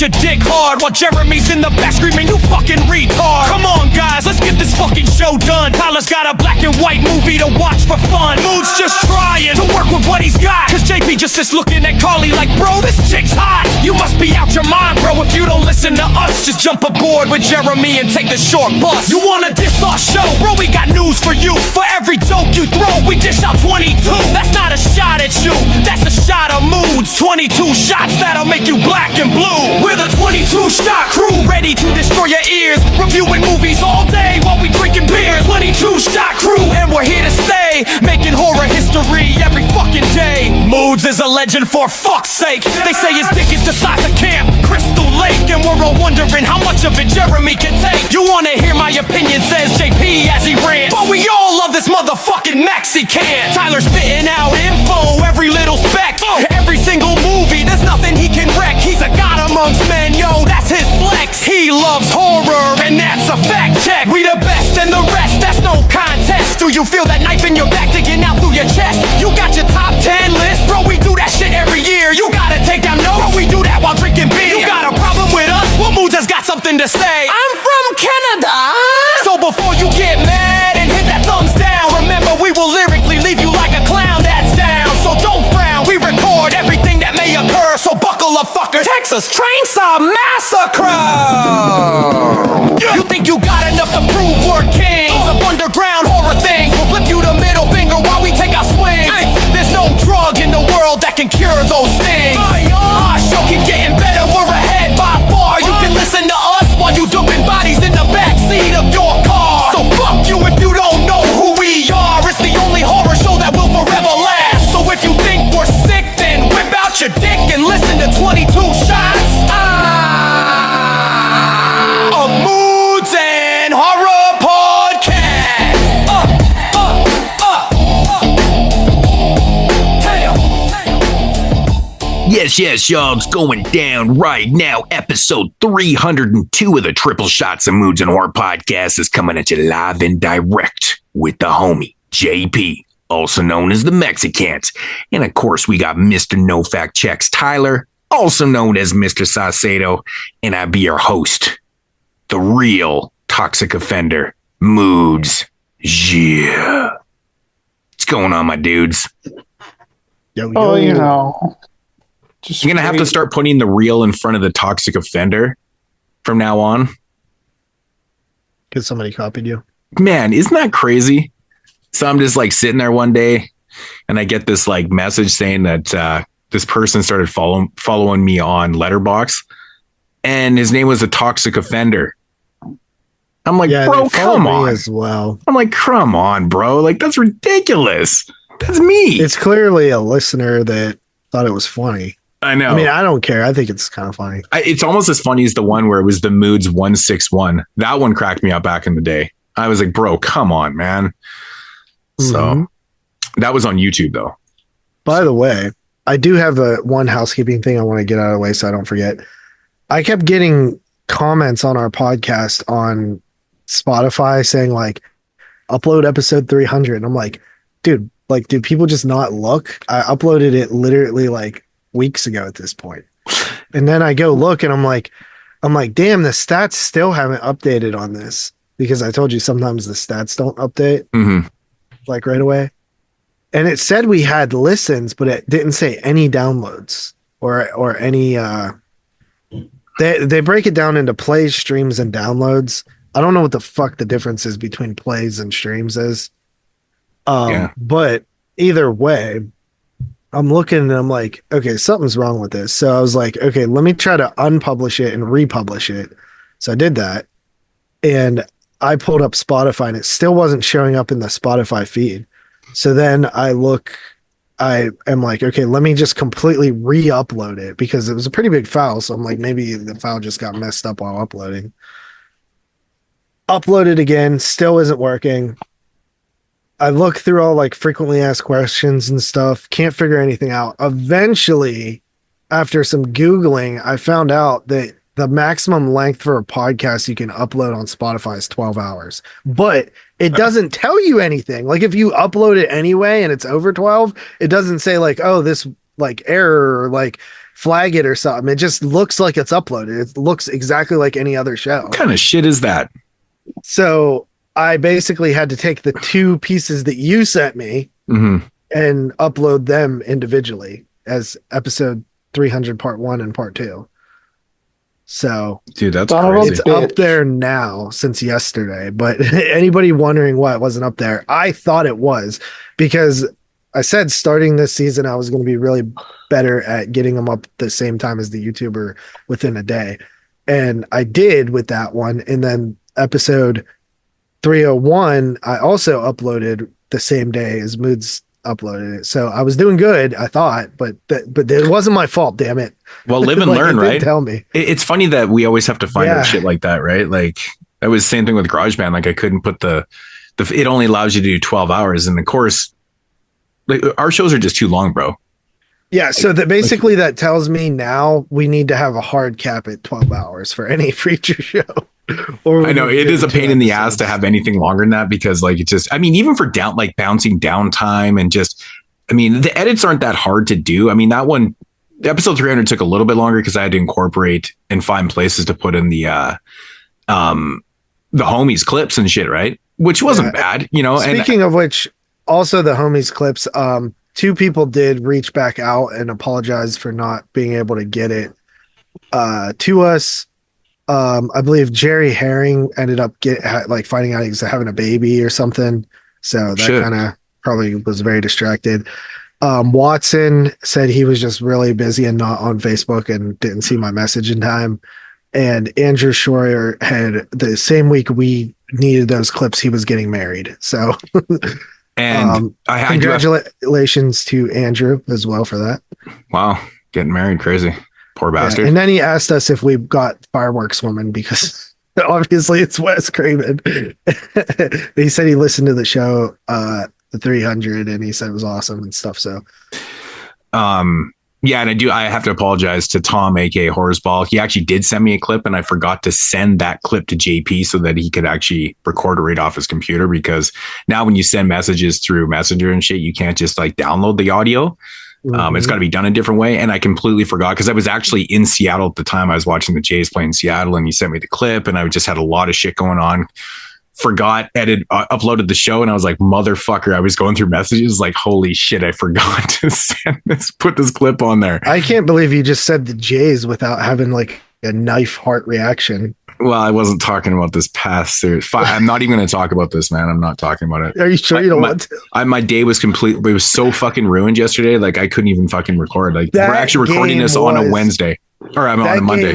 your dick hard while Jeremy's in the back screaming, you fucking retard. Come on, guys, let's get this fucking show done. Tyler's got a black and white movie to watch for fun. Moodz just trying to work with what he's got, cause JP just sits looking at Carly like, bro, this chick's hot. You must be out your mind, bro, if you don't listen to us. Just jump aboard with Jeremy and take the short bus. You wanna diss our show? Bro, we got news for you. For every joke you throw, we dish out 22. That's not a shot at you, that's a shot of Moodz. 22 shots that'll make you black and blue. We're the 22 shot crew, ready to destroy your ears. Reviewing movies all day while we drinking beer. 22 shot crew, and we're here to stay, making horror history every fucking day. Moodz is a legend for fuck's sake. They say his dick is the size of Camp Crystal Lake, and we're all wondering how much of it Jeremy can take. You wanna hear my opinion, says JP as he rants, but we all love this motherfucking maxi can. Tyler spitting out info, every little speck, every single movie, there's nothing he can wreck. He's a god amongst men, yo, that's his flex. He loves horror, and that's a fact check. We the best and the rest, that's no contest. Do you feel that knife in your back digging out through your chest? You got your top 10 list, bro, we do that shit every year. You gotta take down notes, bro, we do that while drinking beer. You got a problem with us? Well, Moodz has got something to say. I'm from Canada. So before you get mad and hit that thumbs down, remember we will lyrically leave you like a clown that's down. So don't frown, we record everything that may occur. So buckle up, fuckers. Texas Chainsaw Massacre. You think you got enough to prove we're kings of underground horror things? We'll flip you the middle finger while we take our swings. There's no drug in the world that can cure those things. Our show keeps getting better, we're ahead by far. You can listen to us while you dumping bodies in the backseat of your car. So fuck you if you don't know who we are. It's the only horror show that will forever last. So if you think we're sick, then whip out your dick and listen to 22 shots. A Moodz and Horror Podcast. Yes, y'all, it's going down right now. Episode 302 of the Triple Shots of Moodz and Horror Podcast is coming at you live and direct with the homie, JP, also known as the Mexicans. And of course, we got Mr. No Fact Checks, Tyler, also known as Mr. Saucedo. And I be your host, the real toxic offender, Moodz. Yeah. What's going on, my dudes? Yo. Oh, you know. You're going to have to start putting the real in front of the toxic offender from now on. Because somebody copied you. Man, isn't that crazy? So I'm just like sitting there one day and I get this like message saying that this person started following me on Letterboxd and his name was a toxic offender. I'm like, bro, come on. As well. I'm like, come on, bro. Like, that's ridiculous. That's me. It's clearly a listener that thought it was funny. I know. I mean, I don't care. I think it's kind of funny. It's almost as funny as the one where it was the Moodz 161. That one cracked me up back in the day. I was like, bro, come on, man. So that was on YouTube, though. By the way, I do have one housekeeping thing I want to get out of the way so I don't forget. I kept getting comments on our podcast on Spotify saying like, upload episode 300. And I'm like, dude, do people just not look? I uploaded it literally like weeks ago at this point. And then I go look and I'm like, damn, the stats still haven't updated on this, because I told you sometimes the stats don't update like right away. And it said we had listens, but it didn't say any downloads or any they break it down into plays, streams, and downloads. I don't know what the fuck the difference is between plays and streams is. But either way, I'm looking and I'm like, okay, something's wrong with this. So I was like, okay, let me try to unpublish it and republish it. So I did that. And I pulled up Spotify and it still wasn't showing up in the Spotify feed. So then I am like, okay, let me just completely re-upload it, because it was a pretty big file. So I'm like, maybe the file just got messed up while uploading. Upload it again, still isn't working. I look through all like frequently asked questions and stuff, can't figure anything out. Eventually, after some Googling, I found out that the maximum length for a podcast you can upload on Spotify is 12 hours. But it doesn't tell you anything. Like if you upload it anyway and it's over 12, it doesn't say like, oh, this like error or like flag it or something. It just looks like it's uploaded. It looks exactly like any other show. What kind of shit is that? So I basically had to take the 2 pieces that you sent me Mm-hmm. and upload them individually as episode 300 part 1 and part 2. So Dude, that's Son of a crazy. it's bitch. up there now since yesterday, but anybody wondering why it wasn't up there, I thought it was because I said starting this season I was going to be really better at getting them up the same time as the YouTuber within a day. And I did with that one. And then episode 301, I also uploaded the same day as Moodz uploaded it. So I was doing good, I thought, but it wasn't my fault, damn it. Well, live and Like, learn, it didn't right? tell me. It's funny that we always have to find Yeah. out shit like that, right? Like that was the same thing with GarageBand. Like I couldn't put the it only allows you to do 12 hours. And of course, like our shows are just too long, bro. Yeah, so that basically that tells me now we need to have a hard cap at 12 hours for any feature show. Or I know we it get is a two pain in the ass episodes. to have anything longer than that because like it just, I mean, even for bouncing downtime and just, I mean, the edits aren't that hard to do. I mean, that one, episode 300 took a little bit longer because I had to incorporate and find places to put in the homies clips and shit, right? Which wasn't bad, you know. Speaking of which, also the homies clips, 2 people did reach back out and apologize for not being able to get it to us. I believe Jerry Herring ended up finding out he was having a baby or something. So that kind of probably was very distracted. Watson said he was just really busy and not on Facebook and didn't see my message in time. And Andrew Schroyer had the same week we needed those clips, he was getting married. So and congratulations to Andrew as well for that. Wow, getting married, crazy. Poor bastard. Yeah, and then he asked us if we got Fireworks Woman because obviously it's Wes Craven. He said he listened to the show, the 300, and he said it was awesome and stuff. So, yeah, and I have to apologize to Tom, aka Horseball. He actually did send me a clip, and I forgot to send that clip to JP so that he could actually record it right off his computer. Because now, when you send messages through Messenger and shit, you can't just like download the audio. It's got to be done a different way. And I completely forgot because I was actually in Seattle at the time. I was watching the Jays play in Seattle, and he sent me the clip, and I just had a lot of shit going on. Forgot, uploaded the show, and I was like, motherfucker, I was going through messages like, holy shit, I forgot to put this clip on there. I can't believe you just said the Jays without having like a knife heart reaction. Well, I wasn't talking about this past series. I'm not even going to talk about this, man. I'm not talking about it. Are you sure you don't want to? My day was complete. It was so fucking ruined yesterday. Like I couldn't even fucking record. Like That we're actually recording this on a Wednesday. Or I'm on a Monday.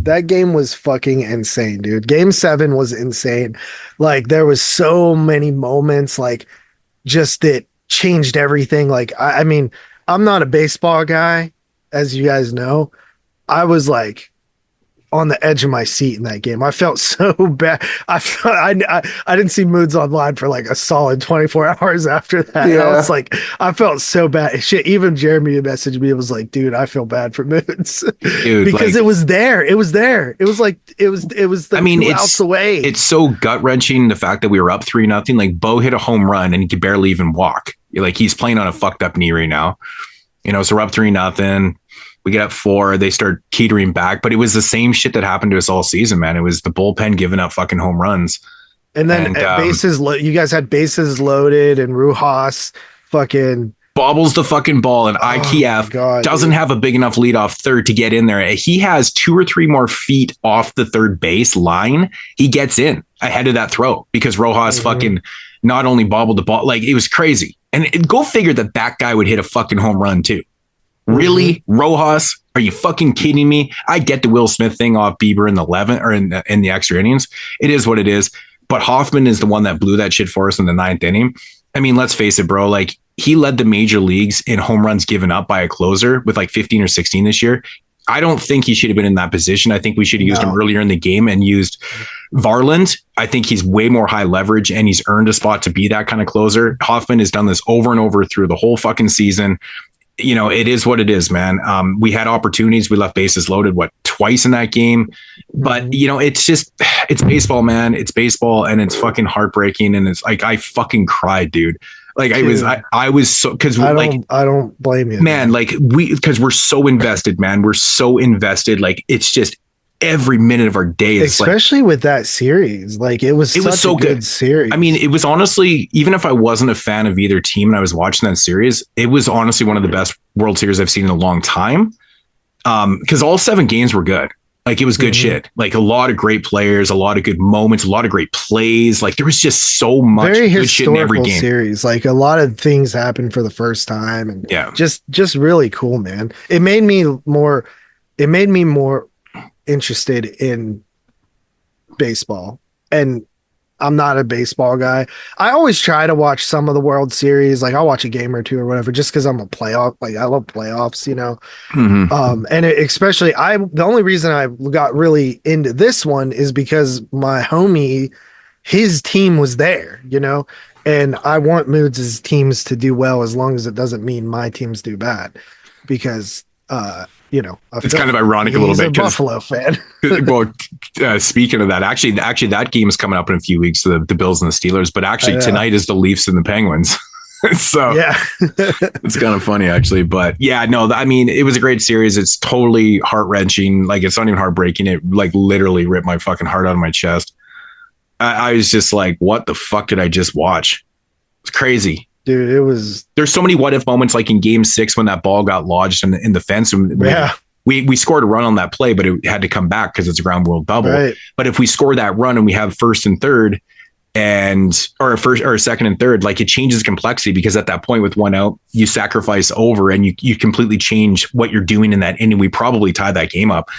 That game was fucking insane, dude. Game 7 was insane. Like there was so many moments, like just that changed everything. Like I mean, I'm not a baseball guy, as you guys know. I was like on the edge of my seat in that game. I felt so bad. I didn't see Moodz online for like a solid 24 hours after that. Yeah. I was like, I felt so bad. Shit, even Jeremy messaged me. It was like, dude, I feel bad for Moodz. Dude, because like, it was there. It was there. It was like it was the I mean, out the way. It's so gut wrenching the fact that we were up 3-0. Like Bo hit a home run and he could barely even walk. Like he's playing on a fucked up knee right now. You know, so we're up 3-0. We get up 4. They start teetering back, but it was the same shit that happened to us all season, man. It was the bullpen giving up fucking home runs. And then bases, you guys had bases loaded, and Rujas fucking bobbles the fucking ball, and IKF doesn't have a big enough lead off third to get in there. He has 2 or 3 more feet off the third base line. He gets in ahead of that throw because Rojas fucking not only bobbled the ball, like it was crazy. And go figure that guy would hit a fucking home run too. Really, Rojas? Are you fucking kidding me? I get the Will Smith thing off Bieber in the 11th or in the extra innings. It is what it is. But Hoffman is the one that blew that shit for us in the 9th inning. I mean, let's face it, bro. Like he led the major leagues in home runs given up by a closer with like 15 or 16 this year. I don't think he should have been in that position. I think we should have used him earlier in the game and used Varland. I think he's way more high leverage and he's earned a spot to be that kind of closer. Hoffman has done this over and over through the whole fucking season. You know, it is what it is, man. We had opportunities. We left bases loaded, twice in that game. But, you know, it's baseball, man. It's baseball and it's fucking heartbreaking. And it's like, I fucking cried, dude. Like Dude. I was so, because like I don't blame you, man, like because we're so invested, man. We're so invested. Like it's just every minute of our day is especially with that series. Like it was so a good series. I mean, it was honestly, even if I wasn't a fan of either team and I was watching that series, it was honestly one of the best World Series I've seen in a long time. Because all 7 games were good. Like it was good shit. Like a lot of great players, a lot of good moments, a lot of great plays. Like there was just so much very good shit in every game. Series. Like a lot of things happened for the first time, and just really cool, man. It made me more interested in baseball, and I'm not a baseball guy. I always try to watch some of the World Series. Like I'll watch a game or two or whatever, just because I'm a playoff. Like I love playoffs, you know. And especially the only reason I got really into this one is because my homie, his team was there, you know, and I want Moodz' teams to do well as long as it doesn't mean my teams do bad, because you know, it's kind of ironic a little bit because Buffalo fan. Well, speaking of that, actually, that game is coming up in a few weeks, the Bills and the Steelers. But actually, tonight is the Leafs and the Penguins. So yeah, it's kind of funny actually. But yeah, no, I mean, it was a great series. It's totally heart wrenching. Like it's not even heartbreaking. It like literally ripped my fucking heart out of my chest. I was just like, what the fuck did I just watch? It's crazy. Dude, it was. There's so many what if moments, like in Game 6 when that ball got lodged in the fence. And we scored a run on that play, but it had to come back because it's a ground rule double. Right. But if we score that run and we have first and third, or second and third, like it changes complexity, because at that point with 1 out, you sacrifice over and you completely change what you're doing in that inning. We probably tie that game up.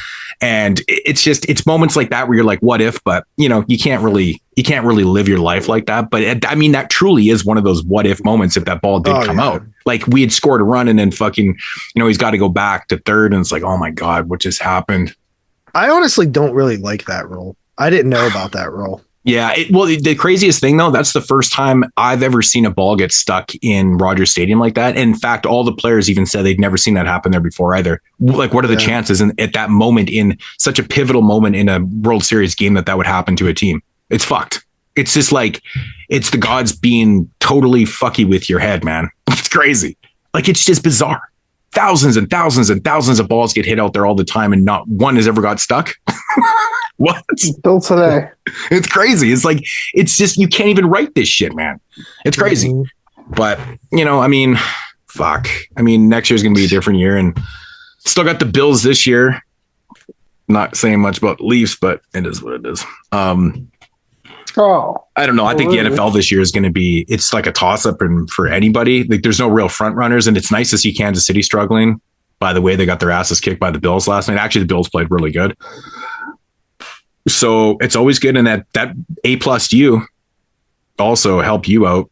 And it's moments like that where you're like, what if? But you know, you can't really live your life like that. But I mean, that truly is one of those what if moments. If that ball did come out, like we had scored a run and then fucking, you know, he's got to go back to third, and it's like, oh my God, what just happened? I honestly don't really like that rule. I didn't know about that rule. Yeah. Well, the craziest thing though, that's the first time I've ever seen a ball get stuck in Rogers Stadium like that. And in fact, all the players even said they'd never seen that happen there before either. Like, what are the chances at that moment, in such a pivotal moment in a World Series game, that would happen to a team? It's fucked. It's just like, it's the gods being totally fucky with your head, man. It's crazy. Like, it's just bizarre. Thousands and thousands and thousands of balls get hit out there all the time, and not one has ever got stuck. What? Still today. It's crazy. It's like, it's just, you can't even write this shit, man. It's crazy. But, you know, I mean, fuck. I mean, next year's going to be a different year, and still got the Bills this year. Not saying much about Leafs, but it is what it is. I don't know. I think the NFL this year is going to be, it's like a toss up, and for anybody, like there's no real front runners, and it's nice to see Kansas City struggling. By the way, they got their asses kicked by the Bills last night. Actually, the Bills played really good. So it's always good. And that A+ you also help you out.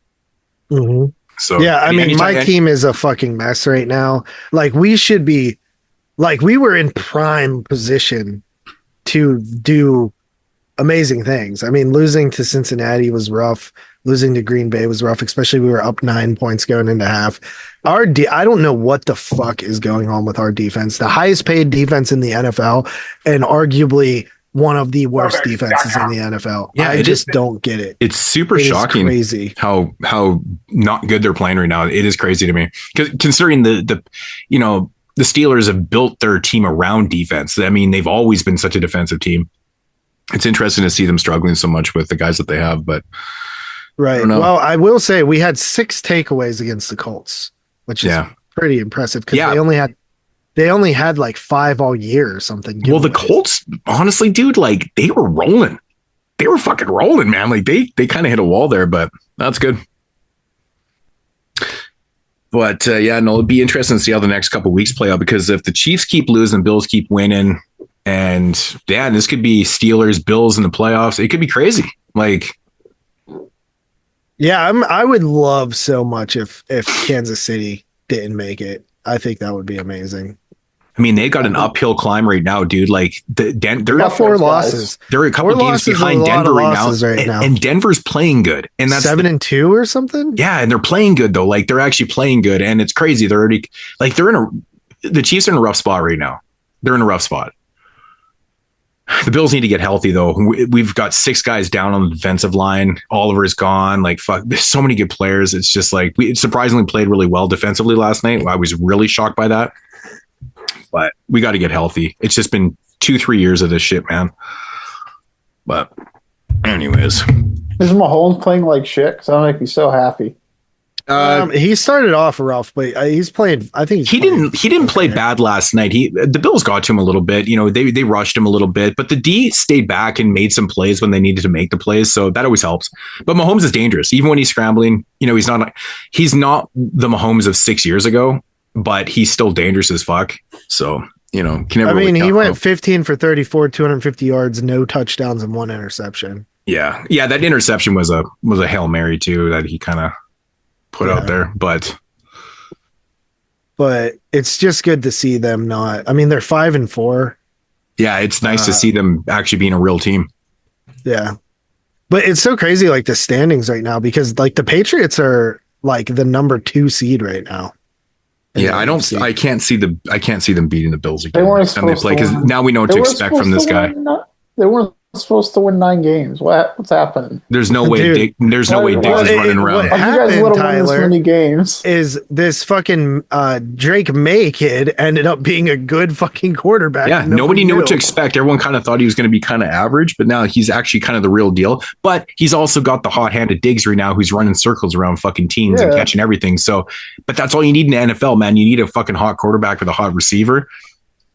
Mm-hmm. So yeah, I mean, my team is a fucking mess right now. Like we should be, like we were in prime position to do amazing things. I mean, losing to Cincinnati was rough. Losing to Green Bay was rough, especially we were up 9 points going into half. I don't know what the fuck is going on with our defense. The highest paid defense in the NFL, and arguably one of the worst defenses in the NFL. Yeah, I just don't get it. It's super shocking. Crazy how not good they're playing right now. It is crazy to me, considering the you know, the Steelers have built their team around defense. I mean, they've always been such a defensive team. It's interesting to see them struggling so much with the guys that they have, but right. Well, I will say we had 6 takeaways against the Colts, which is pretty impressive, because they only had like 5 all year or something. Well, the Colts, honestly, dude, like they were rolling. They were fucking rolling, man. Like they kind of hit a wall there, but that's good. But yeah, no, it'll be interesting to see how the next couple of weeks play out, because if the Chiefs keep losing, Bills keep winning, and yeah, this could be Steelers, Bills in the playoffs. It could be crazy. Like, yeah, I would love so much if Kansas City didn't make it. I think that would be amazing. I mean, they got an uphill climb right now, dude. Like they're got 4 losses. They're a couple games behind Denver right now. And Denver's playing good. And that's 7-2 or something. Yeah, and they're playing good though. Like they're actually playing good, and it's crazy. They're already like the Chiefs are in a rough spot right now. They're in a rough spot. The Bills need to get healthy, though. We've got 6 guys down on the defensive line. Oliver's gone. Like, fuck, there's so many good players. It's just like we surprisingly played really well defensively last night. I was really shocked by that. But we got to get healthy. It's just been 2-3 years of this shit, man. But anyways. Is Mahomes playing like shit? Because I'm like, so happy. He started off rough, but he's playing. I think he didn't play bad last night. The Bills got to him a little bit. You know, they rushed him a little bit, but the D stayed back and made some plays when they needed to make the plays. So that always helps. But Mahomes is dangerous, even when he's scrambling. You know, he's not the Mahomes of 6 years ago, but he's still dangerous as fuck. So you know, can never. I mean, he went 15 for 34, 250 yards, no touchdowns, and 1 interception. Yeah. That interception was a Hail Mary too that he kind of put out there, but it's just good to see them not. I mean, they're 5-4. Yeah, it's nice to see them actually being a real team. Yeah, but it's so crazy, like the standings right now, because like the Patriots are like the number 2 seed right now. Yeah, I can't see them beating the Bills again. They weren't supposed to because now we know what to expect from this guy. They weren't supposed to win 9 games. What's happening? There's no way. There's no way Diggs is running around. What happened, Tyler, win this many games? Is this fucking Drake May kid ended up being a good fucking quarterback? Yeah, nobody knew what to expect. Everyone kind of thought he was going to be kind of average, but now he's actually kind of the real deal. But he's also got the hot-handed Diggs right now, who's running circles around fucking teams and catching everything. So, but that's all you need in the NFL, man. You need a fucking hot quarterback with a hot receiver.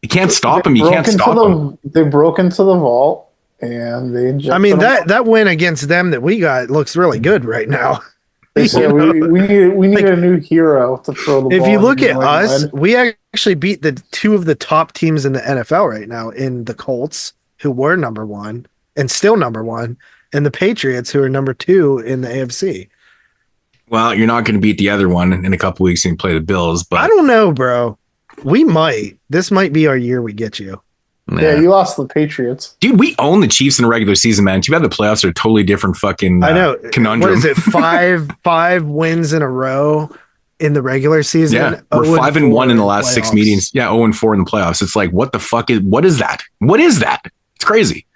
You can't stop him. You can't stop him. They broke into the vault. And they I mean, that win against them that we got looks really good right now. They said we need a new hero to throw the ball. If you look at us, we actually beat the 2 of the top teams in the NFL right now, in the Colts, who were number 1 and still number 1, and the Patriots, who are number 2 in the AFC. Well, you're not going to beat the other one in a couple weeks and play the Bills, but I don't know, bro. We might. This might be our year. We get you. Yeah, you lost to the Patriots. Dude, we own the Chiefs in the regular season, man. Too bad the playoffs are a totally different fucking I know. conundrum. What is it, 5 wins in a row in the regular season? Yeah, we're 5-1 in the last 6 meetings. Yeah, 0-4 in the playoffs. It's like, what the fuck what is that? What is that? It's crazy.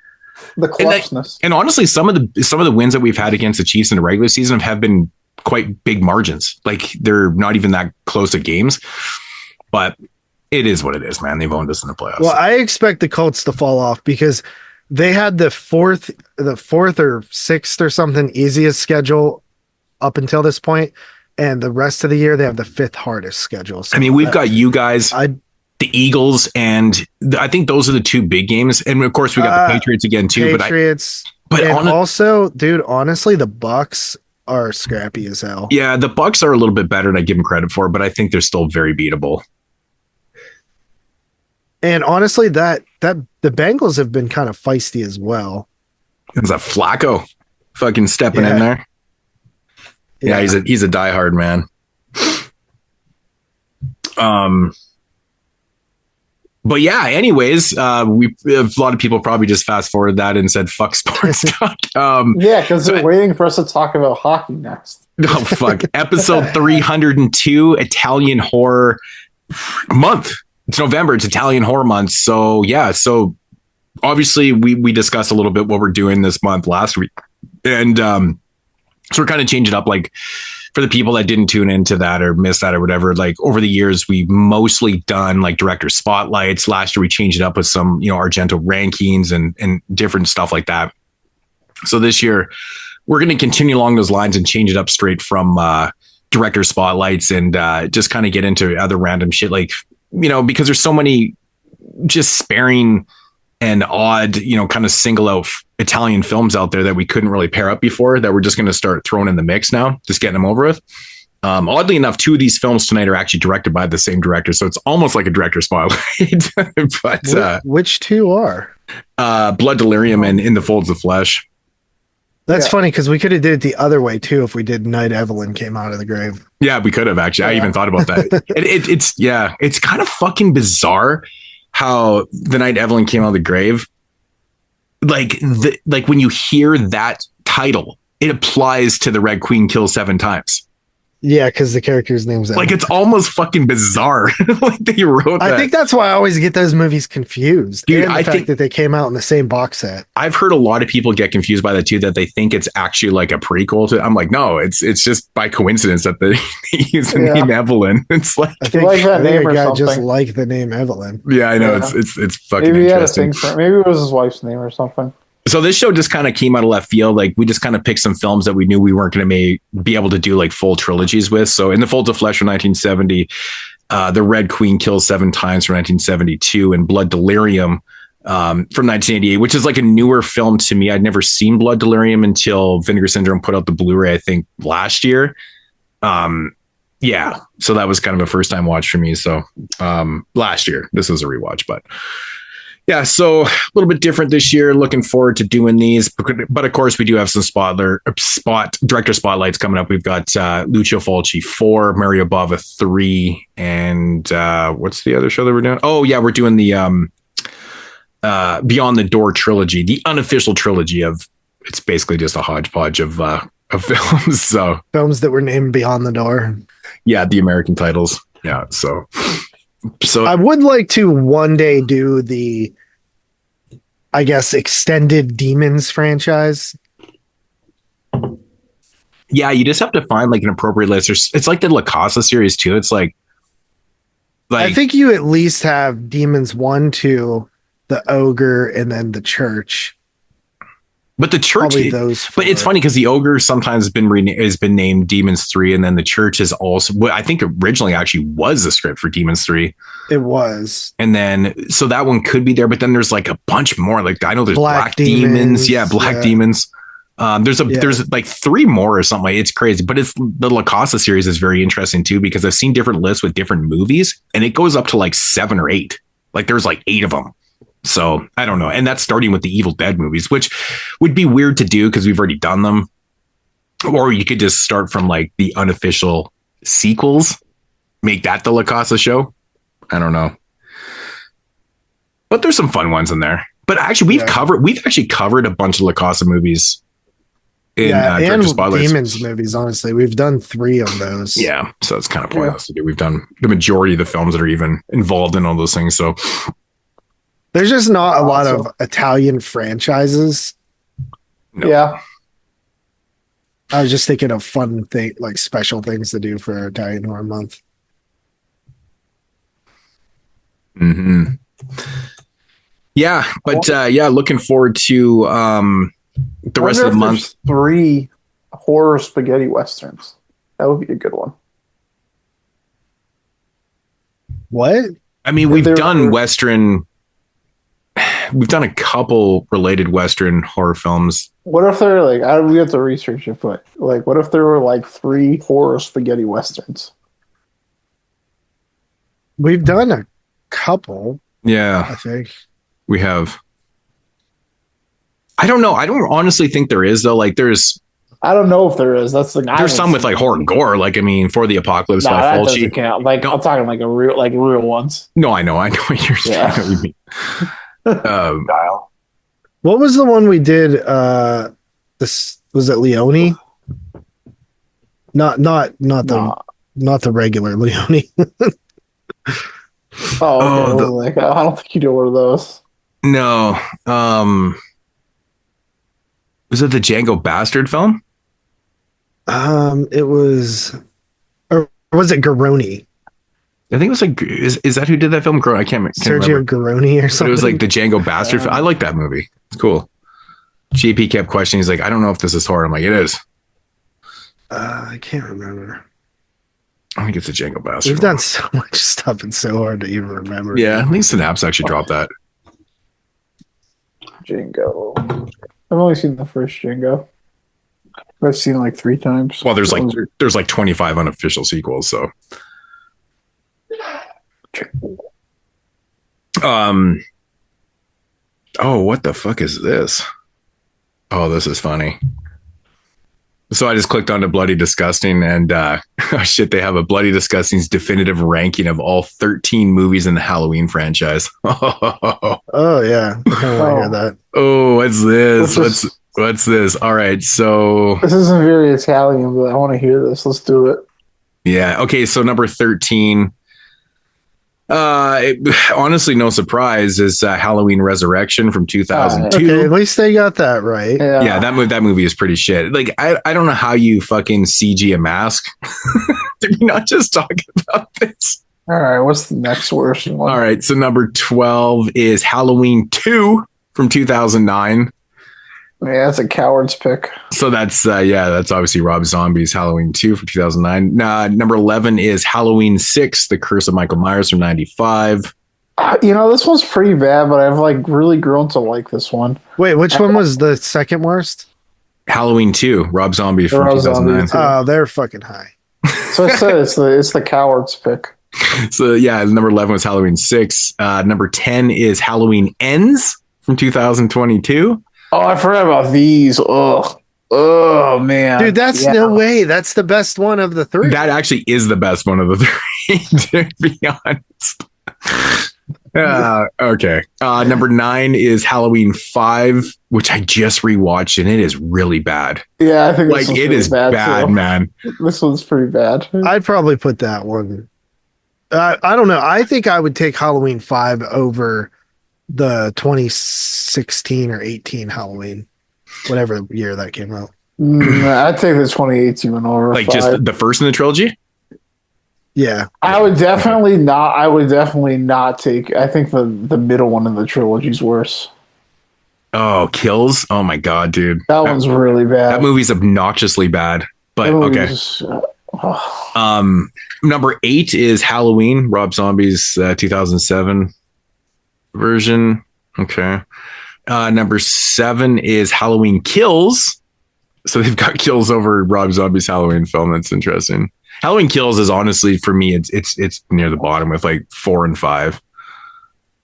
The clutchness. And honestly, some of the wins that we've had against the Chiefs in the regular season have been quite big margins. Like, they're not even that close at games. But it is what it is, man. They've owned us in the playoffs. Well, I expect the Colts to fall off because they had the fourth or sixth or something easiest schedule up until this point, and the rest of the year they have the 5th hardest schedule. So I mean, we've got you guys, the Eagles, and I think those are the 2 big games. And of course, we got the Patriots again too. But also, dude, honestly, the Bucks are scrappy as hell. Yeah, the Bucks are a little bit better than I give them credit for, but I think they're still very beatable. And honestly, that the Bengals have been kind of feisty as well. It's a Flacco fucking stepping in there. Yeah, he's a diehard man. But yeah, anyways, a lot of people probably just fast forward that and said fuck sports talk. Yeah, because they're waiting for us to talk about hockey next. Oh fuck. Episode 302, Italian horror month. It's November. It's Italian horror month. So yeah. So obviously we discussed a little bit what we're doing this month last week. And so we're kind of changing up, like, for the people that didn't tune into that or miss that or whatever, like, over the years, we've mostly done like director spotlights. Last year, we changed it up with some, Argento rankings and different stuff like that. So this year we're going to continue along those lines and change it up straight from director spotlights and just kind of get into other random shit, like, because there's so many just sparing and odd, kind of single out Italian films out there that we couldn't really pair up before, that we're just going to start throwing in the mix now, just getting them over with. Oddly enough, 2 of these films tonight are actually directed by the same director, so it's almost like a director spotlight. But which 2 are? Blood Delirium and In the Folds of Flesh. That's funny because we could have did it the other way too if we did Night Evelyn Came Out of the Grave. Yeah, we could have actually. I even thought about that. It's kind of fucking bizarre how The Night Evelyn Came Out of the Grave, like when you hear that title, it applies to The Red Queen Kills 7 Times. Yeah, because the character's name's Like, it's almost fucking bizarre. Like they wrote that. I think that's why I always get those movies confused. Dude, and the I fact think that they came out in the same box set. I've heard a lot of people get confused by that too, that they think it's actually like a prequel to. I'm like, no, it's just by coincidence that they use the name Evelyn. It's like I think, like that I think name a or guy just something. liked the name Evelyn. yeah, I know Yeah. it's fucking Maybe he had a interesting. thing for it. Maybe it was his wife's name or something. So this show just kind of came out of left field. Like we just kind of picked some films that we knew we weren't going to be able to do like full trilogies with. So In the Folds of Flesh from 1970, The Red Queen Kills 7 Times from 1972, and Blood Delirium from 1988, which is like a newer film to me. I'd never seen Blood Delirium until Vinegar Syndrome put out the Blu-ray, I think last year. Yeah, so that was kind of a first time watch for me. So last year, this was a rewatch, but yeah, so a little bit different this year. Looking forward to doing these, but of course we do have some director spotlights coming up. We've got Lucio Fulci 4, Mario Bava 3, and what's the other show that we're doing? Oh yeah, we're doing the Beyond the Door trilogy, the unofficial trilogy of. It's basically just a hodgepodge of films. So Films that were named Beyond the Door. yeah, the American titles. Yeah, so I would like to one day do the, I guess, extended Demons franchise. yeah, you just have to find like an appropriate list. It's like the La Casa series too. It's like I think you at least have Demons 1, 2, the Ogre, and then the Church. but the Church, Probably those but it's four. funny because the Ogre sometimes has been named Demons 3, and then the Church is also what I think originally actually was the script for Demons 3. It was. And then so that one could be there, but then there's like a bunch more. Like I know there's Black Demons. Yeah, Black Demons. There's like 3 more or something. Like, it's crazy, but it's the La Casa series is very interesting too, because I've seen different lists with different movies, and it goes up to like 7 or 8. Like there's like 8 of them. So I don't know. And that's starting with the Evil Dead movies, which would be weird to do because we've already done them. Or you could just start from like the unofficial sequels, make that the La Casa show. I don't know. But there's some fun ones in there. But actually we've actually covered a bunch of La Casa movies in and Director Spotlights. Demons movies, honestly. We've done 3 of those. Yeah. So it's kind of pointless to do. We've done the majority of the films that are even involved in all those things. So There's just not a lot of Italian franchises. no. Yeah. I was just thinking of fun thing, like special things to do for Italian Horror Month. Mm-hmm. Yeah, but looking forward to the rest of the month. 3 horror spaghetti westerns. That would be a good one. What? I mean, we've done Western. We've done a couple related Western horror films. What if they're like, we have to research it, but like, what if there were like 3 horror spaghetti westerns? We've done a couple, I Yeah, think. we have. I don't know. I don't honestly think there is though. Like, there's I don't know if there is. That's the there's some with like horror and gore. Like, I mean, For the Apocalypse by that doesn't Fulci. count. Like, I'm talking like real ones. No, I know what you're saying. Yeah. What you mean. Dial. What was the one we did? This was it Leone? Not the regular Leone. Oh, okay. Like, I don't think you do one of those. No. Was it the Django Bastard film? It was, or was it Garoni? I think it was like, is that who did that film? I can't Sergio remember. Garoni or But something. it was like the Django Bastard film. I like that movie. It's cool. JP kept questioning. He's like, I don't know if this is horror. I'm like, it is. I can't remember. I think it's a Django Bastard. We've done so much stuff. It's so hard to even remember. Yeah, I think Synapse actually dropped that. Django. I've only seen the first Django. I've seen it like 3 times. Well, there's like 25 unofficial sequels. So, oh, what the fuck is this? Oh, this is funny. So I just clicked onto Bloody Disgusting, and oh shit, they have a Bloody Disgusting's definitive ranking of all 13 movies in the Halloween franchise. Oh yeah, I kind of want to hear that. Oh, what's this? What's this? All right, so This isn't very Italian, but I want to hear this. Let's do it. Yeah. Okay. So number 13. Honestly, no surprise, is Halloween Resurrection from 2002. Okay, at least they got that right. Yeah, that movie is pretty shit. Like, I don't know how you fucking CG a mask. Did we not just talk about this? All right, what's the next worst one? All right, so number 12 is Halloween 2 from 2009. Yeah, that's a coward's pick. So that's obviously Rob Zombie's Halloween 2 from 2009. Number 11 is Halloween 6, The Curse of Michael Myers from 95. This one's pretty bad, but I've like really grown to like this one. Wait, which one was the second worst? Halloween 2, Rob Zombie from 2009. Oh, they're fucking high. So I said it's the coward's pick. So yeah, number 11 was Halloween 6. Number 10 is Halloween Ends from 2022. Oh, I forgot about these. Ugh. Oh, man. Dude, that's no way. That's the best one of the three. That actually is the best one of the three, to be honest. Okay. Number 9 is Halloween 5, which I just rewatched, and it is really bad. Yeah, I think like it is bad, man. This one's pretty bad. I'd probably put that one. I don't know. I think I would take Halloween 5 over the 2016 or 18 Halloween, whatever year that came out. I'd take the 2018 one over. Like 5. just the first in the trilogy? Yeah. I would definitely not take. I think the middle one in the trilogy is worse. Oh, Kills? Oh my god, dude. That one's really bad. That movie's obnoxiously bad. But okay. Number 8 is Halloween, Rob Zombie's 2007 version. Okay. Number 7 is Halloween Kills. So they've got Kills over Rob Zombie's Halloween film. That's interesting. Halloween Kills is honestly, for me, it's near the bottom with like 4 and 5.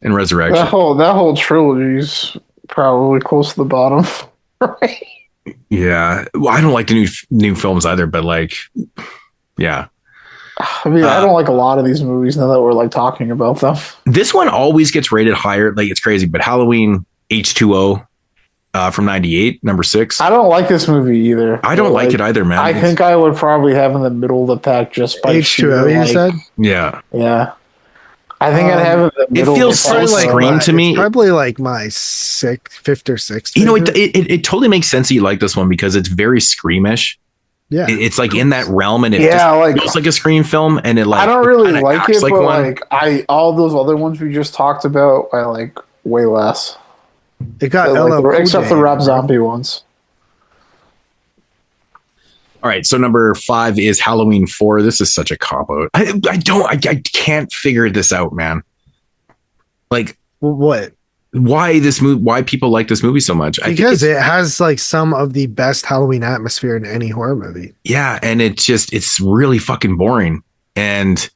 And Resurrection. That whole trilogy's probably close to the bottom. Right? Yeah. Well, I don't like the new films either, but like, yeah. I mean, I don't like a lot of these movies now that we're like talking about them. This one always gets rated higher. Like, it's crazy, but Halloween H2O from 98, number 6. I don't like this movie either. I don't like it either, man. I think I would probably have in the middle of the pack just by H2O, you said? Yeah. Yeah. I think I'd have it in the middle. It feels so Scream to me. It's probably like my 5th or 6th. You know, it totally makes sense that you like this one because it's very Screamish. Yeah. It's like in that realm, and it feels like a Scream film, and it like I don't really like it, like but one. like all those other ones we just talked about, I like way less. It got except the Rob Zombie ones. All right, so number 5 is Halloween 4. This is such a cop out. I can't figure this out, man. Like, what? Why this movie? Why people like this movie so much? Because it has like some of the best Halloween atmosphere in any horror movie. Yeah, and it's really fucking boring. And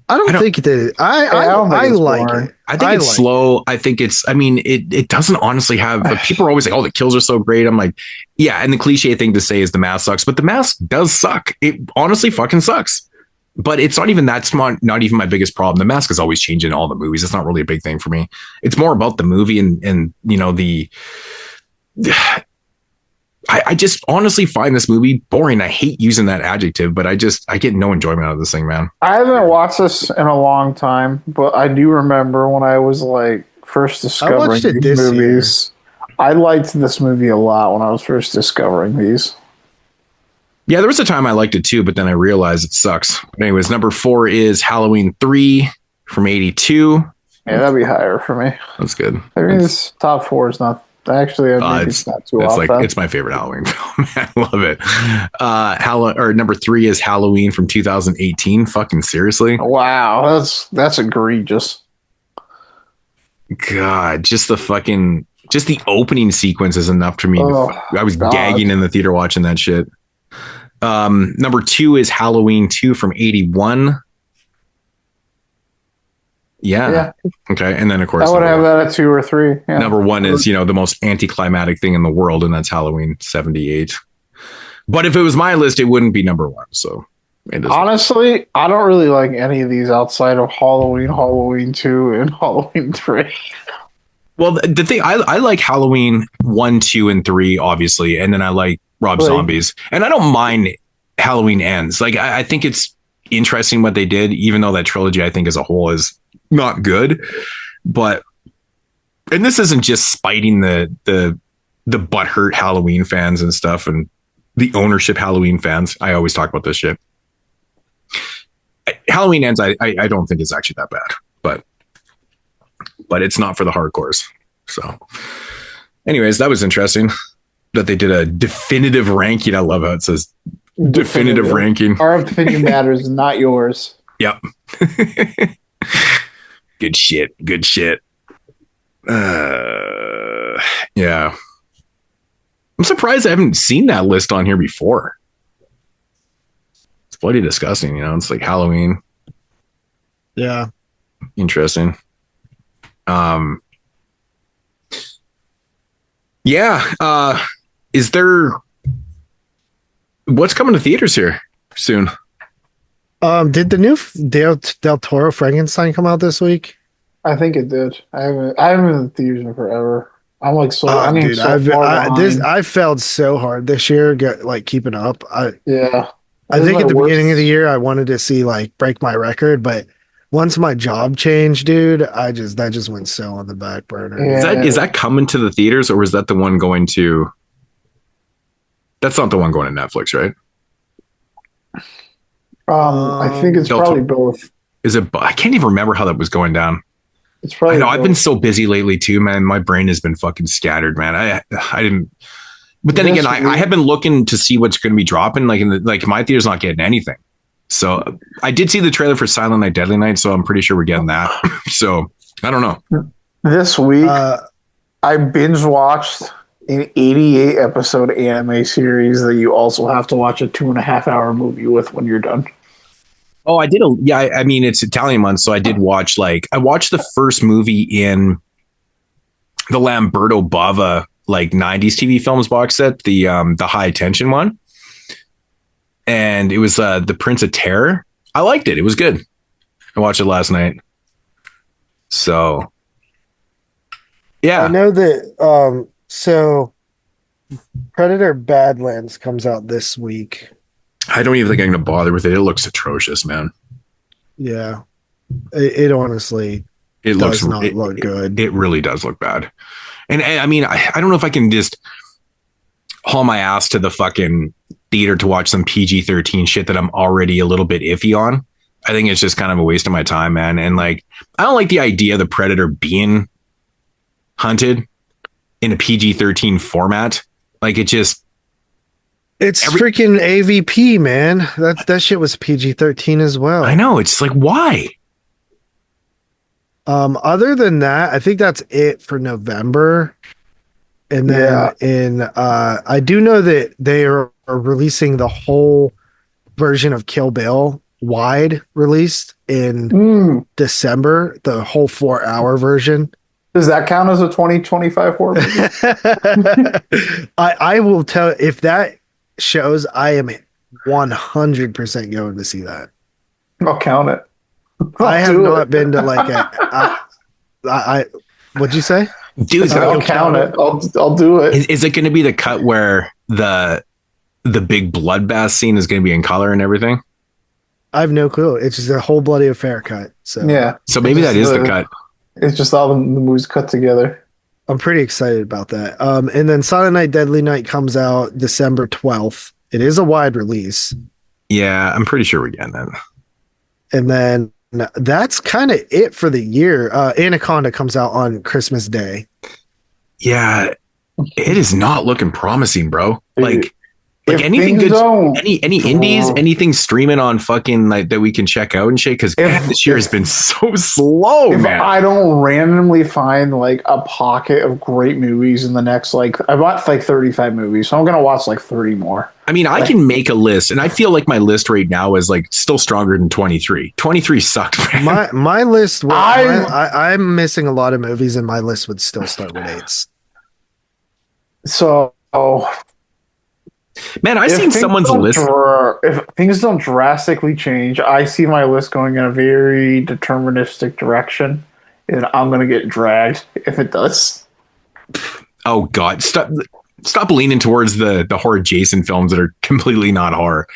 I don't think that I like it. I think it's slow. I think it doesn't honestly have. People are always like, "Oh, the kills are so great." I'm like, yeah. And the cliche thing to say is the mask sucks, but the mask does suck. It honestly fucking sucks. But it's not even that's not even my biggest problem. The mask is always changing in all the movies. It's not really a big thing for me. It's more about the movie and you know I just honestly find this movie boring. I hate using that adjective, but I get no enjoyment out of this thing, man. I haven't watched this in a long time, but I do remember when I was like first discovering these movies. I liked this movie a lot when I was first discovering these. Yeah, there was a time I liked it too, but then I realized it sucks. But anyways, number 4 is Halloween 3 from 82. Yeah, that'd be higher for me. That's good. I mean, this top 4 is not actually. It's not too off. It's my favorite Halloween film. I love it. Number 3 is Halloween from 2018. Fucking seriously. Wow, that's egregious. God, just the opening sequence is enough for me. I was gagging in the theater watching that shit. Number 2 is Halloween 2 from 81. Yeah. Okay. And then of course I would have that at 2 or 3. Yeah. Number 1 is, the most anticlimactic thing in the world, and that's Halloween 78. But if it was my list, it wouldn't be number 1. So honestly, I don't really like any of these outside of Halloween 2, and Halloween 3. Well, the thing I like Halloween 1, 2, and 3, obviously, and then I like Rob Zombies, and I don't mind Halloween Ends. Like I think it's interesting what they did, even though that trilogy I think as a whole is not good. But and this isn't just spiting the butthurt Halloween fans and stuff and the ownership Halloween fans. I always talk about this shit. Halloween Ends, I don't think it's actually that bad, but it's not for the hardcores. So anyways, that was interesting that they did a definitive ranking. I love how it says definitive ranking. Our opinion matters, not yours. Yep. Good shit. Yeah. I'm surprised I haven't seen that list on here before. It's bloody disgusting, It's like Halloween. Yeah. Interesting. Yeah. Is there what's coming to theaters here soon? Did the new Del Toro Frankenstein come out this week? I think it did. I haven't been in theaters in forever. I'm like dude, I felt so hard this year, keeping up. I think at the beginning of the year I wanted to see break my record, but once my job changed, dude, that just went so on the back burner. Yeah. Is that coming to the theaters, or is that the one going to? That's not the one going to Netflix, right? I think it's probably both. Is it? I can't even remember how that was going down. It's probably. I know. I've been so busy lately too, man. My brain has been fucking scattered, man. I didn't. But then again, I have been looking to see what's going to be dropping. My theater's not getting anything. So I did see the trailer for Silent Night, Deadly Night, so I'm pretty sure we're getting that. So I don't know. This week, I binge watched an 88 episode anime series that you also have to watch a 2.5 hour movie with when you're done. Oh, I did. I mean, it's Italian month, so I did watch I watched the first movie in the Lamberto Bava 90s TV films box set, the high tension one. And it was The Prince of Terror. I liked it. It was good. I watched it last night. So, yeah. I know that. So, Predator Badlands comes out this week. I don't even think I'm going to bother with it. It looks atrocious, man. Yeah. It honestly does not look good. It really does look bad. And I mean, I don't know if I can just haul my ass to the fucking theater to watch some PG-13 shit that I'm already a little bit iffy on. I think it's just kind of a waste of my time, man. And I don't like the idea of the Predator being hunted in a PG-13 format. It's freaking AVP, man. That shit was PG-13 as well. I know. It's why? Other than that, I think that's it for November. And then I do know that they are releasing the whole version of Kill Bill wide released in December, the whole 4-hour version. Does that count as a 2025 horror movie? I will tell if that shows, I am 100% going to see that. I'll count it. I have not been to what'd you say? Dude, I'll count it. I'll do it. Is it going to be the cut where the big bloodbath scene is going to be in color and everything? I have no clue. It's just a whole bloody affair cut. So yeah. So maybe that is the cut. It's just all the movies cut together. I'm pretty excited about that. And then Silent Night, Deadly Night comes out December 12th. It is a wide release. Yeah, I'm pretty sure we're getting that. And then that's kind of it for the year. Anaconda comes out on Christmas Day. Yeah, it is not looking promising, bro. If anything good, any indies, anything streaming on fucking that we can check out and shit. Because this year has been so slow, man. I don't randomly find a pocket of great movies in the next I bought 35 movies, so I'm gonna watch 30 more. I mean, I can make a list, and I feel like my list right now is still stronger than 23. 23 sucked. My list. I'm missing a lot of movies, and my list would still start with 8s. So. Man, I seen someone's list. If things don't drastically change, I see my list going in a very deterministic direction, and I'm going to get dragged if it does. Oh God! Stop leaning towards the horror Jason films that are completely not horror.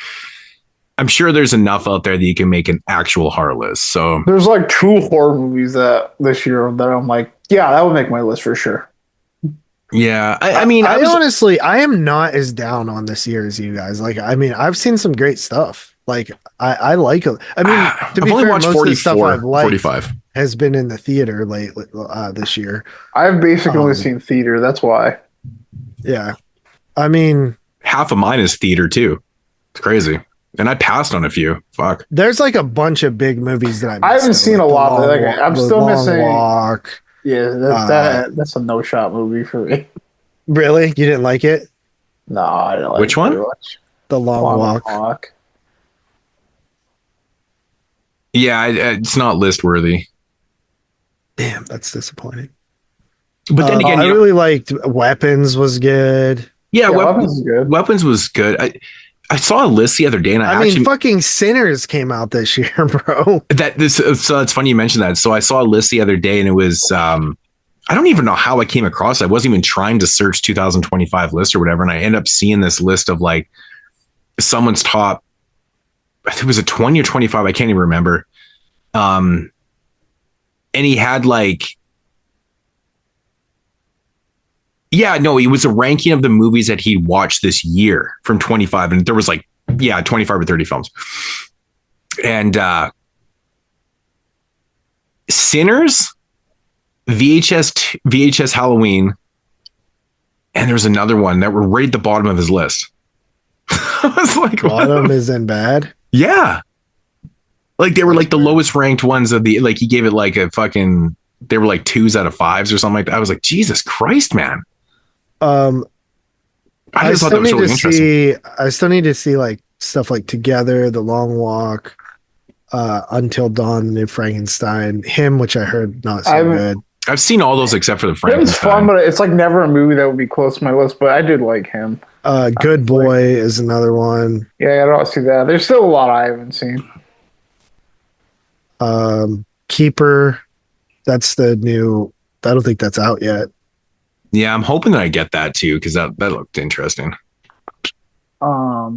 I'm sure there's enough out there that you can make an actual horror list. So there's like 2 horror movies that this year that I'm like, yeah, that would make my list for sure. Yeah, I mean, I honestly, I am not as down on this year as you guys. Like, I mean, I've seen some great stuff. Like, I like it. I mean, to be fair, most of the stuff I've liked 45 has been in the theater lately this year. I've basically only seen theater. That's why. Yeah, I mean, half of mine is theater too. It's crazy, and I passed on a few. Fuck. There's like a bunch of big movies that I haven't seen a lot. Like, I'm still missing. Walk. Yeah, that's a no shot movie for me. Really? You didn't like it? No, I didn't like Which it one? very much. The Long Walk. Yeah, it's not list worthy. Damn, that's disappointing. But then again, I really liked Weapons was good. Yeah, Weapons was good. Weapons was good. I saw a list the other day, and I mean, fucking Sinners came out this year, bro. So it's funny you mentioned that. So I saw a list the other day, and it was I don't even know how I came across it. I wasn't even trying to search 2025 list or whatever, and I end up seeing this list of like someone's top. I think it was a 20 or 25. I can't even remember. And he had like. Yeah, no, it was a ranking of the movies that he watched this year from 25. And there was like, 25 or 30 films. And Sinners, VHS Halloween, and there's another one that were right at the bottom of his list. I was like, bottom isn't bad. Yeah. Like they were like the lowest ranked ones of the, like he gave it like a fucking, they were like 2s out of 5s or something like that. I was like, Jesus Christ, man. I still need to see. I still need to see like stuff like Together, The Long Walk, Until Dawn, The New Frankenstein, Him, which I heard not so good. I've seen all those except for the Frankenstein. It's fun, but it's like never a movie that would be close to my list. But I did like Him. Good Boy is another one. Yeah, I don't see that. There's still a lot I haven't seen. Keeper, that's the new. I don't think that's out yet. Yeah, I'm hoping that I get that too because that looked interesting. I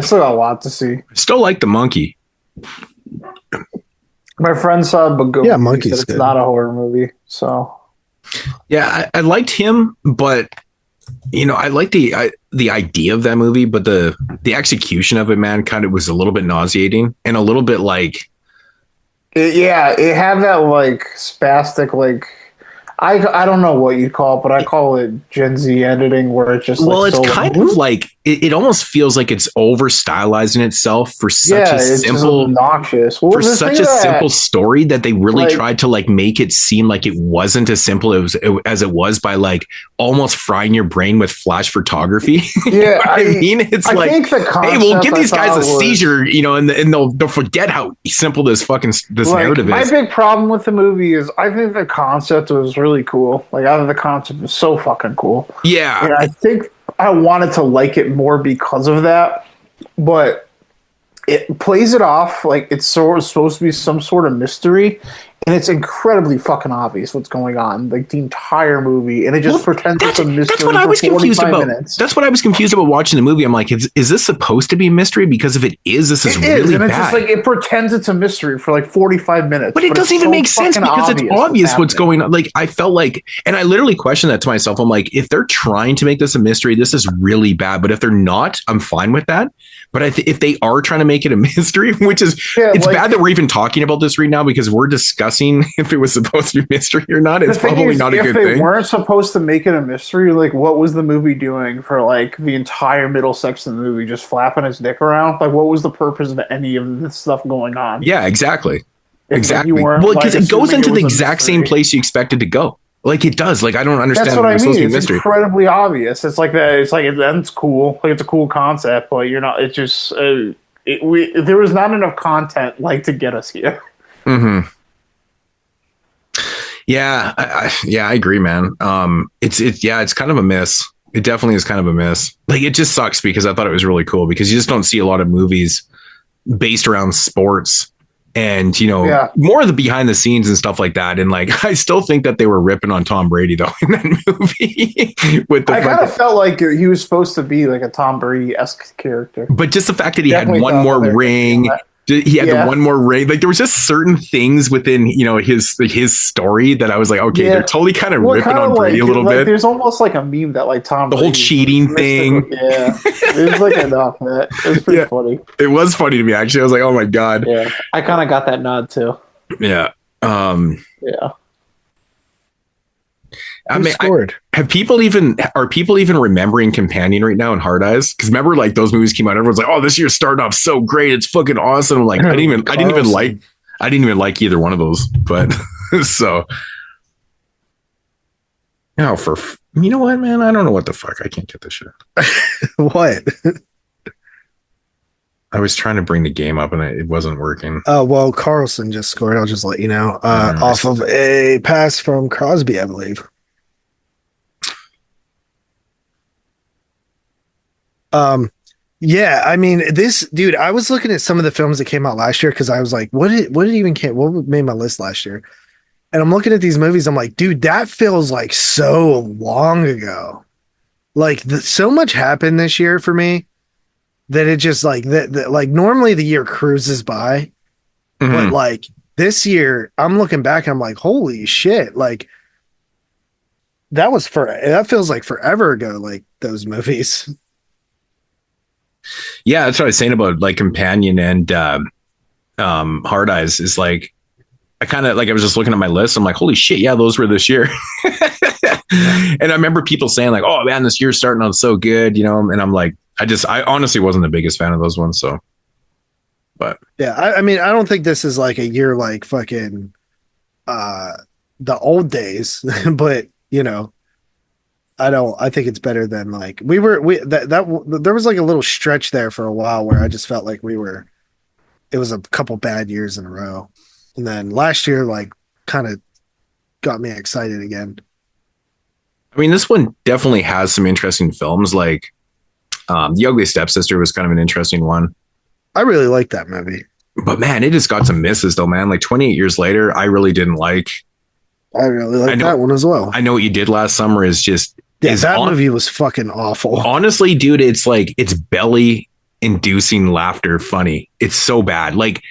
still got a lot to see. Still like The Monkey. My friend saw Bago. Yeah, Monkey's good. It's not a horror movie, so. Yeah, I liked him, but I like the idea of that movie, but the execution of it, man, kind of was a little bit nauseating and a little bit like. It had that like spastic like. I don't know what you call it, but I call it Gen Z editing, where it's just it's kind of like it almost feels like it's over stylized in itself for such a simple, obnoxious for such a simple story that they really tried to like make it seem like it wasn't as simple as it was by like almost frying your brain with flash photography. Yeah, I mean, it's like, hey, we'll give these guys a seizure, and they'll forget how simple this narrative is. My big problem with the movie is I think the concept was really cool. Like, I think the concept was so fucking cool. Yeah. And I think I wanted to like it more because of that, but it plays it off like it's supposed to be some sort of mystery, and it's incredibly fucking obvious what's going on, like the entire movie, and it just pretends it's a mystery. That's what I was confused about. Minutes. That's what I was confused about watching the movie. I'm like, is this supposed to be a mystery? Because if it is, this is really and bad. It's just like it pretends it's a mystery for like 45 minutes. But it doesn't even make sense because it's obvious what's going on. Like, I felt like, and I literally questioned that to myself. I'm like, if they're trying to make this a mystery, this is really bad. But if they're not, I'm fine with that. But if they are trying to make it a mystery, which is, it's bad that we're even talking about this right now because we're discussing if it was supposed to be a mystery or not. It's probably not a good thing. If they weren't supposed to make it a mystery, like what was the movie doing for like the entire middle section of the movie? Just flapping his dick around? Like what was the purpose of any of this stuff going on? Yeah, exactly. Exactly. Well, because it goes into the exact same place you expect it to go. Like it does. Like I don't understand. That's what I mean. It's incredibly obvious. It's like that. It's like it's cool. Like it's a cool concept, but you're not. It's just there was not enough content like to get us here. Mm-hmm. Yeah, I agree, man. It's kind of a miss. It definitely is kind of a miss. Like it just sucks because I thought it was really cool because you just don't see a lot of movies based around sports and Yeah. more of the behind the scenes and stuff like that. And like, I still think that they were ripping on Tom Brady though in that movie. I kind of felt like he was supposed to be like a Tom Brady-esque character, but just the fact that he Definitely had one thought more that they were ring. doing that. He had the one more ring. Like there was just certain things within his story that I was like, okay, they're totally kind of ripping on Brady a little bit. There's almost like a meme that like Tom the Brady whole cheating thing. Yeah, it was like enough. It was pretty funny. It was funny to me actually. I was like, oh my god. Yeah, I kind of got that nod too. Yeah. Yeah. I mean, are people even remembering Companion right now in Hard Eyes? Because remember, like those movies came out, everyone's like, "Oh, this year's starting off so great, it's fucking awesome." Like I didn't even like either one of those. But so, now you know what, man, I don't know what the fuck. I can't get this shit. What? I was trying to bring the game up and it wasn't working. Well, Carlson just scored. I'll just let you know. Off of a pass from Crosby, I believe. Yeah, I mean, this dude, I was looking at some of the films that came out last year because I was like, what made my list last year? And I'm looking at these movies, I'm like, dude, that feels like so long ago. Like so much happened this year for me that it just like that like normally the year cruises by, but like this year I'm looking back, I'm like, holy shit, like that feels like forever ago, like those movies. Yeah, that's what I was saying about like Companion and Hard Eyes is like I kind of like I was just looking at my list. I'm like, holy shit, yeah, those were this year. And I remember people saying like, oh man, this year's starting out so good, and I'm like, I honestly wasn't the biggest fan of those ones. So, but yeah, I mean, I don't think this is like a year like fucking the old days, but I think it's better than like there was like a little stretch there for a while where I just felt like it was a couple bad years in a row. And then last year, like kind of got me excited again. I mean, this one definitely has some interesting films. Like The Ugly Stepsister was kind of an interesting one. I really like that movie. But man, it just got some misses though, man. Like 28 years later, I really didn't like. I really like that one as well. I Know What You Did Last Summer is just... that movie was fucking awful. Honestly, dude, it's like, it's belly inducing laughter funny. It's so bad. Like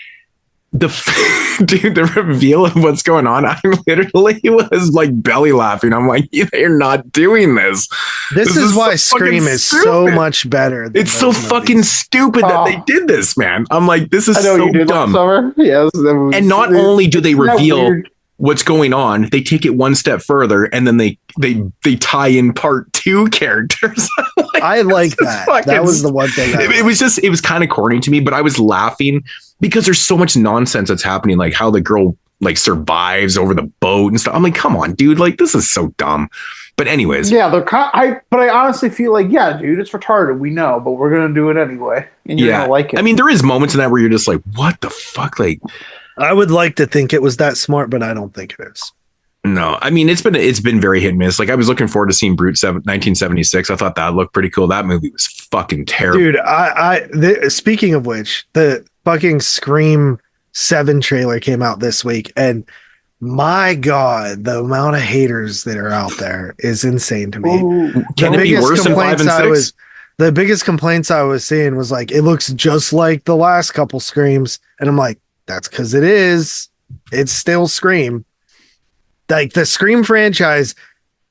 the reveal of what's going on, I literally was like belly laughing. I'm like, you're not doing this. This is why Scream is so much better. It's so fucking stupid that they did this, man. I'm like, this is so dumb. Yeah, and not only do they reveal what's going on, they take it one step further and then they tie in part 2 characters. Like, I like that. That was the one thing. It was kind of corny to me, but I was laughing because there's so much nonsense that's happening, like how the girl like survives over the boat and stuff. I'm like, come on, dude, like this is so dumb. But anyways, yeah, I honestly feel like, yeah, dude, it's retarded. We know, but we're gonna do it anyway, and you're gonna like it. I mean, there is moments in that where you're just like, what the fuck, like. I would like to think it was that smart, but I don't think it is. No, I mean, it's been very hit and miss. Like I was looking forward to seeing Brute 1976. I thought that looked pretty cool. That movie was fucking terrible. Dude, speaking of which, the fucking Scream 7 trailer came out this week, and my God, the amount of haters that are out there is insane to me. Ooh, can it be worse than 5 and 6? The biggest complaints I was seeing was like, it looks just like the last couple Screams, and I'm like, that's because it is. It's still Scream. Like the Scream franchise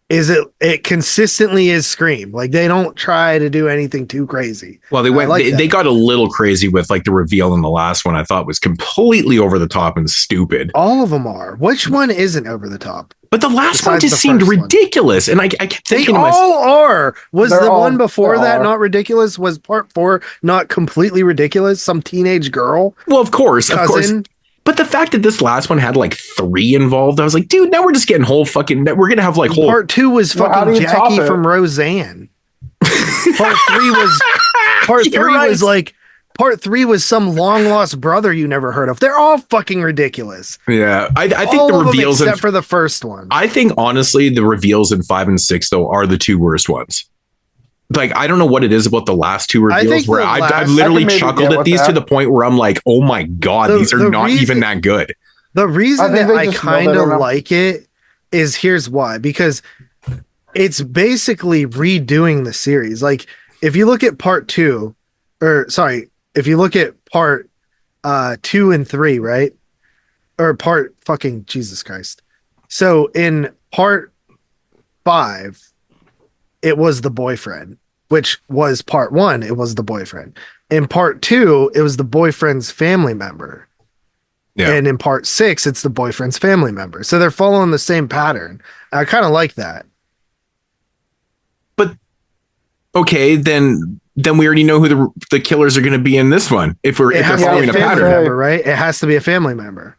it consistently is Scream. Like they don't try to do anything too crazy. Well, they got a little crazy with like the reveal in the last one. I thought was completely over the top and stupid. All of them are. Which one isn't over the top? But the last one just seemed ridiculous. And I kept thinking they all are. Was the one before that are. Not ridiculous? Was part 4 not completely ridiculous? Some teenage girl? Well, of course. But the fact that this last one had like 3 involved, I was like, dude, now we're just getting whole fucking. We're gonna have like whole. Part 2 was fucking Jackie from Roseanne. Part 3 was. Part 3 was like. Part 3 was some long lost brother you never heard of. They're all fucking ridiculous. Yeah, I think all the reveals except for the first one. I think honestly, the reveals in 5 and 6 though are the 2 worst ones. like, I don't know what it is about the last two I reveals think where the I've last- literally I can maybe chuckled get at with these to that. the point where I'm like, oh my God, these are The not reason- even that good. The I reason think that they I just know kind of better now. like it is here's why. Because it's basically redoing the series. Like, if you look at part 2, or sorry, if you look at part 2 and 3, right? Or part fucking Jesus Christ. So in part 5, it was the boyfriend, which was part 1, it was the boyfriend. In part 2, it was the boyfriend's family member. Yeah. And in part 6, it's the boyfriend's family member. So they're following the same pattern. I kind of like that. Okay, then we already know who the killers are going to be in this one. If they're It has to following be a a family pattern. member, right? It has to be a family member.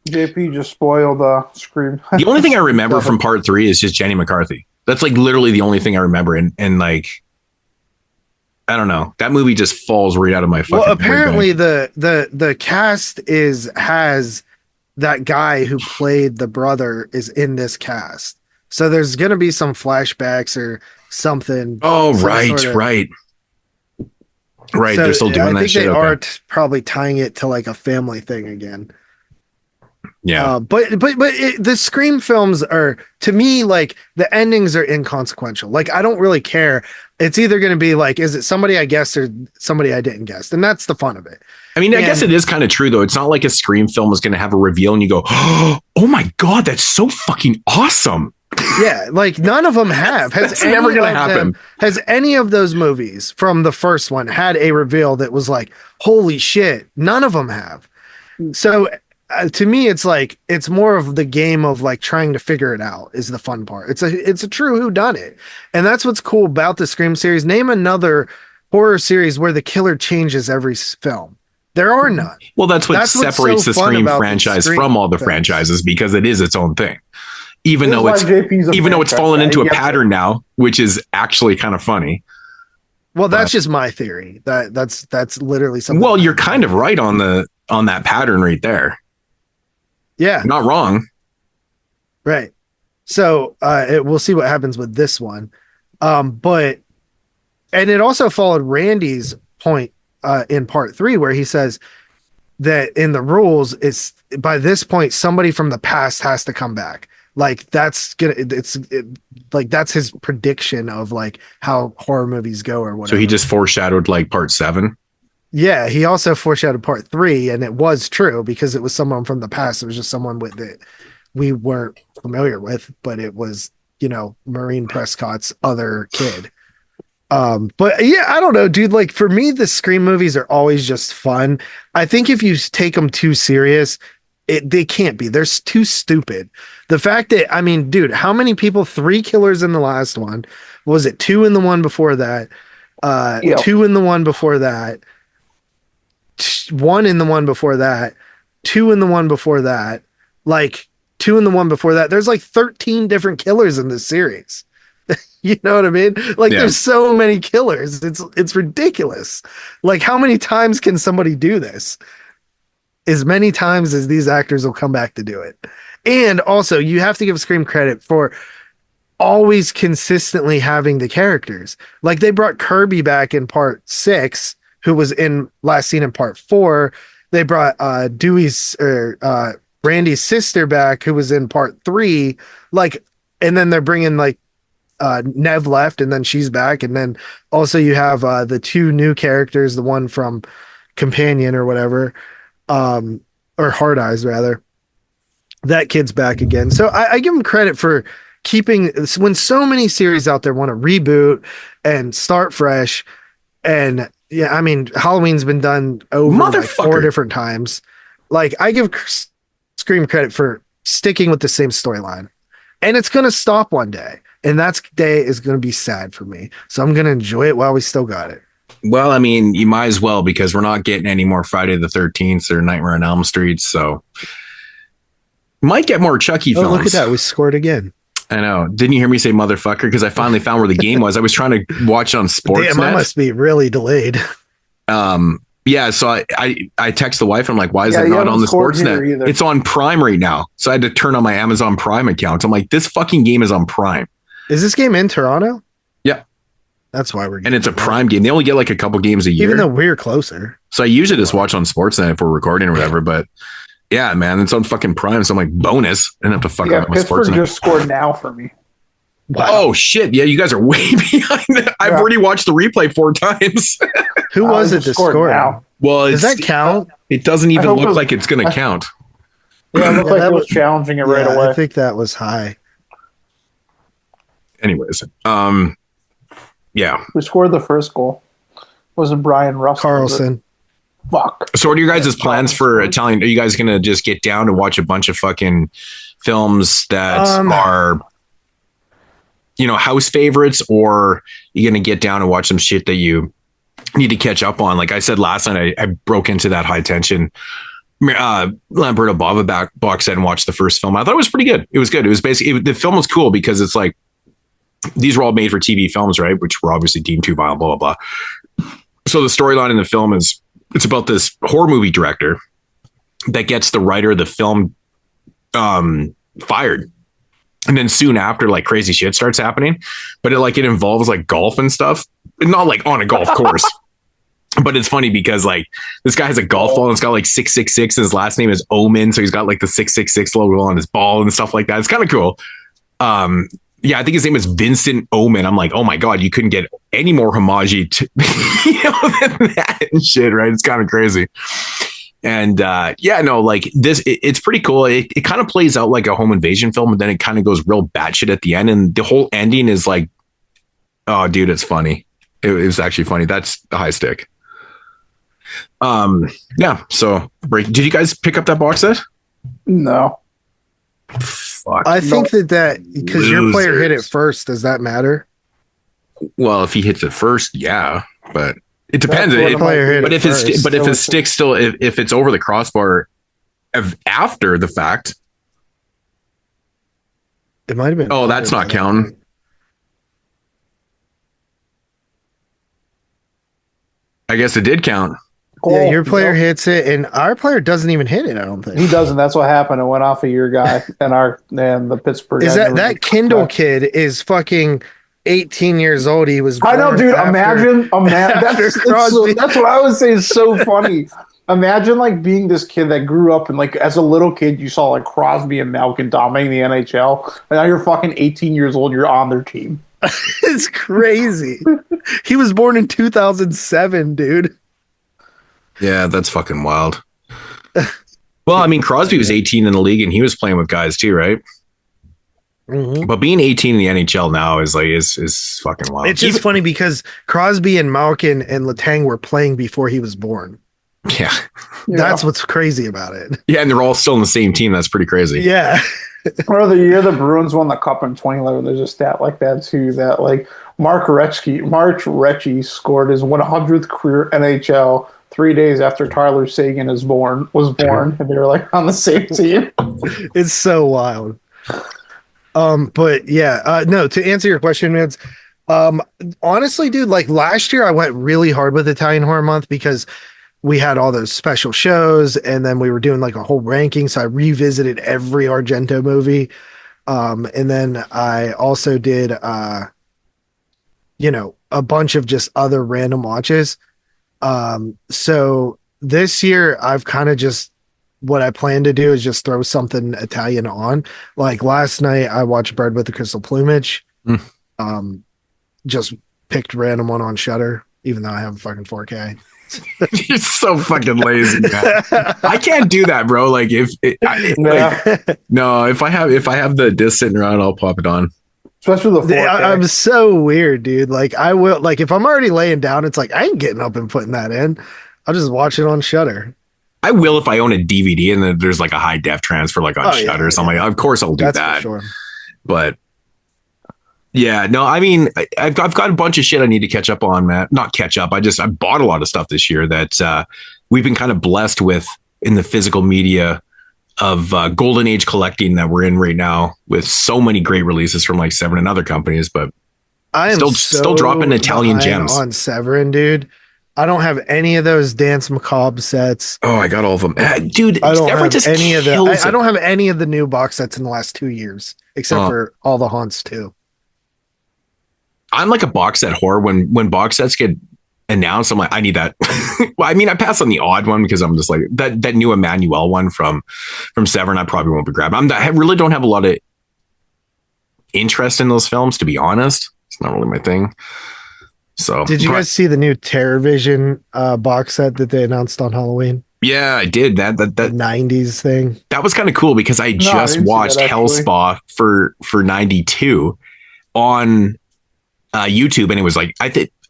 JP just spoiled Scream. The only thing I remember from part 3 is just Jenny McCarthy. That's like literally the only thing I remember. And like, I don't know. That movie just falls right out of my fucking Well, brain apparently bank. the cast has that guy who played the brother is in this cast. So there's going to be some flashbacks or something. Oh, some right, sort of- right. Right, So they're still doing I that think shit. they Okay. are probably tying it to like a family thing again. Yeah. But the Scream films are, to me, like the endings are inconsequential. Like I don't really care. It's either going to be like, is it somebody I guessed or somebody I didn't guess, and that's the fun of it. I mean, I guess it is kind of true, though. It's not like a Scream film is going to have a reveal and you go, oh my God, that's so fucking awesome. Yeah, like none of them have. That's never going to happen. Has any of those movies from the first one had a reveal that was like, holy shit? None of them have. So to me, it's like, it's more of the game of like trying to figure it out is the fun part. It's a true whodunit. And that's what's cool about the Scream series. Name another horror series where the killer changes every film. There are none. Well, that's what what's separates so the fun Scream about the franchise Scream from all the films. franchises, because it is its own thing. Even This though is it's why JP's a even though it's franchise fallen guy. into He a gets it. pattern now, which is actually kind of funny. Well, that's just my theory. That's literally something. Well, you're kind of right on that pattern right there. yeah. You're not wrong. Right. So we'll see what happens with this one. But it also followed Randy's point in part 3, where he says that in the rules, it's by this point, somebody from the past has to come back. Like that's that's his prediction of like how horror movies go or whatever. So he just foreshadowed like part 7. Yeah, he also foreshadowed part 3, and it was true because it was someone from the past. It was just someone with that we weren't familiar with, but it was, Maureen Prescott's other kid. But yeah, I don't know, dude. Like for me, the Scream movies are always just fun. I think if you take them too serious, they can't be. They're too stupid. The fact that, I mean, dude, how many people? 3 killers in the last one. Was it 2 in the one before that? 2 in the one before that. 1 in the one before that, 2 in the one before that, like 2 in the one before that. There's like 13 different killers in this series. You know what I mean? Like there's so many killers. It's ridiculous. Like how many times can somebody do this? As many times as these actors will come back to do it. And also you have to give Scream credit for always consistently having the characters. Like they brought Kirby back in part 6, who was in last seen in part 4. They brought Randy's sister back, who was in part 3. Like, and then they're bringing like Nev left, and then she's back, and then also you have the 2 new characters, the one from Companion or whatever, or Hard Eyes rather. That kid's back again. So I give him credit for keeping, when so many series out there want to reboot and start fresh. And yeah, I mean, Halloween's been done over like 4 different times. Like I give Scream credit for sticking with the same storyline, and it's going to stop one day, and that day is going to be sad for me. So I'm going to enjoy it while we still got it. Well, I mean, you might as well, because we're not getting any more Friday the 13th or Nightmare on Elm Street. So might get more Chucky films. Look at that. We scored again. I know. Didn't you hear me say motherfucker? Because I finally found where the game was. I was trying to watch on Sportsnet. Damn, I must be really delayed. Yeah, so I text the wife. I'm like, why is it you not on the haven't scored here Sportsnet? either. It's on Prime right now. So I had to turn on my Amazon Prime account. I'm like, this fucking game is on Prime. Is this game in Toronto? Yeah. That's why we're and it's a prime game. They only get like a couple games a year, even though we're closer. So I usually just watch on Sportsnet if we're recording or whatever. But yeah, man, it's on fucking Prime. So I'm like, bonus. I didn't have to fuck around with Pittsburgh Sportsnet. just scored now for me. Wow. Oh shit! Yeah, you guys are way behind. I've already watched the replay 4 times. Who was it that scored now? Well, does that count? It doesn't even look like it's going to count. Yeah, it looked like it was challenging it right away. I think that was high. Anyways, yeah. Who scored the first goal? Was it Brian Russell? Carlson. Fuck. So what are your guys' plans for Italian? Are you guys going to just get down and watch a bunch of fucking films that are, you know, house favorites, or are you going to get down and watch some shit that you need to catch up on? Like I said last night, I broke into that High Tension Lamberto Bava box set and watched the first film. I thought it was pretty good. It was good. It was basically, the film was cool because it's like, these were all made for TV films, right? Which were obviously deemed too violent, blah, blah, blah. So the storyline in the film is, it's about this horror movie director that gets the writer of the film fired. And then soon after, like crazy shit starts happening, but it involves like golf and stuff, and not like on a golf course. But it's funny because like this guy has a golf ball and it's got like 666 and his last name is Omen. So he's got like the 666 logo on his ball and stuff like that. It's kind of cool. Yeah, I think his name is Vincent Omen. I'm like, oh my God, you couldn't get any more homage to than that and shit, right? It's kind of crazy. And like this, it's pretty cool. It kind of plays out like a home invasion film, and then it kind of goes real batshit at the end. And the whole ending is like, oh, dude, it's funny. It was actually funny. That's the high stick. Yeah. So, did you guys pick up that box set? No. Fuck. I think that because your player hit it first, does that matter? Well, if he hits it first, yeah, but it depends. But if his stick still, if it's over the crossbar after the fact, it might have been. Oh, that's not counting. I guess it did count. Yeah, your player hits it, and our player doesn't even hit it. I don't think he doesn't. That's what happened. It went off of your guy and the Pittsburgh. Is that Kindle kid is fucking 18 years old? He was. I know, dude. Imagine. That's what I would say is so funny. Imagine like being this kid that grew up and like as a little kid you saw like Crosby and Malkin dominating the NHL, and now you're fucking 18 years old. You're on their team. It's crazy. He was born in 2007, dude. Yeah, that's fucking wild. Well, I mean, Crosby was 18 in the league and he was playing with guys too, right? Mm-hmm. But being 18 in the NHL now is fucking wild. It's just funny because Crosby and Malkin and Letang were playing before he was born. Yeah. That's what's crazy about it. Yeah, and they're all still in the same team. That's pretty crazy. Yeah. Or the year the Bruins won the Cup in 2011, there's a stat like that too, that like Mark Recchi scored his 100th career NHL 3 days after Tyler Seguin was born, and they were like on the same team. It's so wild. But yeah, no, to answer your question, man, honestly, dude, like last year I went really hard with Italian Horror Month because we had all those special shows and then we were doing like a whole ranking. So I revisited every Argento movie. And then I also did, a bunch of just other random watches. So this year I've kind of just, what I plan to do is just throw something Italian on. Like last night I watched Bird with the Crystal Plumage. Just picked random one on Shudder, even though I have a fucking 4K. You're so fucking lazy, man. I can't do that, bro. Like if I have the disc sitting around, I'll pop it on. Especially the 4K. I'm so weird, dude. Like I will, like if I'm already laying down, it's like I ain't getting up and putting that in. I'll just watch it on Shudder. I will if I own a DVD and then there's like a high def transfer like on Shudder or something. Of course I'll do that. For sure. But yeah, no, I mean, I've got a bunch of shit I need to catch up on, man. Not catch up. I bought a lot of stuff this year that we've been kind of blessed with in the physical media of golden age collecting that we're in right now with so many great releases from like Severin and other companies, but I am still dropping Italian gems on Severin, dude. I don't have any of those Dance Macabre sets. Oh, I got all of them, dude. I don't have any of the. I don't have any of the new box sets in the last 2 years, except for all the Haunts too. I'm like a box set whore. When box sets get announced, I'm like, I need that. Well, I mean, I pass on the odd one because I'm just like that new Emmanuel one from Severn. I probably won't be grabbing. I really don't have a lot of interest in those films, to be honest. It's not really my thing. So, did you guys see the new TerrorVision box set that they announced on Halloween? Yeah, I did. That the 90s thing. That was kind of cool because I just watched Hellspa for 92 on YouTube, and it was like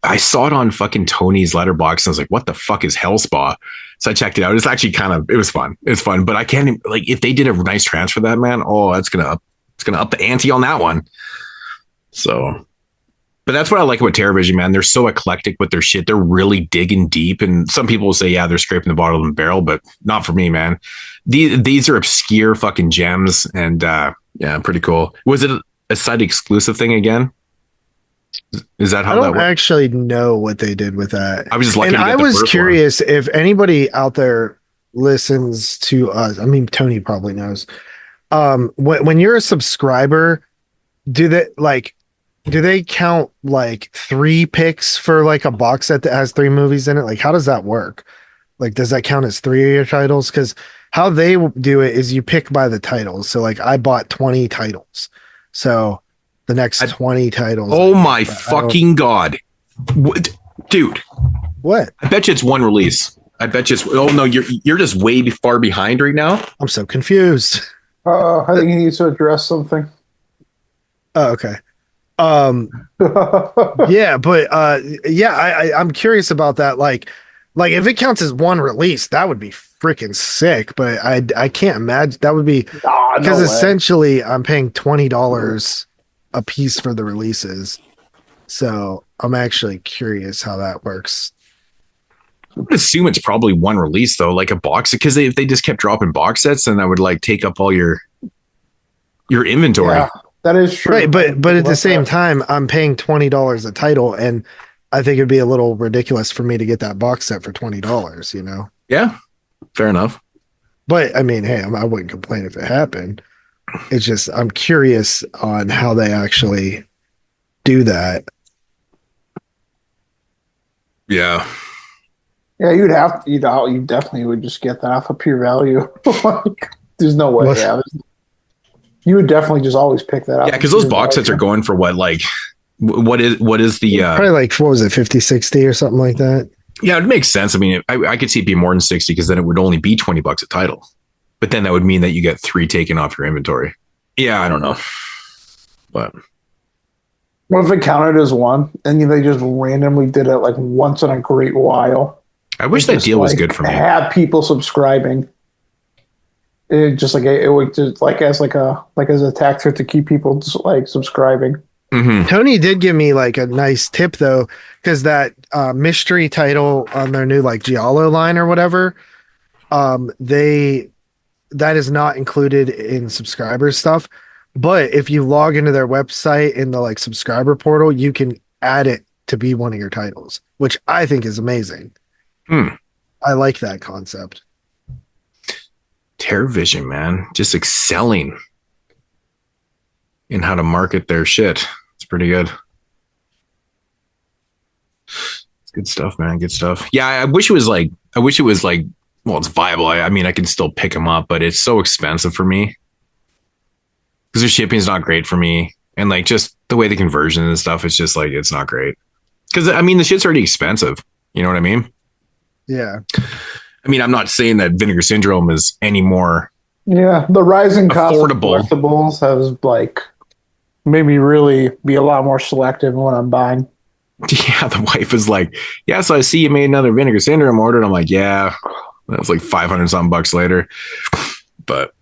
I saw it on fucking Tony's Letterboxd, and I was like, what the fuck is Hellspa? So I checked it out. It's actually it was fun. It's fun, but I can't, like, if they did a nice transfer of that, man, it's gonna up the ante on that one. So, but that's what I like about TerrorVision, man. They're so eclectic with their shit. They're really digging deep. And some people will say, yeah, they're scraping the bottom of the barrel, but not for me, man. These are obscure fucking gems, and yeah, pretty cool. Was it a site exclusive thing again? Is that how that works? I don't actually know what they did with that. I was just lucky. And I was curious if anybody out there listens to us. I mean, Tony probably knows. When you're a subscriber, do they count like 3 picks for like a box set that has 3 movies in it? Like, how does that work? Like, does that count as 3 of your titles? Because how they do it is you pick by the titles. So like, I bought 20 titles. So the next 20 titles. Oh my fucking God. What? Dude. What? I bet you it's one release. I bet you it's, oh no, you're just way far behind right now. I'm so confused. I think he needs to address something. Oh, okay. Yeah, but I'm curious about that. Like if it counts as one release, that would be freaking sick. But I can't imagine that would be because essentially I'm paying $20 a piece for the releases. So I'm actually curious how that works. I would assume it's probably one release though, like a box, because if they just kept dropping box sets, then that would like take up all your inventory. Yeah, that is true. Right, but at the same time, I'm paying $20 a title, and I think it'd be a little ridiculous for me to get that box set for $20, you know? Yeah, fair enough. But I mean, hey, I wouldn't complain if it happened. It's just I'm curious on how they actually do that. Yeah. Yeah, you definitely would just get that off of pure value. Like, there's no way. Yeah, you would definitely just always pick that up. Yeah, because those box sets are going for what? Like, what is the probably like, what was it, 50, 60 or something like that? Yeah, it makes sense. I mean, I could see it be more than 60 because then it would only be $20 a title. But then that would mean that you get 3 taken off your inventory. Yeah, I don't know. But what if it counted as one and they just randomly did it like once in a great while? I wish that deal was good for me. Have people subscribing. It just like it would just like as a tactic to keep people like subscribing. Mm-hmm. Tony did give me like a nice tip though, because that mystery title on their new like Giallo line or whatever, that is not included in subscriber stuff. But if you log into their website in the like subscriber portal, you can add it to be one of your titles, which I think is amazing. I like that concept. TerrorVision, man, just excelling in how to market their shit. It's pretty good. It's good stuff, man. Good stuff. Yeah, I wish it was like, well, it's viable. I mean, I can still pick them up, but it's so expensive for me because their shipping is not great for me. And like just the way the conversion and stuff, it's just like, it's not great. Because I mean, the shit's already expensive. You know what I mean? Yeah. I mean, I'm not saying that Vinegar Syndrome is any more. Yeah, the rising cost of affordable collectibles has like made me really be a lot more selective in what I'm buying. Yeah, the wife is like, yeah, so I see you made another Vinegar Syndrome order. And I'm like, yeah, that was like 500 something bucks later. But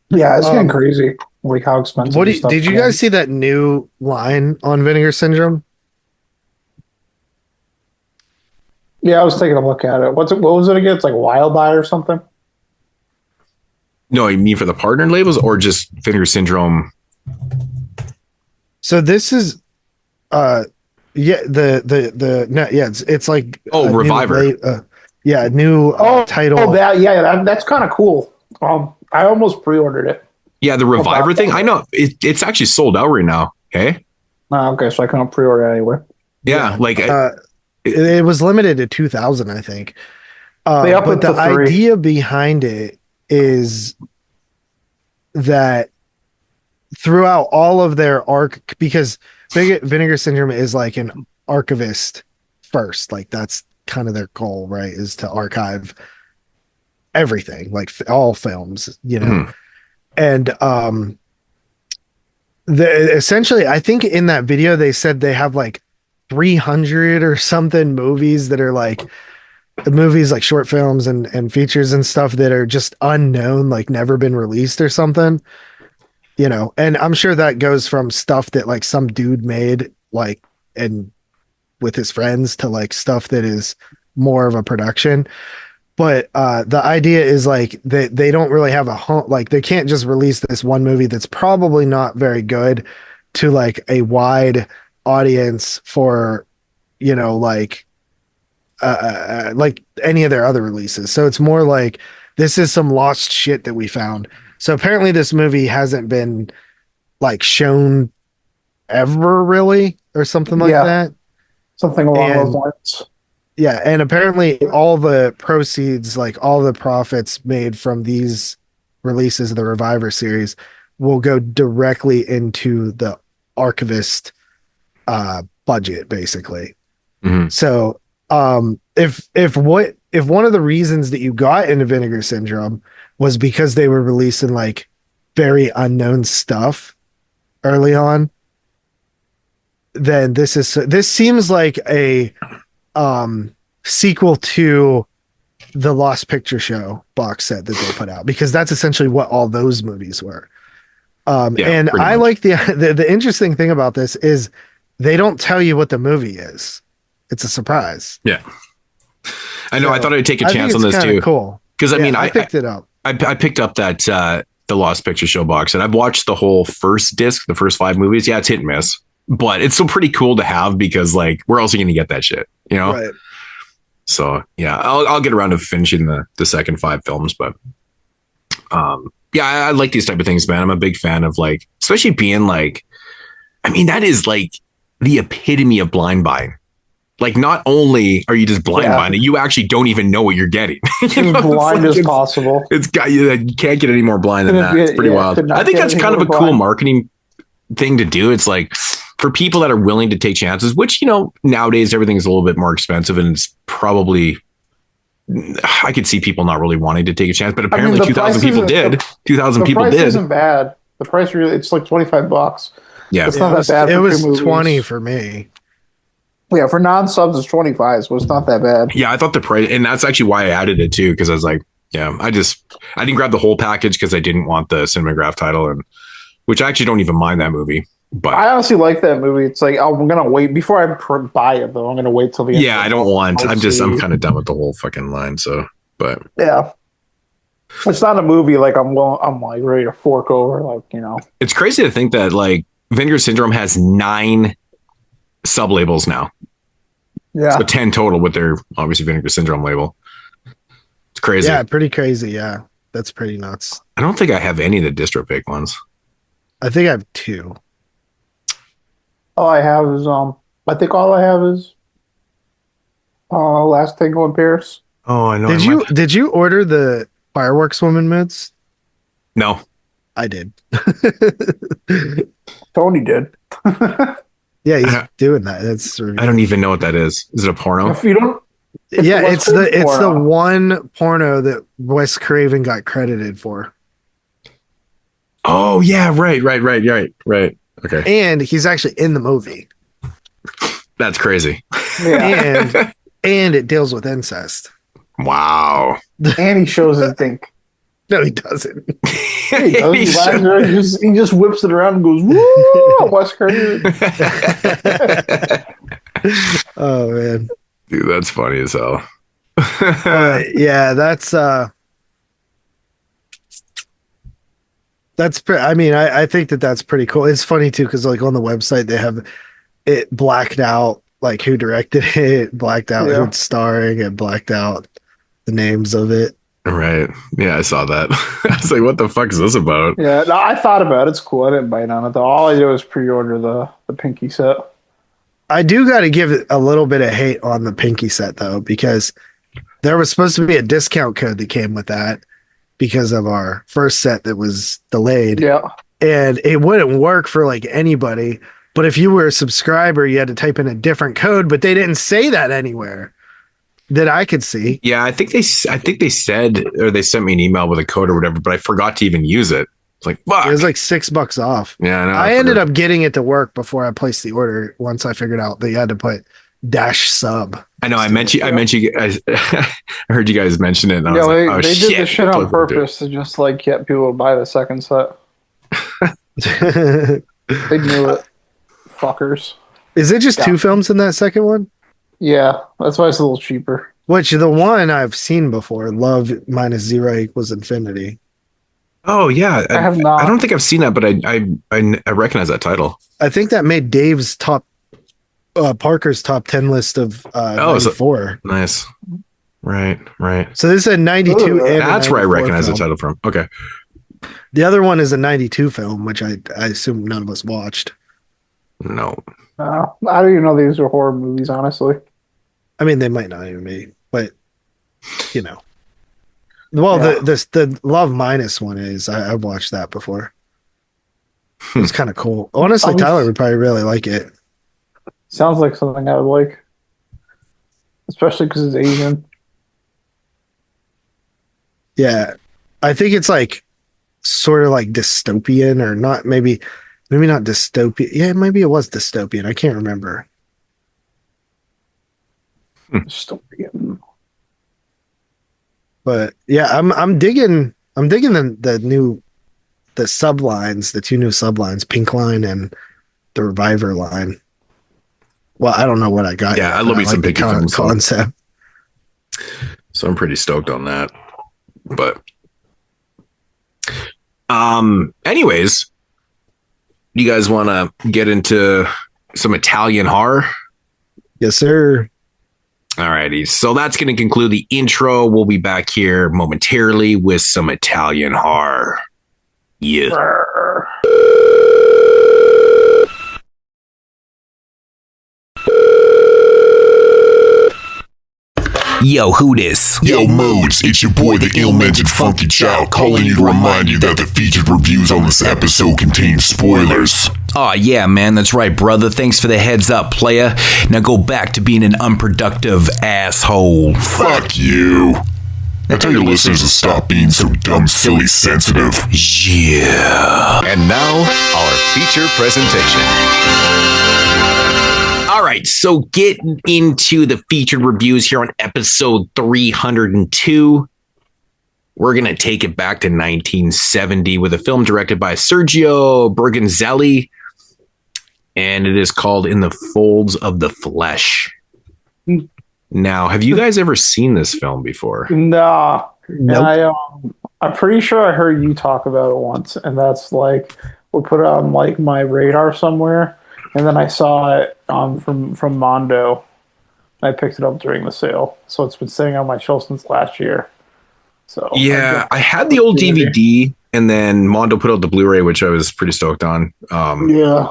yeah, it's getting crazy. Like how expensive. Did you guys see that new line on Vinegar Syndrome? Yeah, I was taking a look at it. What was it again? It's like Wild Eye or something. No, you mean for the partner labels or just Vinegar Syndrome? So this is, it's like Reviver. New title. Oh, that's kind of cool. I almost pre-ordered it. Yeah, the Reviver thing. I know it's actually sold out right now. Okay. Okay, so I couldn't pre-order anyway. Yeah, like It was limited to 2,000, I think. They up But it the to 3. idea behind it is that throughout all of their arc, because Vinegar Syndrome is like an archivist first, like that's kind of their goal, right? Is to archive everything, like all films, you know. And essentially, I think in that video they said they have like 300 or something movies that are like movies, like short films and features and stuff that are just unknown, like never been released or something, you know. And I'm sure that goes from stuff that like some dude made like and with his friends to like stuff that is more of a production. But the idea is like they don't really have a home, like they can't just release this one movie that's probably not very good to like a wide audience for, you know, like any of their other releases. So it's more like this is some lost shit that we found. So apparently this movie hasn't been like shown ever really or something like that. Something along those lines. Yeah, and apparently all the proceeds, like all the profits made from these releases of the Reviver series will go directly into the archivist budget, basically. So if one of the reasons that you got into Vinegar Syndrome was because they were releasing like very unknown stuff early on, then this seems like a sequel to the Lost Picture Show box set that they put out, because that's essentially what all those movies were. And I like the interesting thing about this is they don't tell you what the movie is. It's a surprise. Yeah. I know. So I thought I'd take a chance on this too. Cool. Because I mean, I picked it up. I picked up that the Lost Picture Show box, and I've watched the whole first disc, the first 5 movies. Yeah, it's hit and miss, but it's still pretty cool to have, because like, where else are you going to get that shit? You know? Right. So yeah, I'll get around to finishing the second 5 films, but yeah, I like these type of things, man. I'm a big fan of like, especially being like, I mean, that is like the epitome of blind buying. Like, not only are you just blind buying it, you actually don't even know what you're getting. You know, blind as possible. It's got you can't get any more blind than that. It's pretty wild. I think that's kind of a cool marketing thing to do. It's like for people that are willing to take chances, which, you know, nowadays everything's a little bit more expensive, and it's probably, I could see people not really wanting to take a chance, but apparently 2,000 people did. 2,000 people did. The price isn't bad. The price really, it's like $25. Yeah, it's not that bad. It was 20 for me. Yeah, for non-subs it's 25, so it's not that bad. Yeah, I thought the price, and that's actually why I added it too, because I was like, yeah, I didn't grab the whole package because I didn't want the Cinematograph title, and which I actually don't even mind that movie. But I honestly like that movie. It's like, I'm gonna wait before I buy it though. I'm gonna wait till the end. Yeah, I don't want. I'm kind of done with the whole fucking line. So, but yeah, it's not a movie like I'm like ready to fork over. Like, you know, it's crazy to think that like Vinegar Syndrome has 9 sub labels now. Yeah, so 10 total with their obviously Vinegar Syndrome label. It's crazy. Yeah, pretty crazy. Yeah, that's pretty nuts. I don't think I have any of the DistroPic ones. I think I have 2. All I have is I think all I have is Last Tango in Paris. Oh, I know. Did you order the Fireworks Woman Moods? No, I did. Tony did. Yeah, he's doing that. That's I don't even know what that is. Is it a porno? If you don't, it's the one porno that Wes Craven got credited for. Oh yeah, right. Okay. And he's actually in the movie. That's crazy. Yeah. and it deals with incest. Wow. And he shows his dink. No, he doesn't. Yeah, he does. He just whips it around and goes, "Woo!" Wes Craven. Oh man, dude, that's funny as hell. Yeah, that's I mean, I think that's pretty cool. It's funny too, because like on the website they have it blacked out, like who directed it, blacked out who's starring, and blacked out the names of it. Right. Yeah, I saw that. I was like, what the fuck is this about? Yeah, no, I thought about it. It's cool. I didn't bite on it though. All I did was pre-order the Pinky set. I do got to give a little bit of hate on the Pinky set though, because there was supposed to be a discount code that came with that because of our first set that was delayed. Yeah. And it wouldn't work for like anybody. But if you were a subscriber, you had to type in a different code, but they didn't say that anywhere that I could see. Yeah, I think they said, or they sent me an email with a code or whatever, but I forgot to even use it. It's like, fuck. It was like $6 off. Yeah, I ended up getting it to work before I placed the order. Once I figured out that you had to put -sub. I know. I mentioned you guys. I heard you guys mention it. And I Yeah, was like, oh, they shit. did the shit on purpose to just like get people to buy the second set. They knew it. Fuckers. Is it just 2 films in that second one? Yeah, that's why it's a little cheaper. Which the one I've seen before, Love minus 0 equals infinity. Oh yeah, I have not. I don't think I've seen that, but I recognize that title. I think that made Dave's Parker's top 10 list of 94. Nice. Right. So this is a 92. Ooh, and a That's where I 94 recognize film. the title from. Okay. The other one is a 92 film, which I assume none of us watched. No. I don't even know these are horror movies, honestly. I mean, they might not even be, but you know. Well, Yeah. the Love Minus one is. I've watched that before. It's kind of cool. Honestly, Tyler would probably really like it. Sounds like something I would like. Especially because it's Asian. Yeah. I think it's like sort of like dystopian or not, maybe not dystopian. Yeah, maybe it was dystopian. I can't remember. Dystopian. But yeah, I'm digging the new sublines, the 2 new sublines, Pink Line and the Reviver line. Well, I don't know what I got. Yeah, yet, I love me some the Pinky films. concept. So I'm pretty stoked on that. But anyways, you guys want to get into some Italian horror? Yes, sir. Alrighty, so that's going to conclude the intro. We'll be back here momentarily with some Italian horror. Yeah. Yo, who this? Yo, Moodz, it's your boy, the ill-mannered funky child, calling you to remind you that the featured reviews on this episode contain spoilers. Aw, yeah, man, that's right, brother. Thanks for the heads up, playa. Now go back to being an unproductive asshole. Fuck you. Now tell your listeners to stop being so dumb, silly, sensitive. Yeah. And now, our feature presentation. All right, so getting into the featured reviews here on episode 302. We're going to take it back to 1970 with a film directed by Sergio Bergonzelli, and it is called In the Folds of the Flesh. Now, have you guys ever seen this film before? Nah. Nope. I'm pretty sure I heard you talk about it once, and that's like we'll put it on like my radar somewhere. And then I saw it from Mondo. I picked it up during the sale, so it's been sitting on my shelf since last year. So Yeah, I had the old DVD, and then Mondo put out the Blu-ray, which I was pretty stoked on. Yeah.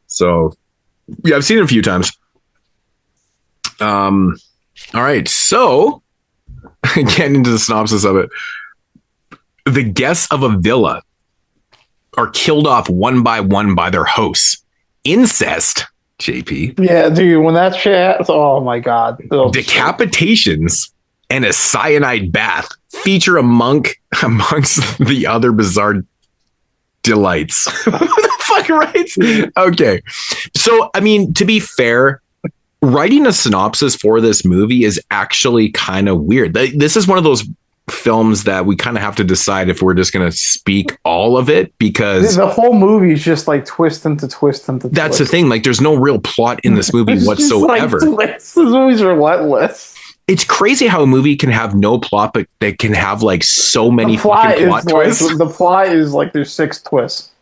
So, yeah, I've seen it a few times. All right, so getting into the synopsis of it. The guests of a villa are killed off one by one by their hosts. Incest, JP. Yeah, dude, when that shit, oh my god. Decapitations and a cyanide bath feature amongst the other bizarre delights. What the fuck, right? Okay. So, I mean, to be fair, writing a synopsis for this movie is actually kind of weird. This is one of those films that we kind of have to decide if we're just going to speak all of it, because the whole movie is just like twist into twist into twist. that's the thing. Like, there's no real plot in this movie It's just, whatsoever. like, this movie's relentless. It's crazy how a movie can have no plot, but they can have like so many fucking plot twists. The plot is like there's 6 twists.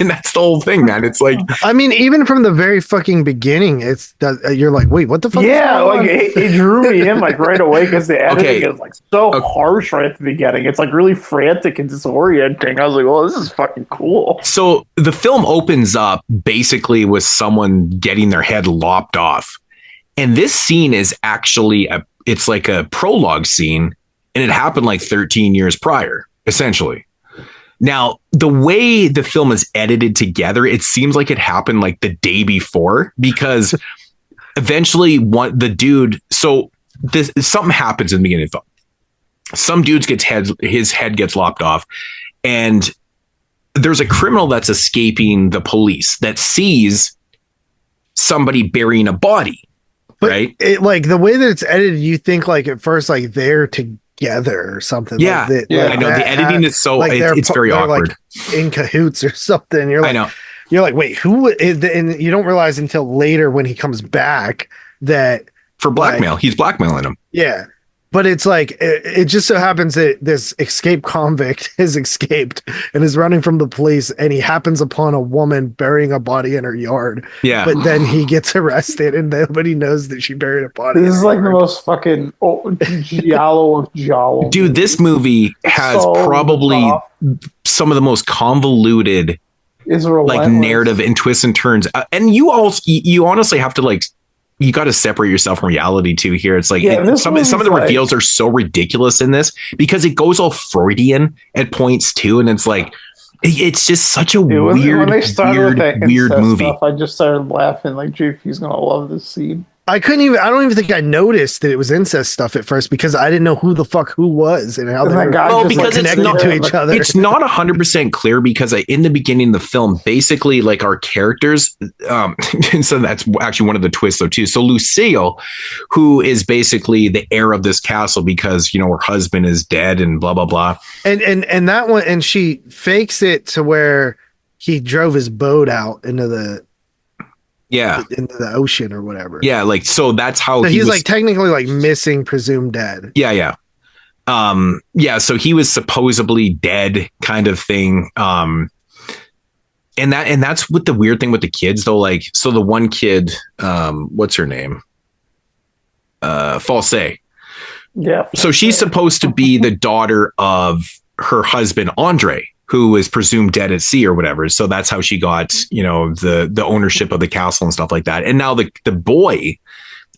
And that's the whole thing, man. It's like, I mean, even from the very fucking beginning, it's that you're like, wait, what the fuck? Yeah, is going like on? it drew me in like right away because the editing is like so harsh right at the beginning. It's like really frantic and disorienting. I was like, well, this is fucking cool. so the film opens up basically with someone getting their head lopped off. And this scene is actually it's like a prologue scene, and it happened like 13 years prior, essentially. Now, the way the film is edited together, it seems like it happened like the day before, because eventually something happens in the beginning of the film. Some dude's his head gets lopped off, and there's a criminal that's escaping the police that sees somebody burying a body. But right? It, like the way that it's edited, you think like at first like they're together or something. Yeah, like that, yeah. like I know the editing is so like it's very they're, awkward. like, in cahoots or something. You're like, I know. You're like, wait, who? And you don't realize until later when he comes back that For blackmail, he's blackmailing him. yeah. But it's like it just so happens that this escaped convict has escaped and is running from the police, and he happens upon a woman burying a body in her yard. Yeah. But then he gets arrested, and nobody knows that she buried a body. This is like the most fucking giallo of giallo. Dude, this movie has probably some of the most convoluted like narrative and twists and turns. And you honestly have to like, you got to separate yourself from reality too here. It's like some of the reveals are so ridiculous in this because it goes all Freudian at points too. And it's like, it's just such a weird movie. Stuff, I just started laughing like, JP's going to love this scene. I don't even think I noticed that it was incest stuff at first because I didn't know who the fuck who was and how they were connected to each other. It's not 100% clear because in the beginning of the film, basically like our characters, and so that's actually one of the twists though too. So Lucille, who is basically the heir of this castle because, you know, her husband is dead and blah, blah, blah. And that one, and she fakes it to where he drove his boat out into the ocean or whatever. Yeah, like so that's how so he's like technically like missing, presumed dead. Yeah. So he was supposedly dead kind of thing. And that's what the weird thing with the kids though, like so the one kid, what's her name? False. Yeah. So she's supposed to be the daughter of her husband Andre, who is presumed dead at sea or whatever. So that's how she got, you know, the ownership of the castle and stuff like that. And now the boy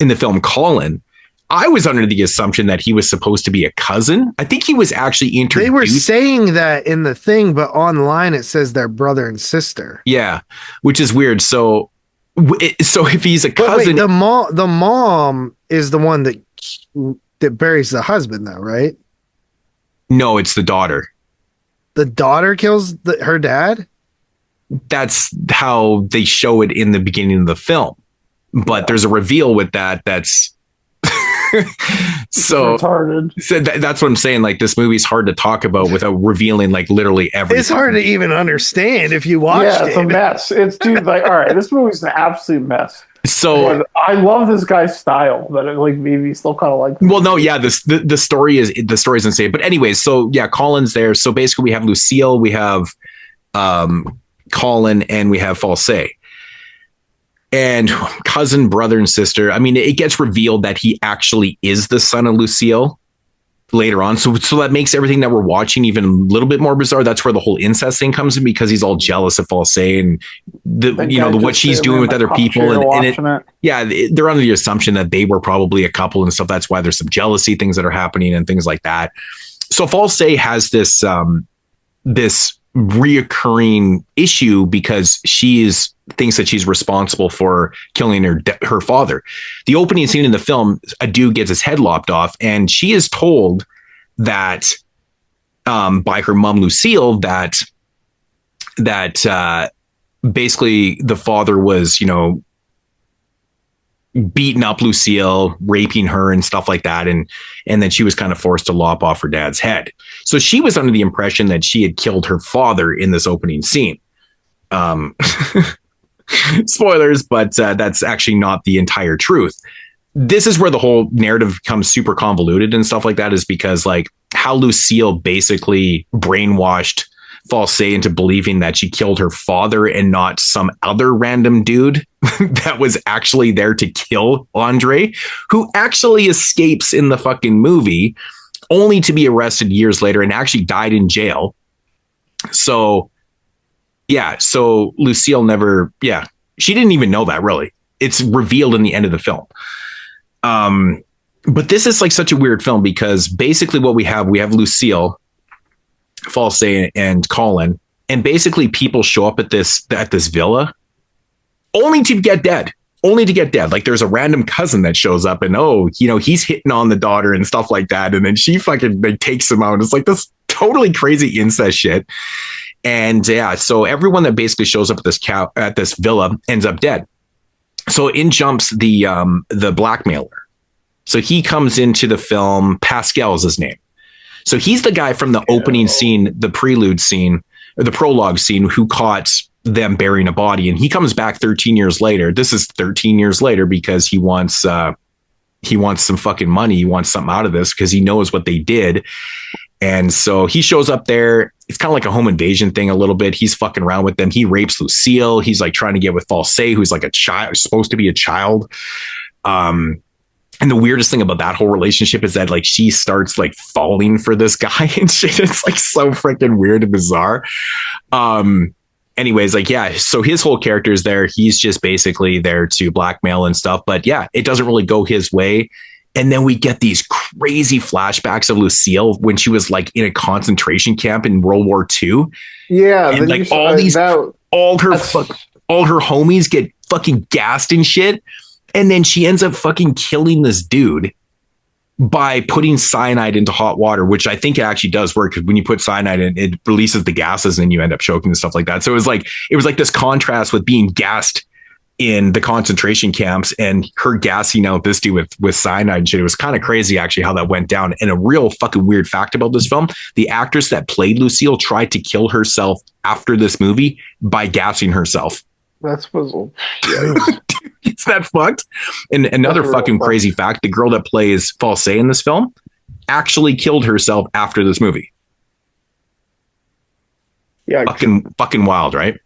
in the film, Colin, I was under the assumption that he was supposed to be a cousin. I think he was actually introduced. They were saying that in the thing, but online it says they're brother and sister. Yeah, which is weird. So if he's a cousin, the mom is the one that buries the husband though, right? No, it's the daughter. The daughter kills her dad? That's how they show it in the beginning of the film. But there's a reveal with that's so retarded. So that's what I'm saying. Like this movie's hard to talk about without revealing like literally everything. It's hard to even understand if you watch it. Yeah, it's a mess. It's dude, like, all right, this movie's an absolute mess. So I love this guy's style, but it like maybe still kind of like. Well, no, yeah, the story is insane. But anyways, so yeah, Colin's there. So basically, we have Lucille, we have Colin, and we have False. And cousin, brother, and sister. I mean, it gets revealed that he actually is the son of Lucille later on. So that makes everything that we're watching even a little bit more bizarre. That's where the whole incest thing comes in because he's all jealous of False and what she's doing with other people. They're under the assumption that they were probably a couple and stuff. That's why there's some jealousy things that are happening and things like that. So False has this reoccurring issue because thinks that she's responsible for killing her father. The opening scene in the film, a dude gets his head lopped off, and she is told that by her mom Lucille that basically the father was, you know, beating up Lucille, raping her and stuff like that, and then she was kind of forced to lop off her dad's head. So she was under the impression that she had killed her father in this opening scene. Spoilers, but that's actually not the entire truth. This is where the whole narrative becomes super convoluted and stuff like that, is because like how Lucille basically brainwashed False into believing that she killed her father and not some other random dude that was actually there to kill Andre, who actually escapes in the fucking movie, only to be arrested years later and actually died in jail. So, yeah. So Lucille never, she didn't even know that, really. It's revealed in the end of the film. But this is like such a weird film because basically what we have Lucille, False and Colin, and basically people show up at this villa only to get dead. Like there's a random cousin that shows up and he's hitting on the daughter and stuff like that, and then she fucking takes him out. It's like this totally crazy incest shit. And so everyone that basically shows up at this villa ends up dead. So in jumps the blackmailer. So he comes into the film. Pascal is his name. So he's the guy from the opening scene, the prelude scene, or the prologue scene, who caught them burying a body. And he comes back 13 years later. This is 13 years later because he wants some fucking money. He wants something out of this because he knows what they did. And so he shows up there. It's kind of like a home invasion thing a little bit. He's fucking around with them. He rapes Lucille. He's like trying to get with False, who's like a child, supposed to be a child. And the weirdest thing about that whole relationship is that like she starts like falling for this guy and shit. It's like so freaking weird and bizarre. Anyways, like, so his whole character is there. He's just basically there to blackmail and stuff. But it doesn't really go his way. And then we get these crazy flashbacks of Lucille when she was like in a concentration camp in World War II. Yeah. And like all her homies get fucking gassed and shit. And then she ends up fucking killing this dude by putting cyanide into hot water, which I think it actually does work, because when you put cyanide in, it releases the gases and you end up choking and stuff like that. So it was like this contrast with being gassed in the concentration camps and her gassing out this dude with cyanide and shit. It was kind of crazy actually how that went down. And a real fucking weird fact about this film, the actress that played Lucille tried to kill herself after this movie by gassing herself. That's puzzle. It's that fucked. And another fucking crazy fact, the girl that plays False in this film actually killed herself after this movie. Yeah. Fucking wild, right?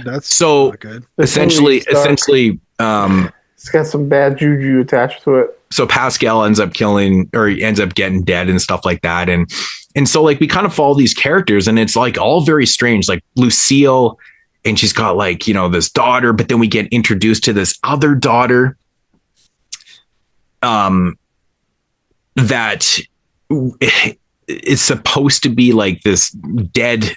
That's so not good. essentially, it's got some bad juju attached to it. So Pascal ends up getting dead and stuff like that. And so like we kind of follow these characters and it's like all very strange, like Lucille, and she's got like, this daughter, but then we get introduced to this other daughter that is supposed to be like this dead.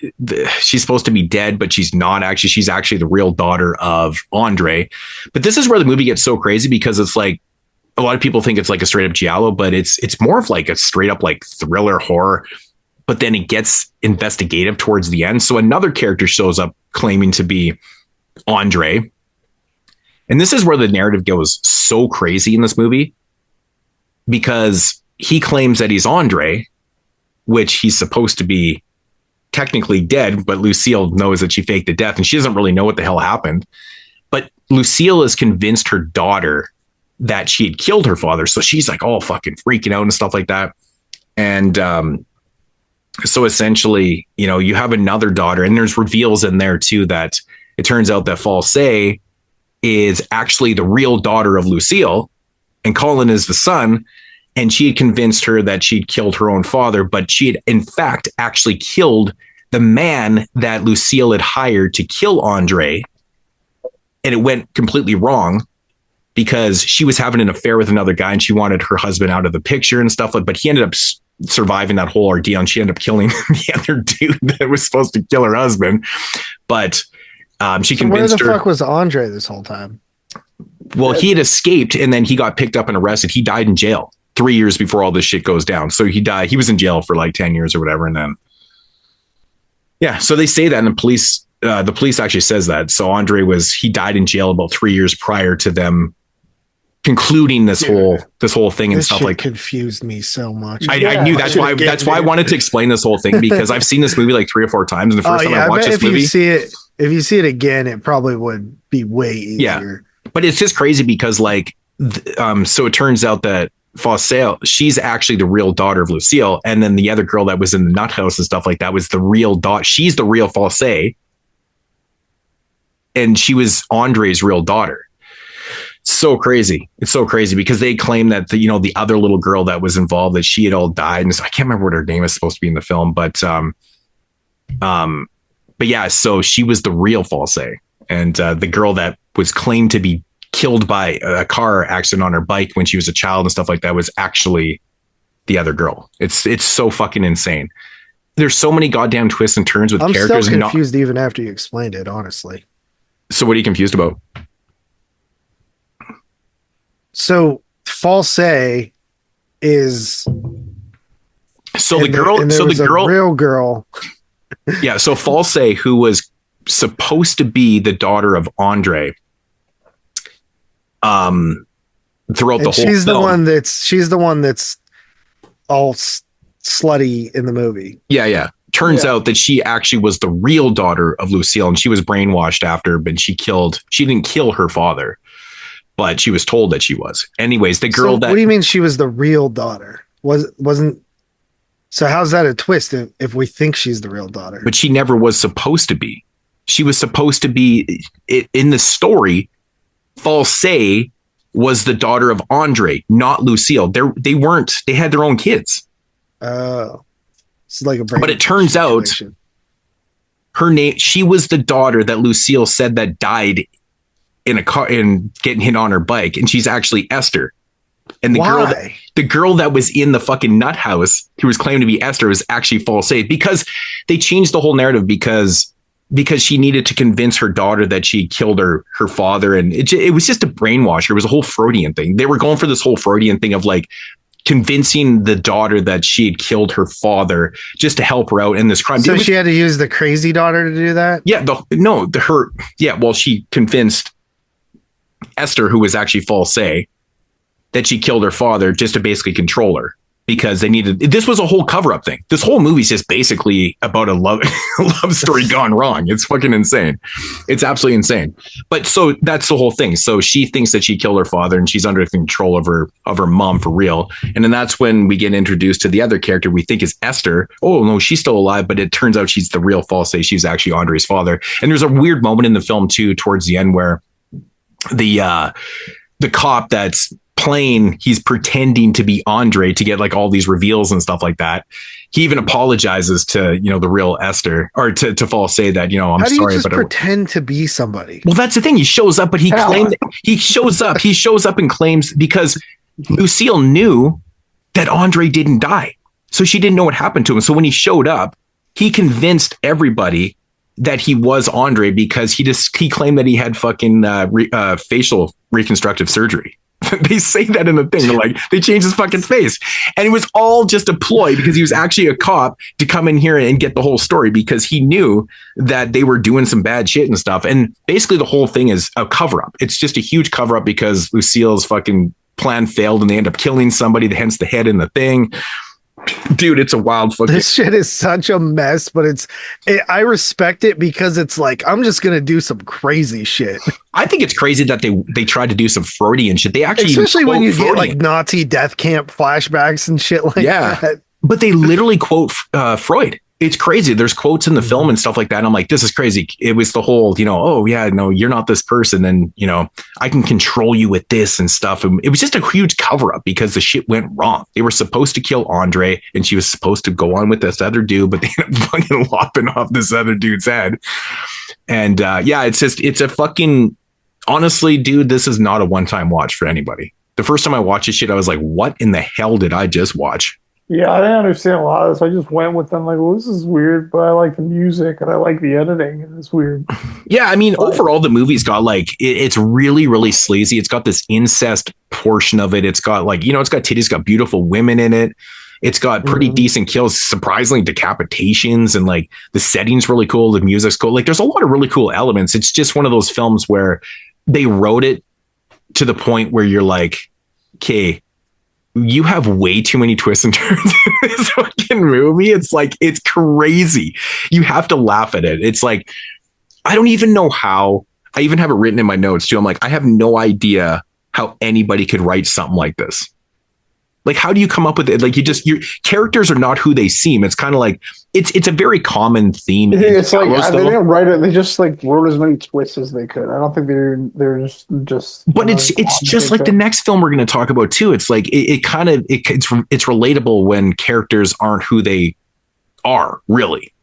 She's supposed to be dead, but she's not actually. She's actually the real daughter of Andre. But this is where the movie gets so crazy because it's like a lot of people think it's like a straight up giallo, but it's more of like a straight up like thriller horror. But then it gets investigative towards the end. So another character shows up claiming to be Andre. And this is where the narrative goes so crazy in this movie, because he claims that he's Andre, which he's supposed to be technically dead, but Lucille knows that she faked the death and she doesn't really know what the hell happened. But Lucille has convinced her daughter that she had killed her father. So she's like all fucking freaking out and stuff like that. And, so essentially, you have another daughter, and there's reveals in there too that it turns out that False is actually the real daughter of Lucille, and Colin is the son. And she had convinced her that she'd killed her own father, but she had in fact actually killed the man that Lucille had hired to kill Andre. And it went completely wrong because she was having an affair with another guy and she wanted her husband out of the picture and stuff but he ended up surviving that whole ordeal, and she ended up killing the other dude that was supposed to kill her husband. But she convinced her. Where the fuck was Andre this whole time? Well, he had escaped, and then he got picked up and arrested. He died in jail 3 years before all this shit goes down. So he died. He was in jail for like 10 years or whatever, and then so they say that, and the police actually says that. So Andre he died in jail about 3 years prior to them concluding this whole thing and stuff like confused me so much. I knew that's why I wanted to explain this whole thing, because I've seen this movie like 3 or 4 times, and the first time I watched this movie, if you see it again, it probably would be way easier. But it's just crazy because like so it turns out that Fossil, she's actually the real daughter of Lucille. And then the other girl that was in the nut house and stuff like that was the real daughter. She's the real Fossil. And she was Andre's real daughter. So crazy. It's so crazy because they claim that the other little girl that was involved, that she had all died. And so I can't remember what her name is supposed to be in the film, but yeah, so she was the real Fossil. And the girl that was claimed to be killed by a car accident on her bike when she was a child and stuff like that was actually the other girl. It's so fucking insane. There's so many goddamn twists and turns with characters. I'm still confused even after you explained it, honestly. So what are you confused about? So False is the real girl. Yeah, so False, who was supposed to be the daughter of Andre, throughout the whole she's film. She's the one that's all slutty in the movie. Yeah. Turns out that she actually was the real daughter of Lucille, and she was brainwashed after, but she didn't kill her father, but she was told that she was. Anyways, the girl what do you mean she was the real daughter? Wasn't so how's that a twist if we think she's the real daughter? But she never was supposed to be. She was supposed to be in the story. False was the daughter of Andre, not Lucille. They had their own kids. Oh, it's like a but it turns out she was the daughter that Lucille said that died in a car and getting hit on her bike, and she's actually Esther. And the girl that was in the fucking nut house who was claimed to be Esther was actually False, because they changed the whole narrative because she needed to convince her daughter that she killed her father. And it was just a brainwash. It was a whole Freudian thing. They were going for this whole Freudian thing of like convincing the daughter that she had killed her father just to help her out in this crime. So she had to use the crazy daughter to do that? Yeah. Well, she convinced Esther, who was actually False, that she killed her father just to basically control her. Because this was a whole cover-up thing. This whole movie is just basically about a love story gone wrong. It's fucking insane. It's absolutely insane. But so that's the whole thing. So she thinks that she killed her father and she's under control of her mom for real. And then that's when we get introduced to the other character we think is Esther. Oh no, she's still alive, but it turns out she's the real False. She's actually Andre's father. And there's a weird moment in the film too, towards the end, where the cop that's playing, he's pretending to be Andre to get like all these reveals and stuff like that. He even apologizes to the real Esther, or to False, that I'm How do sorry, you just but pretend to be somebody. Well, that's the thing. He shows up, but he shows up and claims, because Lucille knew that Andre didn't die, so she didn't know what happened to him. So when he showed up, he convinced everybody that he was Andre, because he claimed that he had fucking facial reconstructive surgery. They say that in the thing. They're like, they changed his fucking face. And it was all just a ploy, because he was actually a cop to come in here and get the whole story, because he knew that they were doing some bad shit and stuff. And basically the whole thing is a cover up. It's just a huge cover up because Lucille's fucking plan failed and they end up killing somebody, hence the head in the thing. Dude, it's a wild fucking... This shit is such a mess, but I respect it, because it's like, I'm just going to do some crazy shit. I think it's crazy that they tried to do some Freudian shit. They actually, especially when you get like Nazi death camp flashbacks and shit like that. But they literally quote Freud. It's crazy. There's quotes in the film and stuff like that. And I'm like, this is crazy. It was the whole, oh yeah, no, you're not this person. And, I can control you with this and stuff. And it was just a huge cover up because the shit went wrong. They were supposed to kill Andre and she was supposed to go on with this other dude, but they ended up fucking lopping off this other dude's head. And it's a fucking, honestly, dude, this is not a one-time watch for anybody. The first time I watched this shit, I was like, what in the hell did I just watch? Yeah, I didn't understand a lot of this. I just went with them like, well, this is weird, but I like the music and I like the editing, and it's weird. Yeah, I mean, overall, the movie's got like, it's really, really sleazy. It's got this incest portion of it. It's got like, it's got titties, it's got beautiful women in it. It's got pretty decent kills, surprisingly decapitations, and like the setting's really cool. The music's cool. Like there's a lot of really cool elements. It's just one of those films where they wrote it to the point where you're like, okay, you have way too many twists and turns in this fucking movie. It's like, it's crazy. You have to laugh at it. It's like, I don't even know how. I even have it written in my notes too. I'm like, I have no idea how anybody could write something like this. Like, how do you come up with it? Like, your characters are not who they seem. It's kind of like it's a very common theme. It's like they didn't write it. They just like wrote as many twists as they could. I don't think they're just. But it's just like the next film we're going to talk about too. It's like it's relatable when characters aren't who they are really.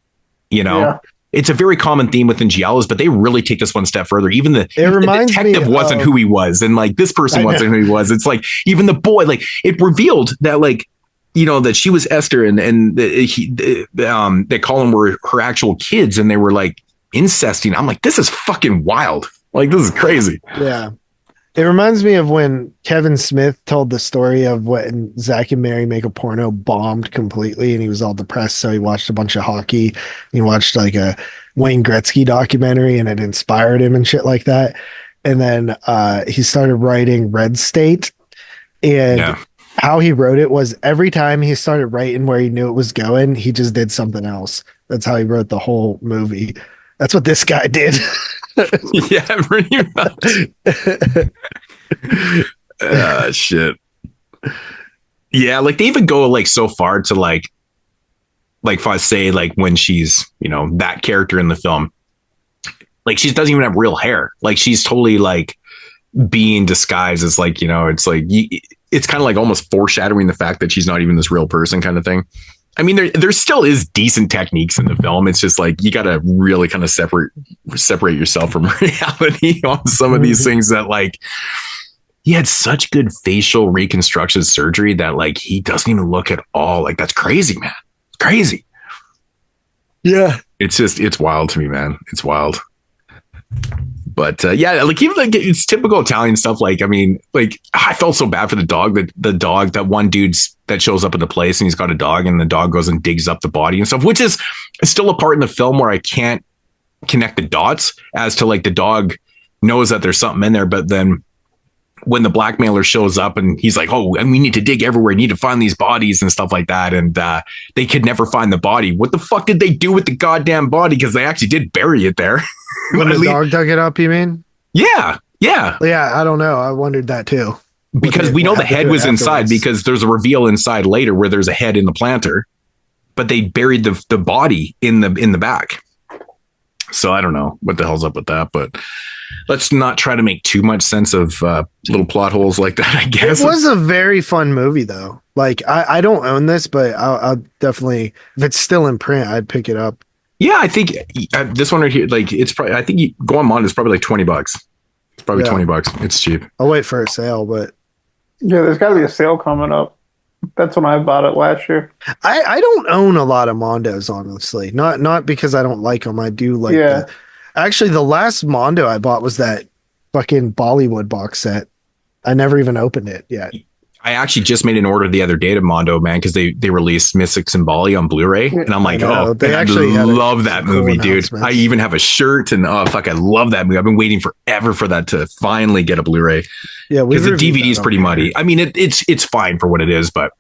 You know. Yeah. It's a very common theme within Giallos, but they really take this one step further. Even the detective wasn't who he was, and like this person wasn't who he was. It's like even the boy, like it revealed that like, you know, that she was Esther, and that Colin were her actual kids, and they were like incesting. I'm like, this is fucking wild. Like this is crazy. Yeah. It reminds me of when Kevin Smith told the story of when Zach and Mary Make a Porno bombed completely and he was all depressed. So he watched a bunch of hockey. He watched like a Wayne Gretzky documentary and it inspired him and shit like that. And then he started writing Red State. And how he wrote it was every time he started writing where he knew it was going, he just did something else. That's how he wrote the whole movie. That's what this guy did. Yeah, pretty much. Shit. Yeah, like they even go like so far to like if I say like when she's, you know, that character in the film, like she doesn't even have real hair. Like she's totally like being disguised as like, you know, it's like it's kind of like almost foreshadowing the fact that she's not even this real person kind of thing. I mean, there still is decent techniques in the film. It's just like you got to really kind of separate yourself from reality on some of these things that like he had such good facial reconstruction surgery that like he doesn't even look at all. Like that's crazy, man. It's crazy. Yeah. It's wild to me, man. It's wild. But yeah, like even like it's typical Italian stuff. Like, I mean, like I felt so bad for the dog that one dude's that shows up at the place and he's got a dog and the dog goes and digs up the body and stuff, which is still a part in the film where I can't connect the dots as to like the dog knows that there's something in there. But then when the blackmailer shows up and he's like, oh, and we need to dig everywhere, need to find these bodies and stuff like that. And they could never find the body. What the fuck did they do with the goddamn body? Because they actually did bury it there. When the dog dug it up, you mean? Yeah. I don't know. I wondered that too. Because we know the head was inside because there's a reveal inside later where there's a head in the planter, but they buried the body in the back. So I don't know what the hell's up with that, but let's not try to make too much sense of little plot holes like that, I guess. It was a very fun movie though. Like I don't own this, but I'll definitely, if it's still in print, I'd pick it up. Yeah, I think this one right here, like it's probably, I think you go on Moodz, it's probably like $20. It's probably $20. It's cheap. I'll wait for a sale, but yeah, there's got to be a sale coming up. That's when I bought it last year. I don't own a lot of Mondos, honestly. Not because I don't like them. I do like. Yeah. Actually, the last Mondo I bought was that fucking Bollywood box set. I never even opened it yet. I actually just made an order the other day to Mondo, man, because they released Mystics and Bali on Blu-ray, and I'm like, they actually love that movie, dude. I even have a shirt, and oh fuck, I love that movie. I've been waiting forever for that to finally get a Blu-ray. Yeah, because the DVD is pretty muddy. I mean, it's fine for what it is, but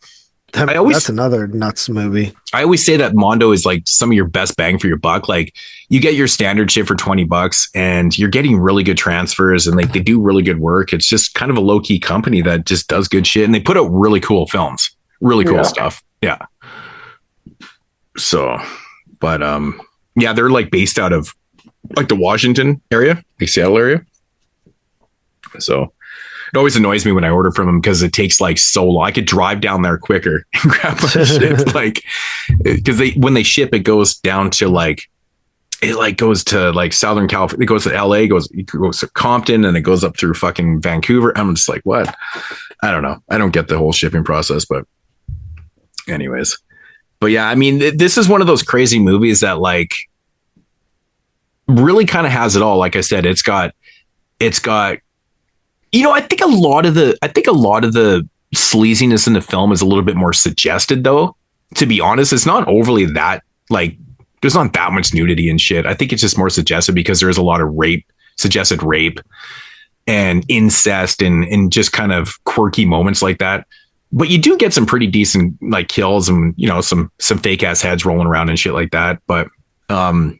that's another nuts movie. I always say that Mondo is like some of your best bang for your buck. Like you get your standard shit for $20 and you're getting really good transfers and like they do really good work. It's just kind of a low key company that just does good shit and they put out really cool films, really cool stuff. Yeah. So, but yeah, they're like based out of like the Washington area, like Seattle area. So it always annoys me when I order from them because it takes like so long. I could drive down there quicker and grab my shit. Like, because when they ship, it goes down to like, it like goes to like Southern California. It goes to LA, it goes to Compton, and it goes up through fucking Vancouver. I'm just like, what? I don't know. I don't get the whole shipping process, but anyways. But yeah, I mean, this is one of those crazy movies that like really kind of has it all. Like I said, it's got. You know, I think a lot of the sleaziness in the film is a little bit more suggested, though. To be honest, it's not overly that like there's not that much nudity and shit. I think it's just more suggested because there is a lot of suggested rape and incest and just kind of quirky moments like that. But you do get some pretty decent like kills and, you know, some fake ass heads rolling around and shit like that. But I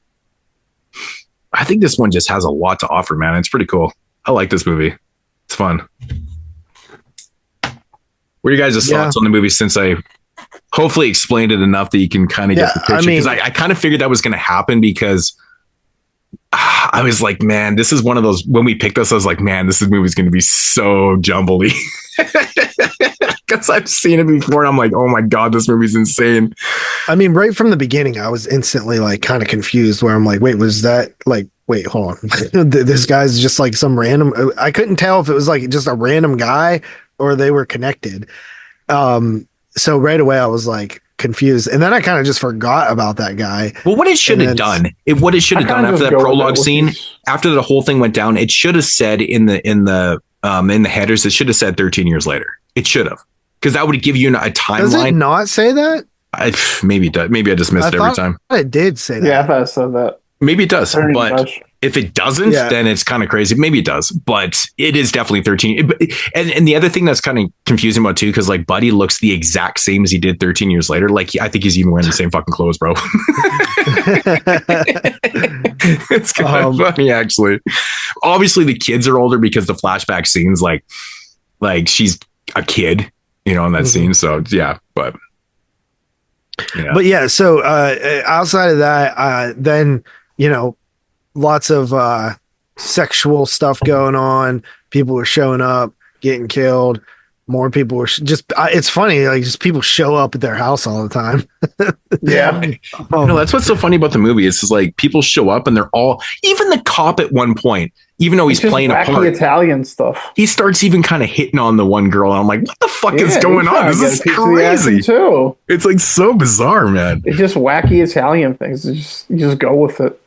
think this one just has a lot to offer, man. It's pretty cool. I like this movie. It's fun. What are you guys' thoughts on the movie since I hopefully explained it enough that you can kind of get the picture? Because I kind of figured that was going to happen because I was like, man, this is one of those, when we picked this, I was like, man, this movie's going to be so jumbly. Because I've seen it before and I'm like, oh my God, this movie's insane. I mean, right from the beginning, I was instantly like kind of confused where I'm like, wait, was that like, wait, hold on. This guy's just like some random, I couldn't tell if it was like just a random guy or they were connected. So right away I was like confused. And then I kind of just forgot about that guy. Well, what it should have done, what it should have done after that prologue scene, after the whole thing went down, it should have said in the headers, it should have said 13 years later. It should have. Because that would give you a timeline. Does it not say that? Maybe it does. Maybe I just missed it every time. It did say that. Yeah, I thought it said that. Maybe it does, but if it doesn't, then it's kind of crazy. Maybe it does, but it is definitely 13. And the other thing that's kind of confusing about too, because like Buddy looks the exact same as he did 13 years later. Like I think he's even wearing the same fucking clothes, bro. It's kind of funny, actually. Obviously, the kids are older because the flashback scenes, like she's a kid, in that scene. So yeah, but. Yeah. But yeah, so outside of that, then lots of sexual stuff going on. People were showing up, getting killed. More people were it's funny, like just people show up at their house all the time. Yeah. That's what's so funny about the movie. It's just like people show up and they're all, even the cop at one point, even though he's playing a part, Italian stuff. He starts even kind of hitting on the one girl. And I'm like, what the fuck is going on? This is crazy. Too. It's like so bizarre, man. It's just wacky Italian things. You just go with it.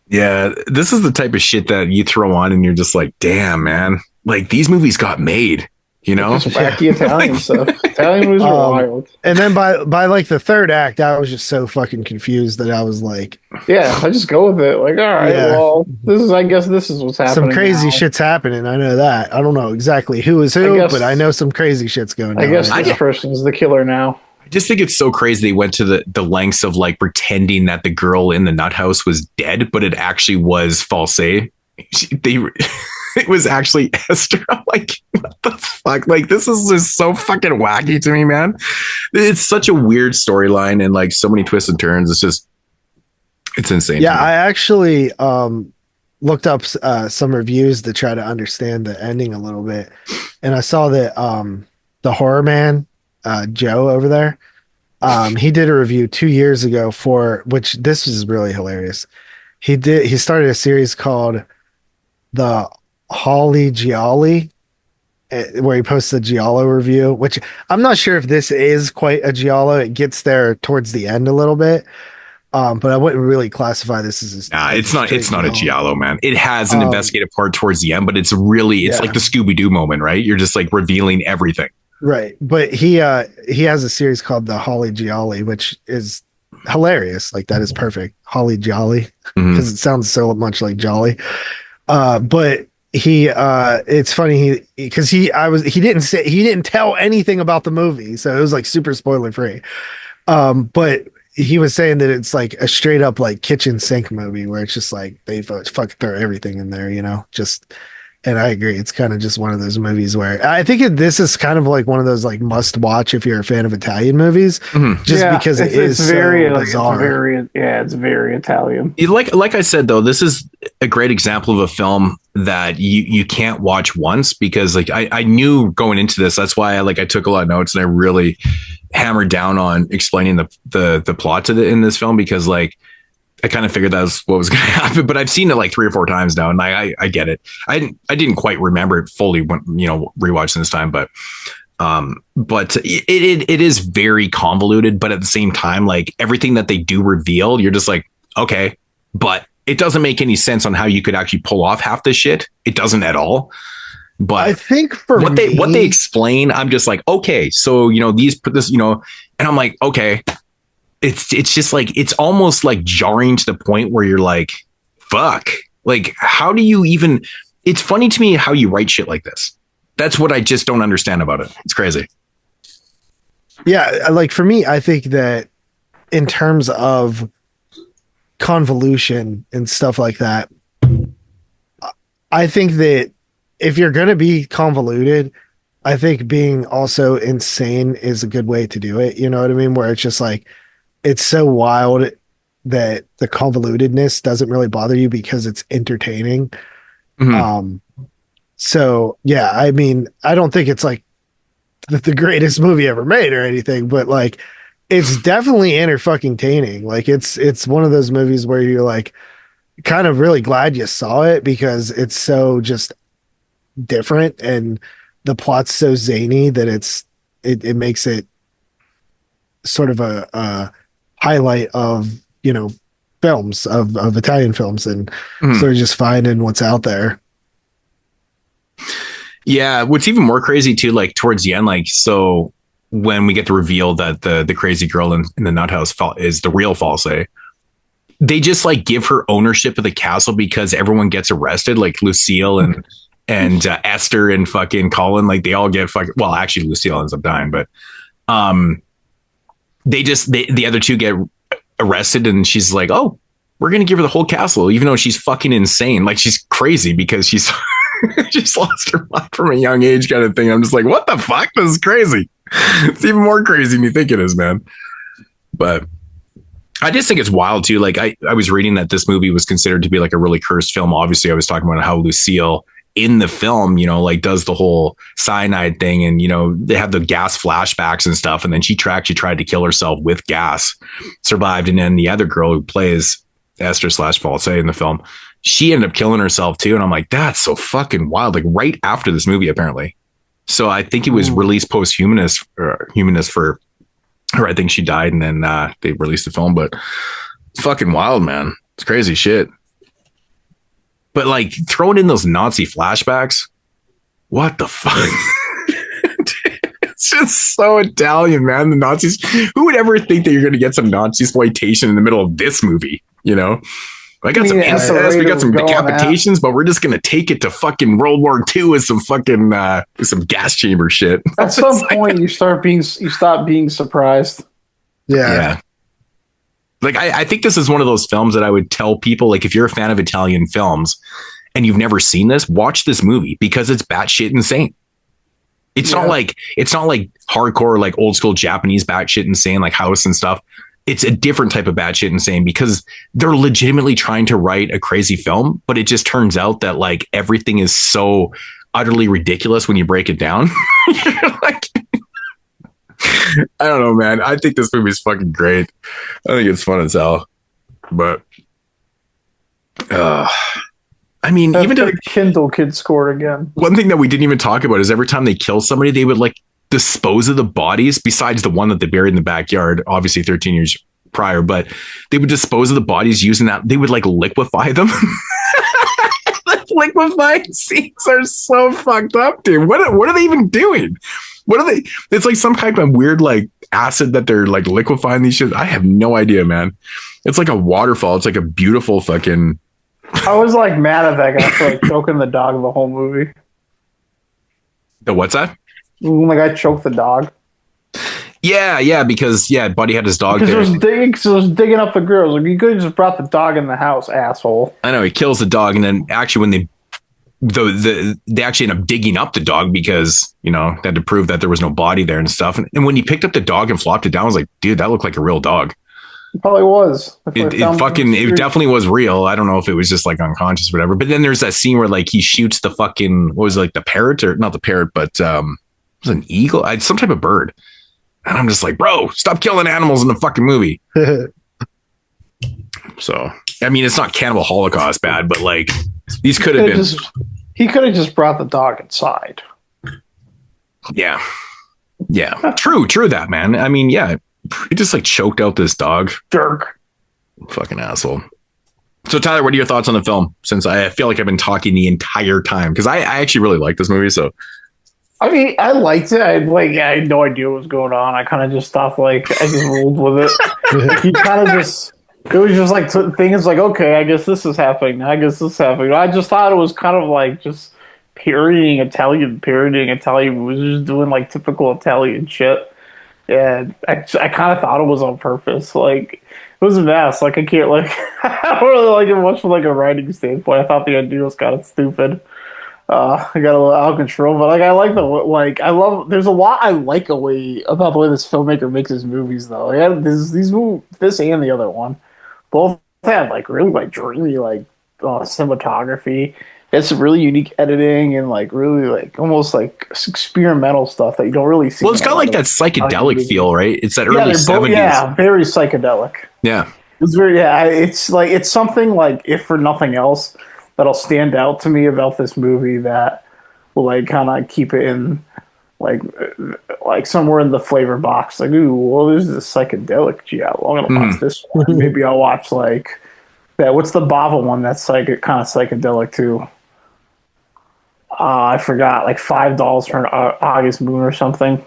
Yeah, this is the type of shit that you throw on and you're just like, damn, man. Like these movies got made, Just wacky Italian stuff. Italian movies are wild. And then by like the third act, I was just so fucking confused that I was like, yeah, I just go with it. Like, all right, well, I guess this is what's happening. Some crazy shit's happening. I know that. I don't know exactly who is who, but I know some crazy shit's going on. I guess this person's the killer now. I just think it's so crazy they went to the lengths of like pretending that the girl in the nut house was dead, but it actually was false. It was actually Esther. I'm like, what the fuck? Like, this is just so fucking wacky to me, man. It's such a weird storyline and like so many twists and turns. It's insane. Yeah, I actually looked up some reviews to try to understand the ending a little bit. And I saw that the horror man, Joe over there, he did a review 2 years ago which this is really hilarious. He started a series called The Holly Gialli, where he posts a Giallo review, which I'm not sure if this is quite a Giallo. It gets there towards the end a little bit, but I wouldn't really classify this as it's not a Giallo, man. It has an investigative part towards the end, but it's like the Scooby-Doo moment, right? You're just like revealing everything, right? But he has a series called The Holly Gialli, which is hilarious. Like that is perfect, Holly Jolly, because it sounds so much like Jolly. But it's funny because he didn't tell anything about the movie, so it was like super spoiler free. But he was saying that it's like a straight up like kitchen sink movie where it's just like they fuck throw everything in there, and I agree, it's kind of just one of those movies where I think this is kind of like one of those like must watch if you're a fan of Italian movies, because it's very bizarre. It's very Italian. Like I said though, this is a great example of a film that you can't watch once, because like I knew going into this, that's why I took a lot of notes and I really hammered down on explaining the plot in this film, because like I kind of figured that was what was going to happen, but I've seen it like 3 or 4 times now, and I get it. I didn't quite remember it fully when rewatching this time, but it is very convoluted. But at the same time, like everything that they do reveal, you're just like, okay, but it doesn't make any sense on how you could actually pull off half this shit. It doesn't at all. But I think for what they explain, I'm just like, okay, so these put this, and I'm like, okay. It's just like, it's almost like jarring to the point where you're like, fuck, like, how do you even, it's funny to me how you write shit like this. That's what I just don't understand about it. It's crazy. Yeah. Like for me, I think that in terms of convolution and stuff like that, I think that if you're going to be convoluted, I think being also insane is a good way to do it. You know what I mean? Where it's just like, it's so wild that the convolutedness doesn't really bother you because it's entertaining. Mhm. So yeah, I mean, I don't think it's like the greatest movie ever made or anything, but like, it's definitely entertaining. Like it's one of those movies where you're like kind of really glad you saw it because it's so just different and the plot's so zany that it makes it sort of a highlight of, you know, films of Italian films and Mhm. sort of just finding what's out there. Yeah, what's even more crazy too, like towards the end, like so when we get the reveal that the crazy girl in the nut house is the real False, they just like give her ownership of the castle because everyone gets arrested, like Lucille and Esther and fucking Colin, like they all get fucking. Well, actually, Lucille ends up dying, but the other two get arrested, and she's like, "Oh, we're gonna give her the whole castle," even though she's fucking insane, like she's crazy because she's she's lost her mind from a young age, kind of thing. I'm just like, what the fuck? This is crazy. It's even more crazy than you think it is, man. But I just think it's wild too. Like I was reading that this movie was considered to be like a really cursed film. Obviously, I was talking about how Lucille in the film, you know, like does the whole cyanide thing, and you know they have the gas flashbacks and stuff, and then she tried to kill herself with gas, survived, and then the other girl who plays Esther / False in the film, she ended up killing herself too, and I'm like, that's so fucking wild. Like right after this movie, apparently. So I think it was released post-humanist for her. I think she died, and then they released the film. But it's fucking wild, man. It's crazy shit. But like throwing in those Nazi flashbacks, what the fuck? It's just so Italian, man. The Nazis. Who would ever think that you're going to get some Nazi exploitation in the middle of this movie? You know, I got some incest, we got some decapitations, but we're just going to take it to fucking World War II with some fucking some gas chamber shit. At some point, you stop being surprised. Yeah. Like, I think this is one of those films that I would tell people, like, if you're a fan of Italian films and you've never seen this, watch this movie because it's batshit insane. It's not like hardcore, like old school Japanese batshit insane, like House and stuff. It's a different type of batshit insane because they're legitimately trying to write a crazy film, but it just turns out that like everything is so utterly ridiculous when you break it down. Like, I don't know, man. I think this movie is fucking great. I think it's fun as hell. But I mean, That's even the Kindle kid scored again. one thing that we didn't even talk about is every time they kill somebody, they would like dispose of the bodies, besides the one that they buried in the backyard, obviously 13 years prior, but they would dispose of the bodies using that. They would like liquefy them. Liquefying scenes are so fucked up, dude. What are they even doing? What are they? It's like some type of weird like acid that they're like liquefying these shit. I have no idea, man. It's like a waterfall. It's like a beautiful fucking. I was like mad at that guy for like choking the dog the whole movie. The what's that? When the guy choked the dog. Yeah, because Buddy had his dog there. Because it was digging up the girls. Like, you could have just brought the dog in the house, asshole. I know, he kills the dog, and then actually when they actually end up digging up the dog because, you know, they had to prove that there was no body there and stuff. And when he picked up the dog and flopped it down, I was like, dude, that looked like a real dog. It probably was. It definitely was real. I don't know if it was just like unconscious or whatever. But then there's that scene where like he shoots the fucking, what was it, like the parrot, or not the parrot, but it was an eagle, some type of bird. And I'm just like, bro, stop killing animals in the fucking movie. So, I mean, it's not Cannibal Holocaust bad, but like these could have been. He could have just brought the dog inside. Yeah. True that, man. I mean, yeah, he just like choked out this dog. Jerk. Fucking asshole. So Tyler, what are your thoughts on the film? Since I feel like I've been talking the entire time, because I actually really like this movie. So I mean, I liked it. I had no idea what was going on. I kind of just thought, like, I just rolled with it. He kind of just, it was just like things like, okay, I guess this is happening. I just thought it was kind of like just parodying Italian. Was just doing like typical Italian shit. And I kind of thought it was on purpose. Like, it was a mess. Like, I can't, like, I don't really like it much from like a writing standpoint. I thought the idea was kind of stupid. I got a little out of control, but like I like the like I love. There's a lot I like about the way this filmmaker makes his movies, though. Yeah, this and the other one, both have like really like dreamy like cinematography. It's really unique editing and like really like almost like experimental stuff that you don't really see. Well, it's got like that psychedelic feel, right? It's that early they're 70s. Yeah, very psychedelic. Yeah. It's very it's like it's something like if for nothing else that'll stand out to me about this movie that will like kind of keep it in like somewhere in the flavor box. Like, ooh, well, there's this psychedelic giallo. I'm gonna watch this one. Maybe I'll watch like that. What's the Bava one that's like kind of psychedelic too? I forgot, like $5 for an August Moon or something.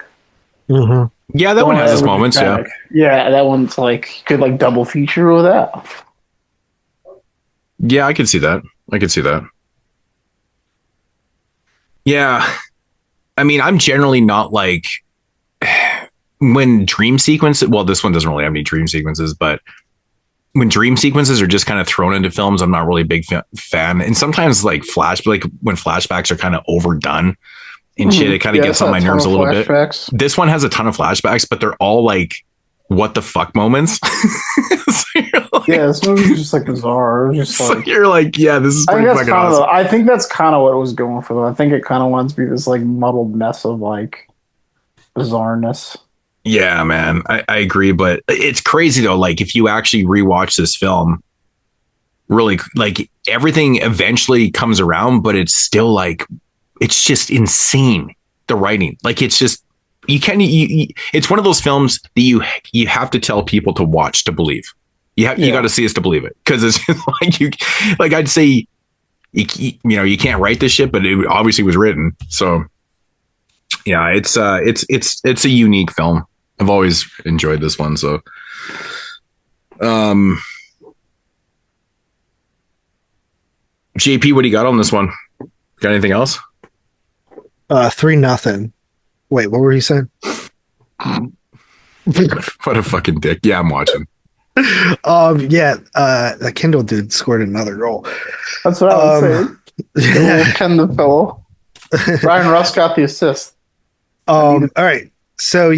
Mm-hmm. Yeah, that one has its moments. Yeah, yeah, that one's like could like double feature with that. Yeah, I can see that. Yeah, I mean, I'm generally not like when dream sequences. Well, this one doesn't really have any dream sequences, but when dream sequences are just kind of thrown into films, I'm not really a big fan. And sometimes like when flashbacks are kind of overdone and shit, it kind of gets on my nerves a little bit. This one has a ton of flashbacks, but they're all like, what the fuck moments. So like, this movie's just like bizarre. Just so like, you're like, yeah, this is pretty fucking awesome. I think that's kind of what it was going for, though. I think it kind of wants to be this like muddled mess of like bizarreness. Yeah, man, I agree, but it's crazy though. Like if you actually rewatch this film, really, like everything eventually comes around, but it's still like, it's just insane. The writing, like it's just, it's one of those films that you have to tell people to watch to believe. You got to see us to believe it, because it's like I'd say, you can't write this shit, but it obviously was written. So yeah, it's a unique film. I've always enjoyed this one. So, JP, what do you got on this one? Got anything else? 3-0. Wait, what were you saying? What a fucking dick. Yeah, I'm watching. The Kindle dude scored another goal. That's what I was saying. Ken the fellow. Ryan Russ got the assist. All right. So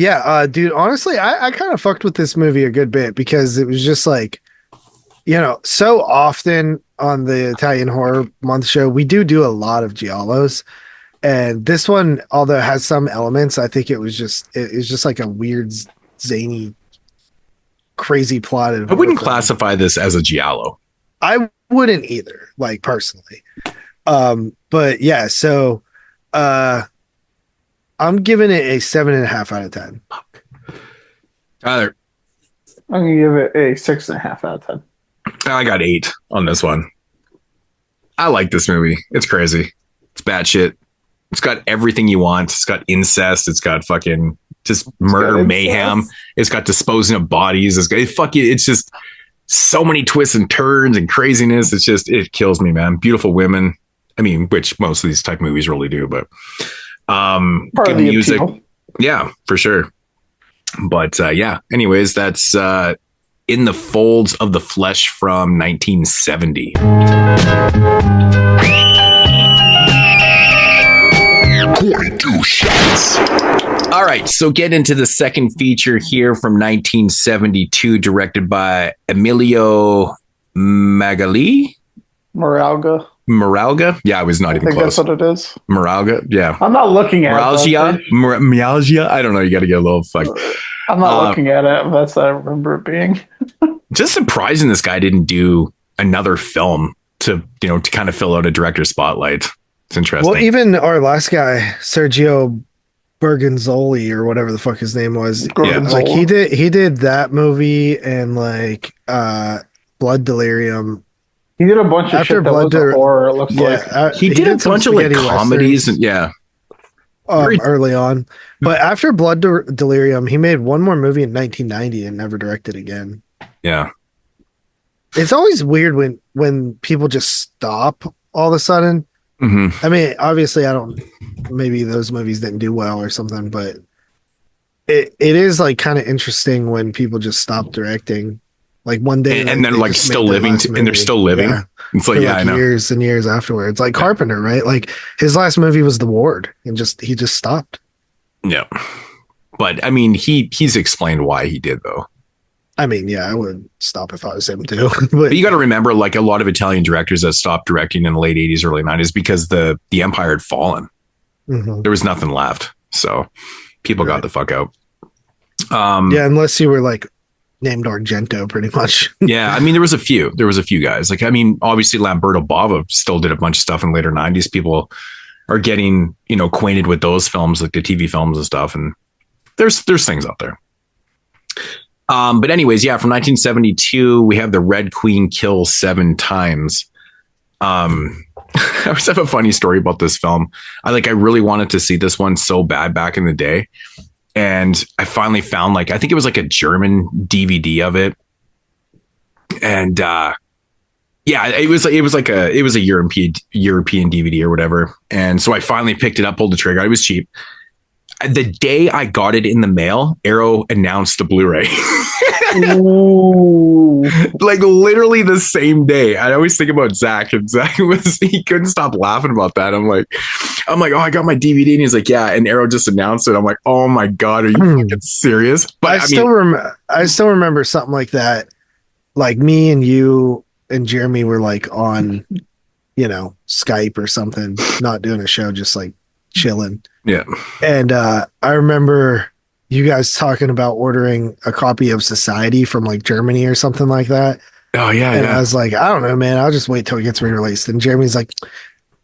dude, honestly, I kind of fucked with this movie a good bit, because it was just like, so often on the Italian Horror Month show, we do a lot of giallos. And this one, although it has some elements, I think it's just like a weird, zany, crazy plot. I wouldn't classify this as a giallo. I wouldn't either, like personally. But yeah, so I'm giving it a 7.5 out of 10. Tyler, I'm gonna give it a 6.5 out of 10. I got 8 on this one. I like this movie. It's crazy. It's batshit. It's got everything you want. It's got incest. It's got fucking just murder mayhem. It's got disposing of bodies. It's just so many twists and turns and craziness. It kills me, man. Beautiful women. I mean, which most of these type movies really do, but good music. Appeal. Yeah, for sure. But anyways, that's In the Folds of the Flesh from 1970. All right, so get into the second feature here from 1972, directed by Emilio Moralga. Yeah, I was not even close. That's what it is. Moralga. Yeah. I'm not looking at it. Myalgia. I don't know. You got to get a little fuck. I'm not looking at it. That's what I remember it being. Just surprising this guy didn't do another film to kind of fill out a director's spotlight. It's interesting. Well, even our last guy, Sergio Bergonzoli, or whatever the fuck his name was, like he did that movie and like Blood Delirium. He did a bunch of shit that was horror. It looks like he did a bunch of like comedies and early on. But after Blood Delirium, he made one more movie in 1990 and never directed again. Yeah, it's always weird when people just stop all of a sudden. Mm-hmm. I mean, obviously, maybe those movies didn't do well or something, but it is like kind of interesting when people just stop directing. Like one day, and then they like just still made their living, last and they're movie. still living. Yeah. It's like, For yeah, I know. years and years afterwards. Like Carpenter, right? Like his last movie was The Ward, and he just stopped. Yeah, but I mean, he's explained why he did though. I mean, yeah, I would stop if I was him too. but But you got to remember, like a lot of Italian directors that stopped directing in the late 80s, early 90s because the empire had fallen. Mhm. There was nothing left, so people got the fuck out. Yeah, unless you were like named Argento, pretty much. Yeah, I mean, there was a few guys. Like, I mean, obviously Lamberto Bava still did a bunch of stuff in later 90s. People are getting, acquainted with those films, like the TV films and stuff. And there's things out there. But anyways, yeah, from 1972, we have the Red Queen kill 7 times. I always have a funny story about this film. I really wanted to see this one so bad back in the day. And I finally found I think it was like a German DVD of it. And yeah, it was a European DVD or whatever. And so I finally picked it up, pulled the trigger. It was cheap. The day I got it in the mail, Arrow announced a Blu-ray. Ooh. Like literally the same day. I always think about Zach, and Zach he couldn't stop laughing about that. I'm like, oh, I got my DVD, and he's like, yeah, and Arrow just announced it. I'm like, oh my god, are you fucking serious? But I still remember something like that. Like me and you and Jeremy were like on, Skype or something, not doing a show, just like chilling. Yeah. And I remember you guys talking about ordering a copy of Society from like Germany or something like that. Oh yeah. And yeah. I was like, I don't know, man. I'll just wait till it gets re-released. And Jeremy's like,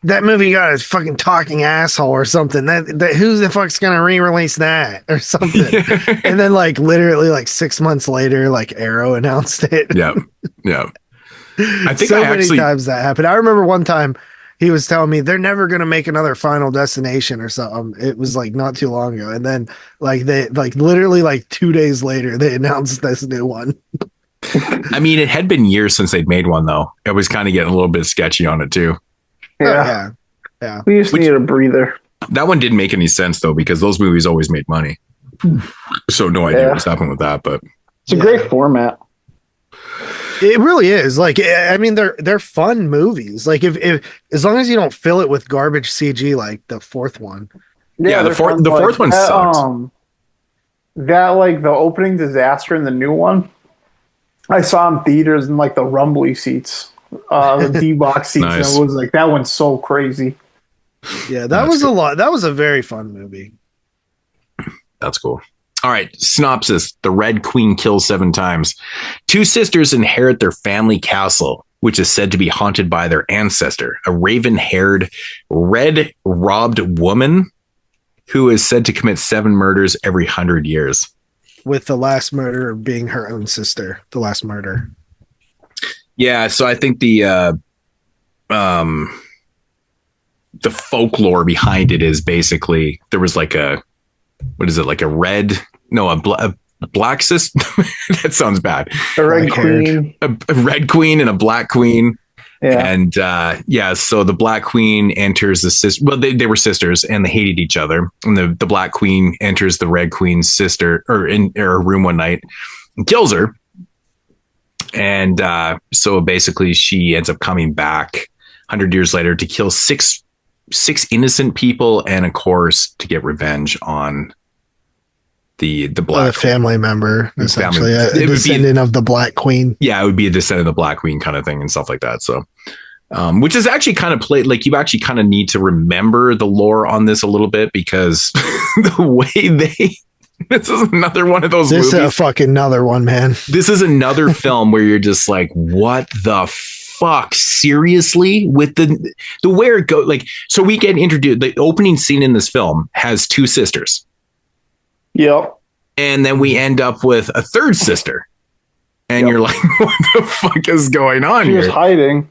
that movie got a fucking talking asshole or something. That who the fuck's gonna re-release that or something? And then literally 6 months later, Arrow announced it. Yeah. Yeah. I think many times that happened. I remember one time he was telling me they're never going to make another Final Destination or something. It was not too long ago. And then they literally 2 days later, they announced this new one. I mean, it had been years since they'd made one though. It was kind of getting a little bit sketchy on it too. Yeah. Yeah. We just need a breather. That one didn't make any sense though, because those movies always made money. So no idea what's happened with that, but it's a great format. It really is. I mean, they're fun movies. If as long as you don't fill it with garbage CG like the fourth one. Yeah, the fourth one sucks. That the opening disaster in the new one, I saw in theaters in the rumbly seats, the D-box seats. Nice. And it was that one's so crazy. Yeah, that was a lot. That was a very fun movie. That's cool. All right, synopsis. The Red Queen kills 7 times. 2 sisters inherit their family castle, which is said to be haunted by their ancestor, a raven-haired, red-robbed woman who is said to commit 7 murders every 100 years. With the last murder being her own sister, the last murder. Yeah, so I think the folklore behind it is basically there was a black sister. That sounds bad. A red queen. A red queen and a black queen. Yeah. And so the black queen enters the sister. Well, they were sisters and they hated each other. And the black queen enters the red queen's sister in her room one night and kills her. And so basically she ends up coming back 100 years later to kill six innocent people and of course to get revenge on the black family member, essentially a it would descendant of the Black Queen. Yeah, it would be a descendant of the Black Queen kind of thing and stuff like that. So, which is actually kind of played you actually kind of need to remember the lore on this a little bit because the way this is another one of those movies. This is a fucking another one, man. This is another film where you're just like, what the fuck? Seriously? With the where it goes, so we get introduced. The opening scene in this film has 2 sisters. Yep. And then we end up with a 3rd sister. And you're like, what the fuck is going on here? She was hiding.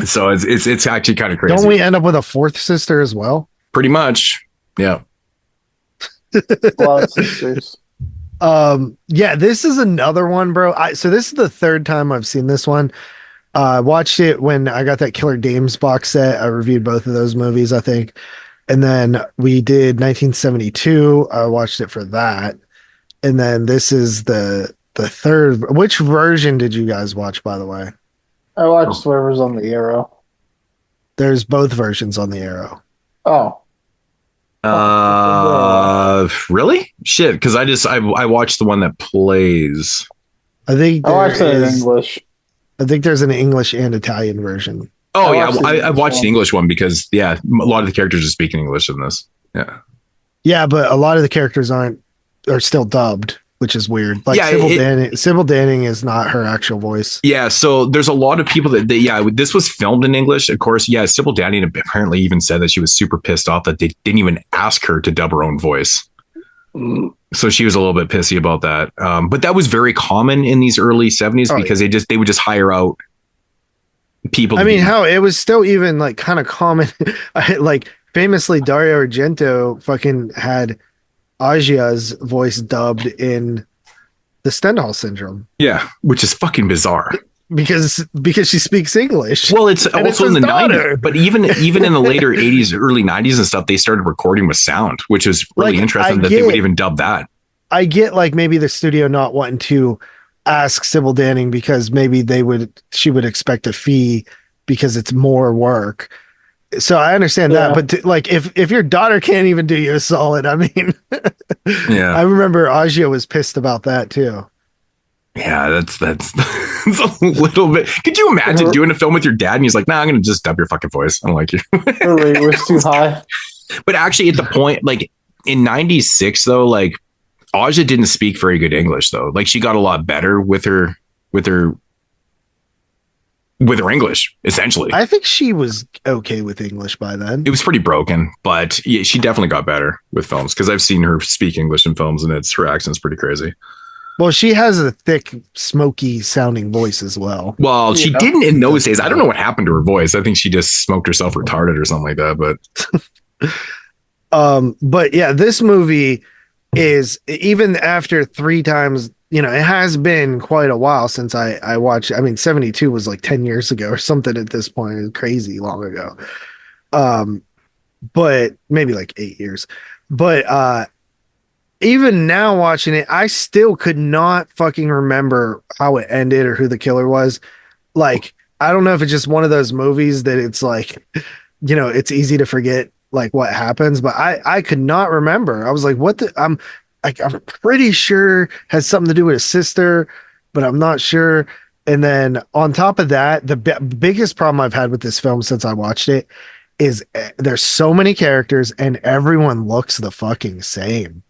So it's actually kind of crazy. Don't we end up with a 4th sister as well? Pretty much. Yeah. A lot of sisters. Yeah, this is another one, bro. So this is the 3rd time I've seen this one. I watched it when I got that Killer Dames box set. I reviewed both of those movies, I think. And then we did 1972. I watched it for that. And then this is the the third. Which version did you guys watch, by the way? I watched whatever's on the Arrow. There's both versions on the Arrow. Oh. Really? Shit, because I watched the one that plays. I think I watched it in English. I think there's an English and Italian version. Oh yeah, I watched the English one because a lot of the characters are speaking English in this. Yeah. Yeah, but a lot of the characters are still dubbed, which is weird. Like Sybil Danning is not her actual voice. Yeah, so there's a lot of people that this was filmed in English. Of course, yeah, Sybil Danning apparently even said that she was super pissed off that they didn't even ask her to dub her own voice. So she was a little bit pissy about that. But that was very common in these early 70s because they would just hire out people. I mean, it was still even like kind of common. Like famously, Dario Argento fucking had Agia's voice dubbed in the Stendhal Syndrome. Yeah, which is fucking bizarre. Because she speaks English. Well, it's also in the 90s, but even in the later 80s, early 90s and stuff, they started recording with sound, which is really interesting that they would even dub that. I get like maybe the studio not wanting to ask Sybil Danning because maybe she would expect a fee because it's more work. So I understand that, but like if your daughter can't even do you a solid, I mean, yeah, I remember Agia was pissed about that too. Yeah, that's a little bit. Could you imagine doing a film with your dad and he's like, "Nah, I'm gonna just dub your fucking voice. I don't like you." Her rate was too high. But actually, at the point, like in '96, though, like Aja didn't speak very good English, though. Like she got a lot better with her English, essentially. I think she was okay with English by then. It was pretty broken, but yeah, she definitely got better with films because I've seen her speak English in films and her accent's pretty crazy. Well, she has a thick, smoky sounding voice as well. Well, she didn't in those days. I don't know what happened to her voice. I think she just smoked herself retarded or something like that. But yeah, this movie is, even after 3 times, it has been quite a while since I watched. I mean, 72 was like 10 years ago or something at this point. It was crazy long ago. But maybe like 8 years. But even now watching it, I still could not fucking remember how it ended or who the killer was. Like, I don't know if it's just one of those movies that it's like, it's easy to forget like what happens, but I could not remember. I was like, what I'm pretty sure has something to do with his sister, but I'm not sure. And then on top of that, the biggest problem I've had with this film since I watched it is there's so many characters and everyone looks the fucking same.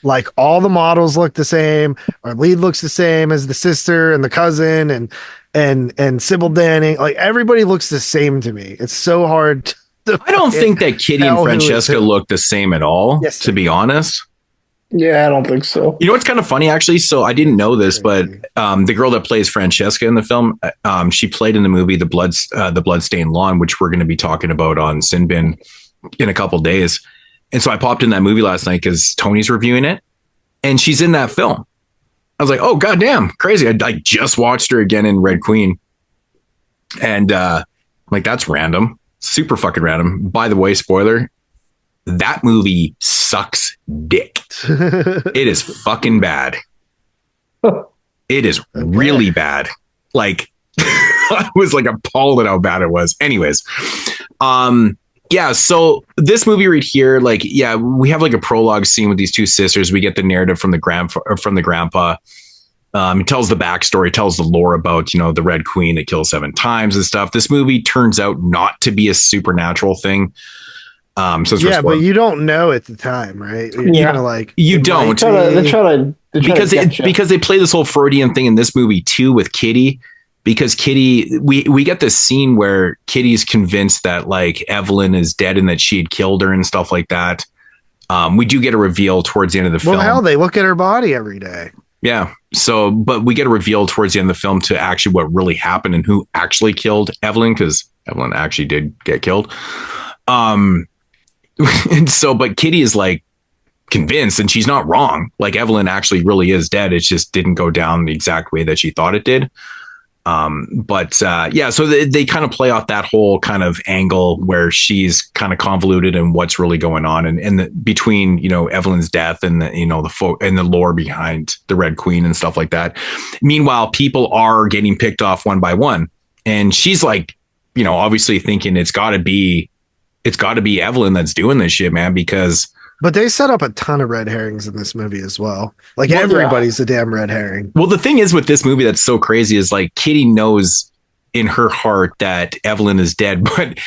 Like all the models look the same. Our lead looks the same as the sister and the cousin and Sybil Danning. Like everybody looks the same to me. It's so hard. I don't think that Kitty and Francesca look the same at all. Yes, to be honest. Yeah, I don't think so. You know what's kind of funny actually? So I didn't know this, but the girl that plays Francesca in the film, she played in the movie The Bloodstained Lawn, which we're going to be talking about on Sinbin in a couple days. And so I popped in that movie last night because Tony's reviewing it, and she's in that film. I was like, "Oh goddamn, crazy!" I just watched her again in Red Queen, and like that's random, super fucking random. By the way, spoiler: that movie sucks dick. It is fucking bad. It is really bad. Like I was like appalled at how bad it was. Anyways, yeah, so this movie right here, like, yeah, we have like a prologue scene with these two sisters. We get the narrative from the grandpa. He tells the backstory, tells the lore about, the Red Queen that kills 7 times and stuff. This movie turns out not to be a supernatural thing. But you don't know at the time, right? You're kind of like you don't because they play this whole Freudian thing in this movie too with Kitty. Because Kitty, we get this scene where Kitty's convinced that like Evelyn is dead and that she had killed her and stuff like that. We do get a reveal towards the end of the film. Well, hell, they look at her body every day. Yeah. So, but we get a reveal towards the end of the film to actually what really happened and who actually killed Evelyn, because Evelyn actually did get killed. And so, but Kitty is like convinced, and she's not wrong. Like Evelyn actually really is dead. It just didn't go down the exact way that she thought it did. So they kind of play off that whole kind of angle where she's kind of convoluted and what's really going on, and between Evelyn's death and the lore behind the Red Queen and stuff like that. Meanwhile, people are getting picked off one by one, and she's like, obviously thinking it's got to be Evelyn that's doing this shit, man, because. But they set up a ton of red herrings in this movie as well. Like everybody's a damn red herring. Well, the thing is with this movie that's so crazy is like Kitty knows in her heart that Evelyn is dead, but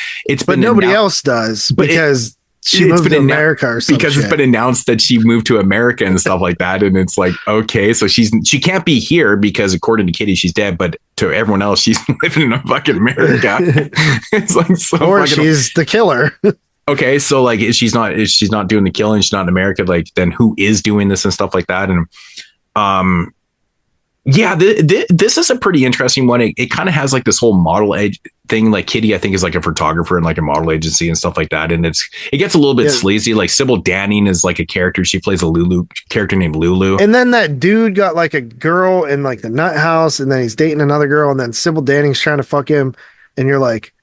nobody else does because she moved to America or something. Because it's been announced that she moved to America and stuff like that, and it's like, okay, so she can't be here because according to Kitty she's dead, but to everyone else she's living in fucking America. It's like so. Or she's the killer. Okay, so like if she's not doing the killing, she's not in America, like then who is doing this and stuff like that? And this is a pretty interesting one. It kind of has like this whole model age thing. Like Kitty, I think, is like a photographer in like a model agency and stuff like that. And it gets a little bit sleazy. Like Sybil Danning is like a character. She plays a Lulu character named Lulu. And then that dude got like a girl in like the nut house, and then he's dating another girl, and then Sybil Danning's trying to fuck him, and you're like.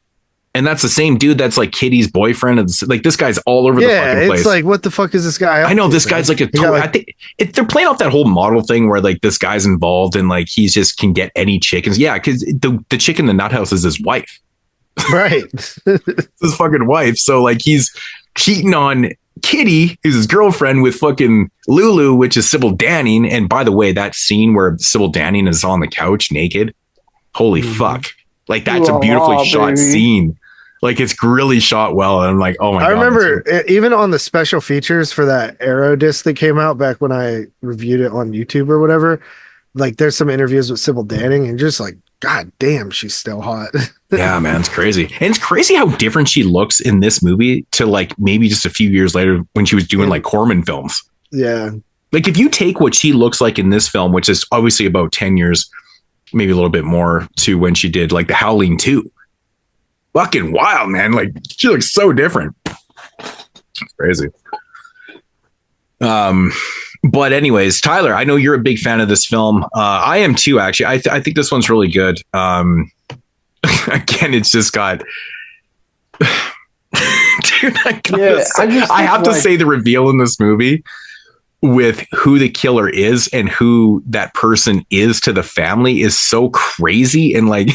And that's the same dude that's like Kitty's boyfriend. It's like this guy's all over the fucking place. It's like, what the fuck is this guy? I know this guy's like I think they're playing off that whole model thing where like this guy's involved and like he's just can get any chickens. Yeah, because the chick in the nut house is his wife. Right. His fucking wife. So like he's cheating on Kitty, who's his girlfriend, with fucking Lulu, which is Sybil Danning. And by the way, that scene where Sybil Danning is on the couch naked, holy fuck. Like that's a beautifully shot scene. Like it's really shot well. And I'm like, oh my God. I remember even on the special features for that Arrow disc that came out back when I reviewed it on YouTube or whatever, like there's some interviews with Sybil Danning and just like, God damn, she's still hot. Yeah, man, it's crazy. And it's crazy how different she looks in this movie to like maybe just a few years later when she was doing like Corman films. Yeah. Like if you take what she looks like in this film, which is obviously about 10 years, maybe a little bit more, to when she did like The Howling 2. Fucking wild, man. Like she looks so different. It's crazy. But anyways, Tyler, I know you're a big fan of this film. I am too, actually. I think this one's really good. Again, it's just got dude, I have to say the reveal in this movie with who the killer is and who that person is to the family is so crazy, and like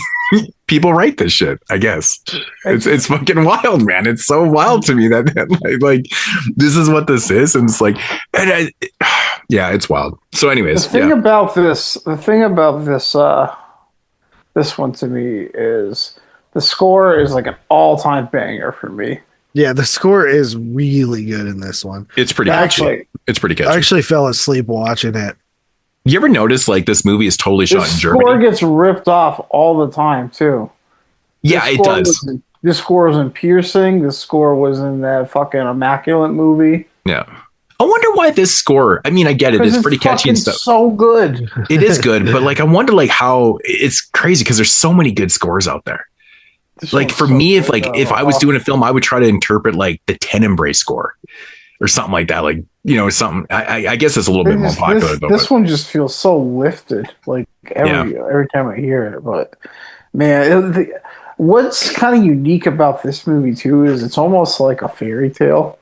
people write this shit. I guess it's fucking wild, man. It's so wild to me that like this is what this is, and it's like, yeah, it's wild. So, anyways, the thing about this one to me is the score is like an all-time banger for me. Yeah, the score is really good in this one. It's pretty catchy. It's pretty catchy. I actually fell asleep watching it. You ever notice like this movie is totally shot in Germany? The score gets ripped off all the time too. Yeah, it does. This score was in Piercing. This score was in that fucking Immaculate movie. Yeah. I wonder why this score. I mean, I get it. It's pretty catchy and stuff. So good. It is good, but like I wonder like how it's crazy because there's so many good scores out there. Like for me, if I was doing a film, I would try to interpret like the Tenebrae score or something like that. Like, you know, something. I guess it's a little bit more popular. This one just feels so lifted. Like every time I hear it. But man, what's kind of unique about this movie too is it's almost like a fairy tale,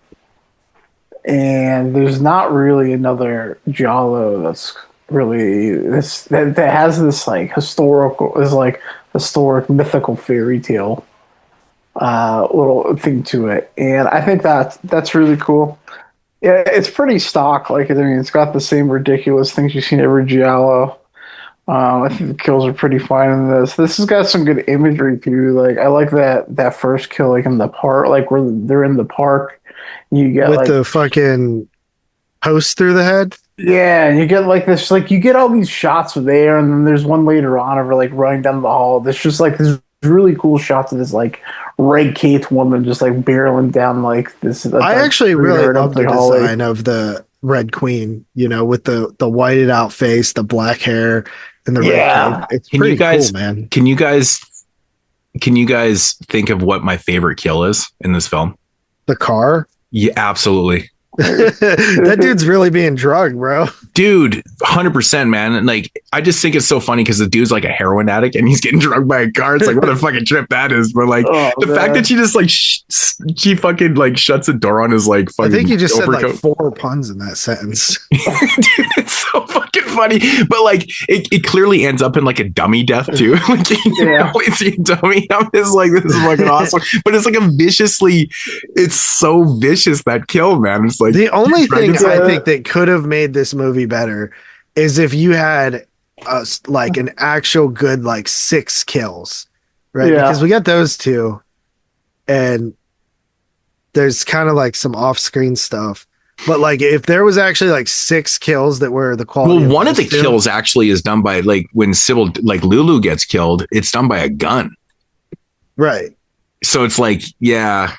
and there's not really another Giallo that's really that has this like historic mythical fairy tale little thing to it, and I think that's really cool. Yeah, it's pretty stock. Like, I mean, it's got the same ridiculous things you see in every Giallo. I think the kills are pretty fine in this. This has got some good imagery too. Like, I like that first kill, like in the park, like where they're in the park. You get with the fucking post through the head. Yeah, and you get like this, like you get all these shots of there, and then there's one later on of her like running down the hall. There's just like this really cool shots of this like red caped woman just like barreling down like this. I actually really love the design of the Red Queen. You know, with the whited out face, the black hair, and the red cape. It's pretty cool, man. Can you guys think of what my favorite kill is in this film? The car. Yeah, absolutely. That dude's really being drugged, bro. Dude, 100%, man. And like, I just think it's so funny because the dude's like a heroin addict and he's getting drugged by a car. It's like, what a fucking trip that is. But like, the fact that she just like, she fucking like shuts the door on his like fucking. I think you just overcoat. said like 4 puns in that sentence. Dude, it's so fucking funny. But like, it clearly ends up in like a dummy death too. Like, you know, it's a dummy. I'm just like, this is fucking awesome. But it's like it's so vicious, that kill, man. It's like the only thing I think that could have made this movie better is if you had like an actual good like 6 kills, right? Yeah. Because we got those 2, and there's kind of like some off-screen stuff. But like if there was actually like 6 kills that were the quality. Well, one of the kills actually is done by like when Sybil, like Lulu gets killed, it's done by a gun. Right. So it's like, yeah,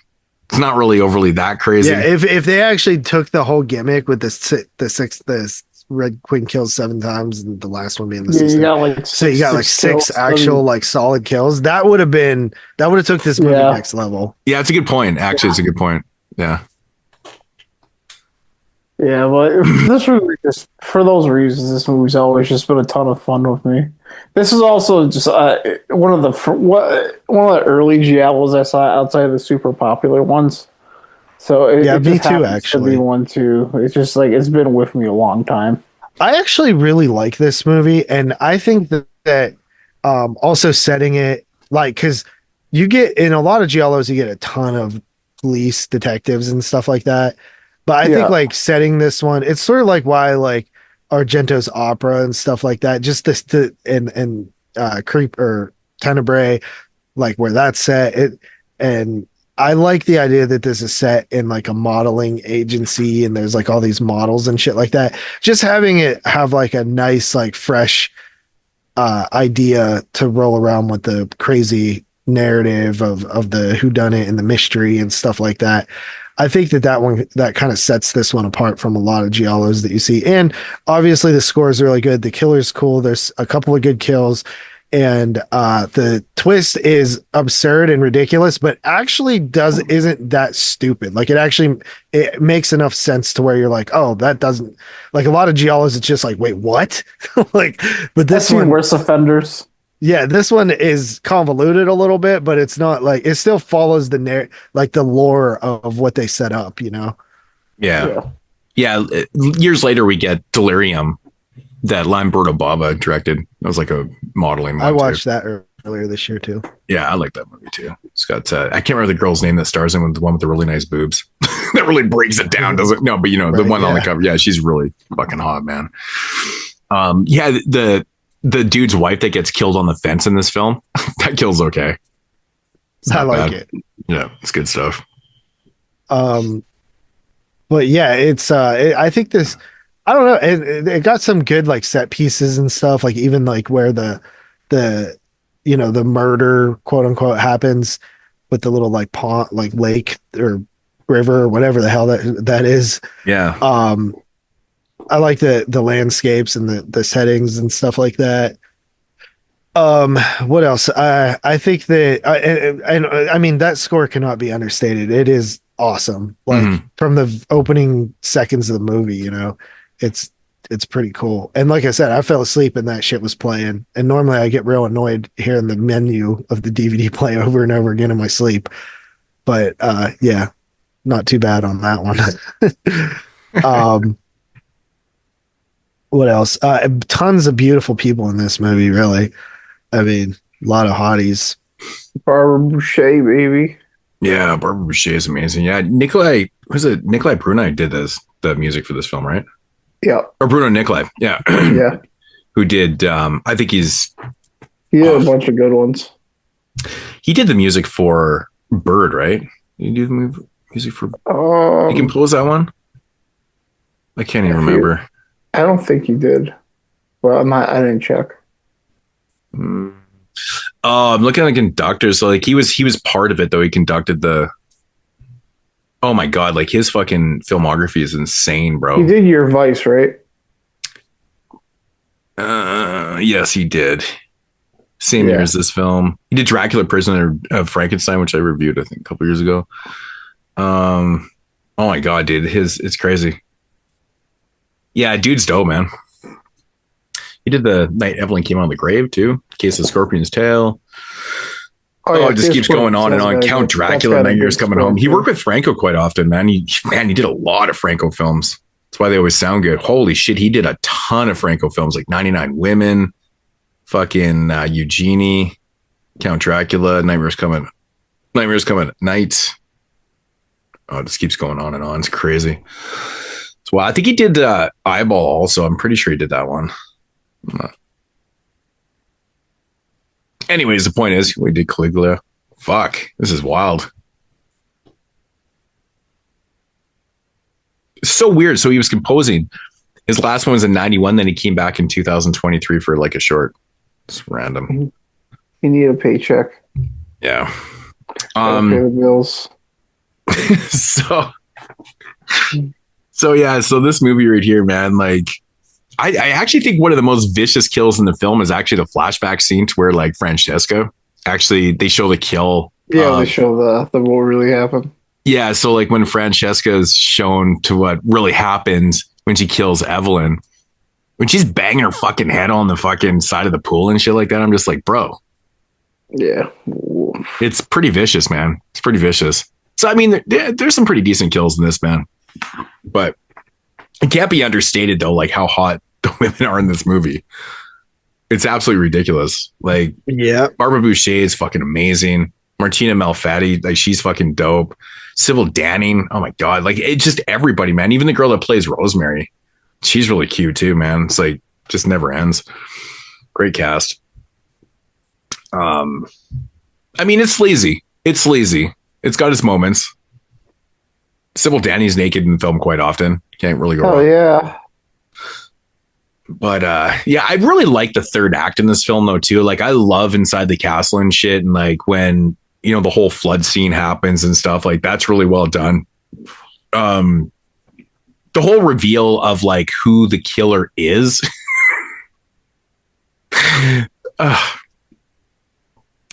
it's not really overly that crazy. Yeah, if they actually took the whole gimmick with the Red Queen kills 7 times and the last one being the you got like so you got like 6 actual like solid kills, that would have took this movie next level. Yeah, it's a good point. Actually, it's a good point. Yeah. Yeah, but this movie just for those reasons, this movie's always just been a ton of fun with me. This is also just one of the early giallos I saw outside of the super popular ones. So it me just too. happens Actually, to be one too. It's just like it's been with me a long time. I actually really like this movie, and I think that also setting it like because you get in a lot of giallos, you get a ton of police detectives and stuff like that. But I think like setting this one, it's sort of like why like Argento's opera and stuff like that. Just this and Creep or Tenebrae, like where that's set. And I like the idea that this is set in like a modeling agency and there's like all these models and shit like that. Just having it have like a nice like fresh idea to roll around with the crazy narrative of the whodunit and the mystery and stuff like that. I think that kind of sets this one apart from a lot of giallos that you see. And obviously the score is really good. The killer's cool. There's a couple of good kills, and the twist is absurd and ridiculous, but actually isn't that stupid. Like it makes enough sense to where you're like, oh, that doesn't, like a lot of giallos, it's just like, wait, what? Like, but this one, worse offenders. Yeah, this one is convoluted a little bit, but it's not like it still follows the lore of what they set up, you know? Yeah. Years later, we get Delirium that Lamberto Bava directed. It was like a modeling one. I watched that earlier this year too. Yeah, I like that movie too. It's got I can't remember the girl's name that stars in with the one with the really nice boobs. That really breaks it down, doesn't it? No, but you know, the one on the cover. Yeah, she's really fucking hot, man. The dude's wife that gets killed on the fence in this film, that kill's okay. I like it. Yeah, it's good stuff. But yeah, it's I think this, I don't know, it got some good like set pieces and stuff, like even like where the you know the murder quote unquote happens with the little like pond, like lake or river or whatever the hell that is. Yeah. I like the landscapes and the settings and stuff like that. What else? I think that I mean that score cannot be understated. It is awesome. Like from the opening seconds of the movie, you know, it's pretty cool. And like I said, I fell asleep and that shit was playing. And normally I get real annoyed hearing the menu of the DVD play over and over again in my sleep. But yeah, not too bad on that one. What else? Tons of beautiful people in this movie, really. I mean, a lot of hotties. Barbara Boucher, baby. Yeah, Barbara Boucher is amazing. Yeah, Nikolai Bruni did the music for this film, right? Yeah. Or Bruno Nikolai. Yeah. Yeah. Who did, I think he did a bunch of good ones. He did the music for Bird, right? You do the music for, you compose that one? I can't even remember. I don't think he did. Well, I didn't check. Oh, I'm looking at the conductor. So like he was part of it though. He conducted the. Oh my god! Like his fucking filmography is insane, bro. He did Your Vice, right? Yes, he did. Same year as this film. He did Dracula, Prisoner of Frankenstein, which I reviewed I think a couple years ago. Oh my god, dude, it's crazy. Yeah, dude's dope, man. He did the Night Evelyn Came Out of the Grave too. Case of Scorpion's Tail. Oh, it just keeps going on and on. Count Dracula, Nightmares Coming Home. He worked with Franco quite often, man. He did a lot of Franco films. That's why they always sound good. Holy shit, he did a ton of Franco films, like 99 Women, fucking Eugenie, Count Dracula, Nightmares Coming at Night. Oh, it just keeps going on and on. It's crazy. Well, I think he did Eyeball also. I'm pretty sure he did that one. Anyways, the point is, we did Caligula. Fuck, this is wild. It's so weird. So he was composing. His last one was in 91. Then he came back in 2023 for like a short. It's random. You need a paycheck. Yeah. Pay the bills. So this movie right here, man, like I actually think one of the most vicious kills in the film is actually the flashback scene to where like Francesca actually they show the kill. Yeah, they show the what really happened. Yeah, so like when Francesca is shown to what really happens when she kills Evelyn, when she's banging her fucking head on the fucking side of the pool and shit like that, I'm just like, bro. Yeah. It's pretty vicious, man. It's pretty vicious. So, I mean, there's some pretty decent kills in this, man. But it can't be understated, though, like how hot the women are in this movie. It's absolutely ridiculous. Like, yeah, Barbara Boucher is fucking amazing. Martina Malfatti, like, she's fucking dope. Sybil Danning, oh my God. Like, it's just everybody, man. Even the girl that plays Rosemary, she's really cute, too, man. It's like, just never ends. Great cast. I mean, it's sleazy. It's sleazy. It's got its moments. Sybil Danny's naked in film quite often. Can't really go wrong. Oh, yeah. But yeah, I really like the third act in this film, though, too. Like, I love inside the castle and shit. And like when, you know, the whole flood scene happens and stuff, like that's really well done. The whole reveal of like who the killer is.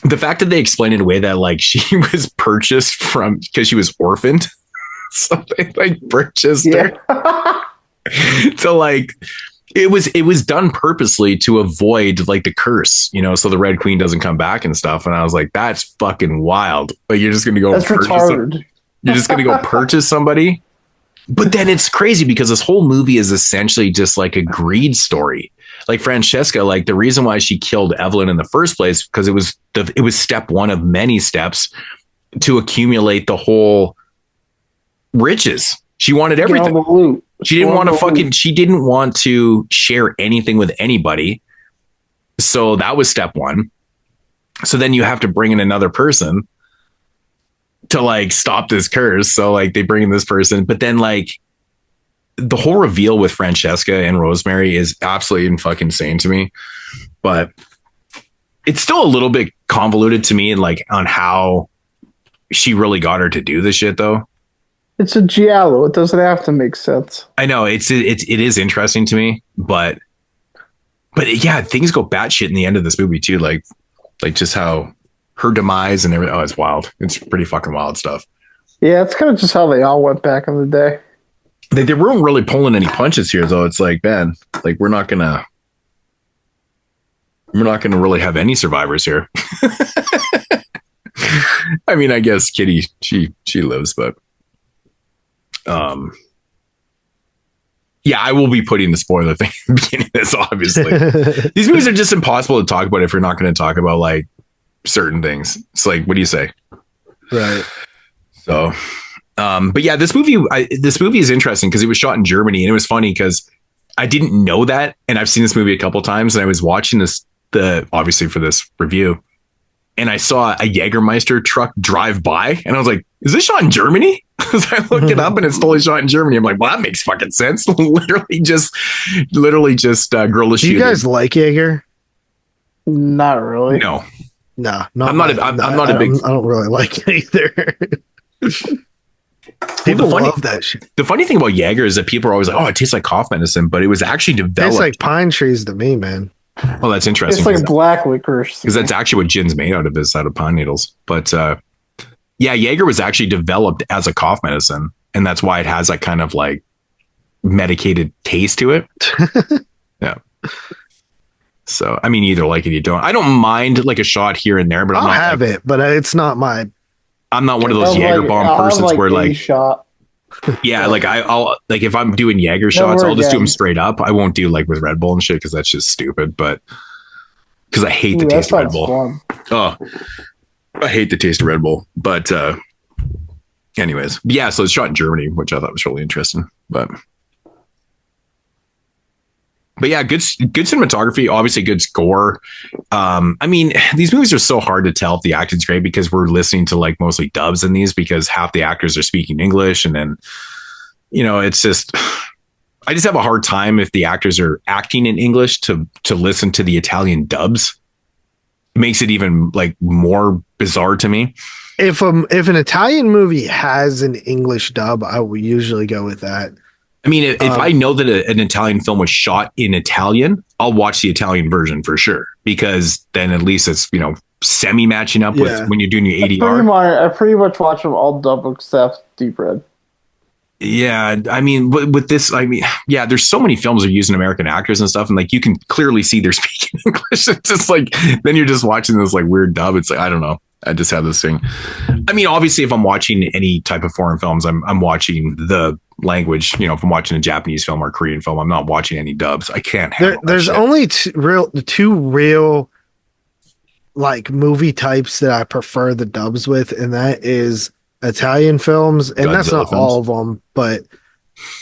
The fact that they explained in a way that like she was purchased from because she was orphaned. So they like purchased her. So like it was done purposely to avoid like the curse, you know, so the Red Queen doesn't come back and stuff. And I was like, that's fucking wild. Like you're just gonna go you're just gonna go purchase somebody. But then it's crazy because this whole movie is essentially just like a greed story. Like Francesca, like the reason why she killed Evelyn in the first place, because it was step one of many steps to accumulate the whole riches. She wanted everything. She didn't want to share anything with anybody. So that was step one. So then you have to bring in another person to like stop this curse. So like they bring in this person, but then like the whole reveal with Francesca and Rosemary is absolutely fucking insane to me. But it's still a little bit convoluted to me and like on how she really got her to do this shit though. It's a giallo. It doesn't have to make sense. I know it is interesting to me, but yeah, things go batshit in the end of this movie too. Like just how her demise and everything. Oh, it's wild. It's pretty fucking wild stuff. Yeah, it's kind of just how they all went back in the day. They weren't really pulling any punches here, though. It's like, man, like we're not gonna really have any survivors here. I mean, I guess Kitty, she lives, but yeah, I will be putting the spoiler thing at the beginning of this. Obviously, these movies are just impossible to talk about if you're not going to talk about like certain things. It's like, what do you say? Right. So. But yeah, this movie is interesting because it was shot in Germany, and it was funny because I didn't know that, and I've seen this movie a couple times, and I was watching obviously for this review, and I saw a Jägermeister truck drive by, and I was like, "Is this shot in Germany?" So I looked it up, and it's totally shot in Germany. I'm like, "Well, that makes fucking sense." literally just guerrilla shooting. Do you guys like Jaeger? Not really. No, I'm not a big. I don't really like it either. People love that shit. The funny thing about Jaeger is that people are always like, "Oh, it tastes like cough medicine," but it was actually developed. It's like pine trees to me, man. Well, that's interesting. It's like black licorice because that's actually what gin's made out of pine needles. But yeah, Jaeger was actually developed as a cough medicine and that's why it has that kind of like medicated taste to it. Yeah. So I mean, you either like it, or you don't. I don't mind like a shot here and there, but I'll I'm not have it, but it's not my. I'm not one of those Jaeger bomb persons where like shot. yeah, like I'll like if I'm doing Jaeger shots, I'll just do them straight up. I won't do like with Red Bull and shit because that's just stupid. But because I hate the taste of Red Bull. Fun. Oh, I hate the taste of Red Bull. But anyways, yeah. So it's shot in Germany, which I thought was really interesting. But yeah, good cinematography, obviously good score. I mean, these movies are so hard to tell if the acting's great because we're listening to like mostly dubs in these because half the actors are speaking English. And then, you know, it's just, I just have a hard time if the actors are acting in English to listen to the Italian dubs. It makes it even like more bizarre to me. If an Italian movie has an English dub, I will usually go with that. I mean, if I know that an Italian film was shot in Italian, I'll watch the Italian version for sure, because then at least it's, you know, semi matching up with when you're doing your ADR. I pretty much watch them all dub except Deep Red. Yeah. I mean, with this, I mean, yeah, there's so many films that are using American actors and stuff. And like, you can clearly see they're speaking English. It's just like, then you're just watching this like weird dub. It's like, I don't know. I just have this thing. I mean, obviously if I'm watching any type of foreign films, I'm watching the language. You know, if I'm watching a Japanese film or a Korean film, I'm not watching any dubs. I can't have there's only two real like movie types that I prefer the dubs with, and that is Italian films, and that's not all of them, but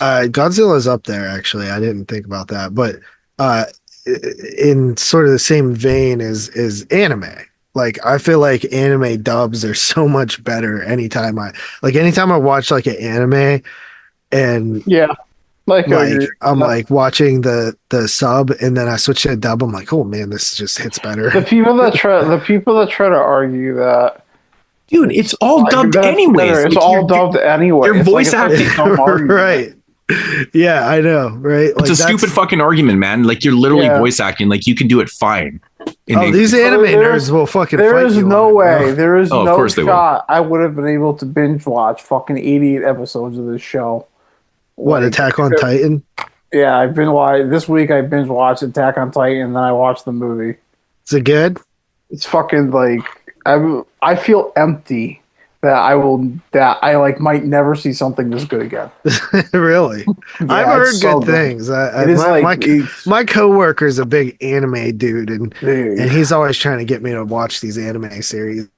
Godzilla's up there actually. I didn't think about that, but in sort of the same vein is anime. Like, I feel like anime dubs are so much better anytime I watch like an anime and I'm like watching the sub and then I switch to a dub. I'm like, oh man, this just hits better. The people that try to argue that, dude, it's all dubbed anyways. It's like all dubbed anyway. Your voice acting, right? Yeah, I know, right? It's a stupid fucking argument, man. Like, you're literally voice acting. Like, you can do it fine. These anime nerds will fucking there fight is you no way. it, there is of no course shot I would have been able to binge watch fucking 88 episodes of this show. What, Attack on Titan? Yeah, this week I binge watched Attack on Titan and then I watched the movie. Is it good? It's fucking like I feel empty that I like might never see something this good again. Really? I've heard good things. My coworker's a big anime dude, and he's always trying to get me to watch these anime series.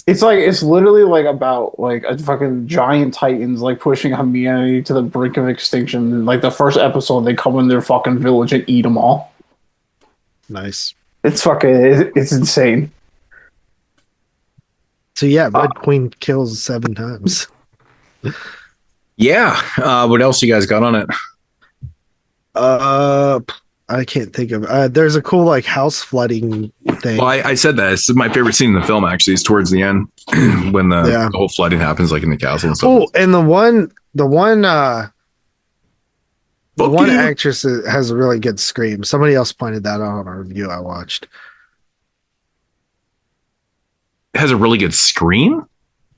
It's literally like about like a fucking giant titans like pushing humanity to the brink of extinction. And like the first episode, they come in their fucking village and eat them all. Nice. It's insane. So yeah, Red Queen kills 7 times. Yeah. What else you guys got on it? I can't think of. There's a cool like house flooding thing. Well, I said that it's my favorite scene in the film. Actually, is towards the end when the whole flooding happens, like in the castle and stuff. Oh, and the one actress has a really good scream. Somebody else pointed that out on a review I watched. Has a really good scream.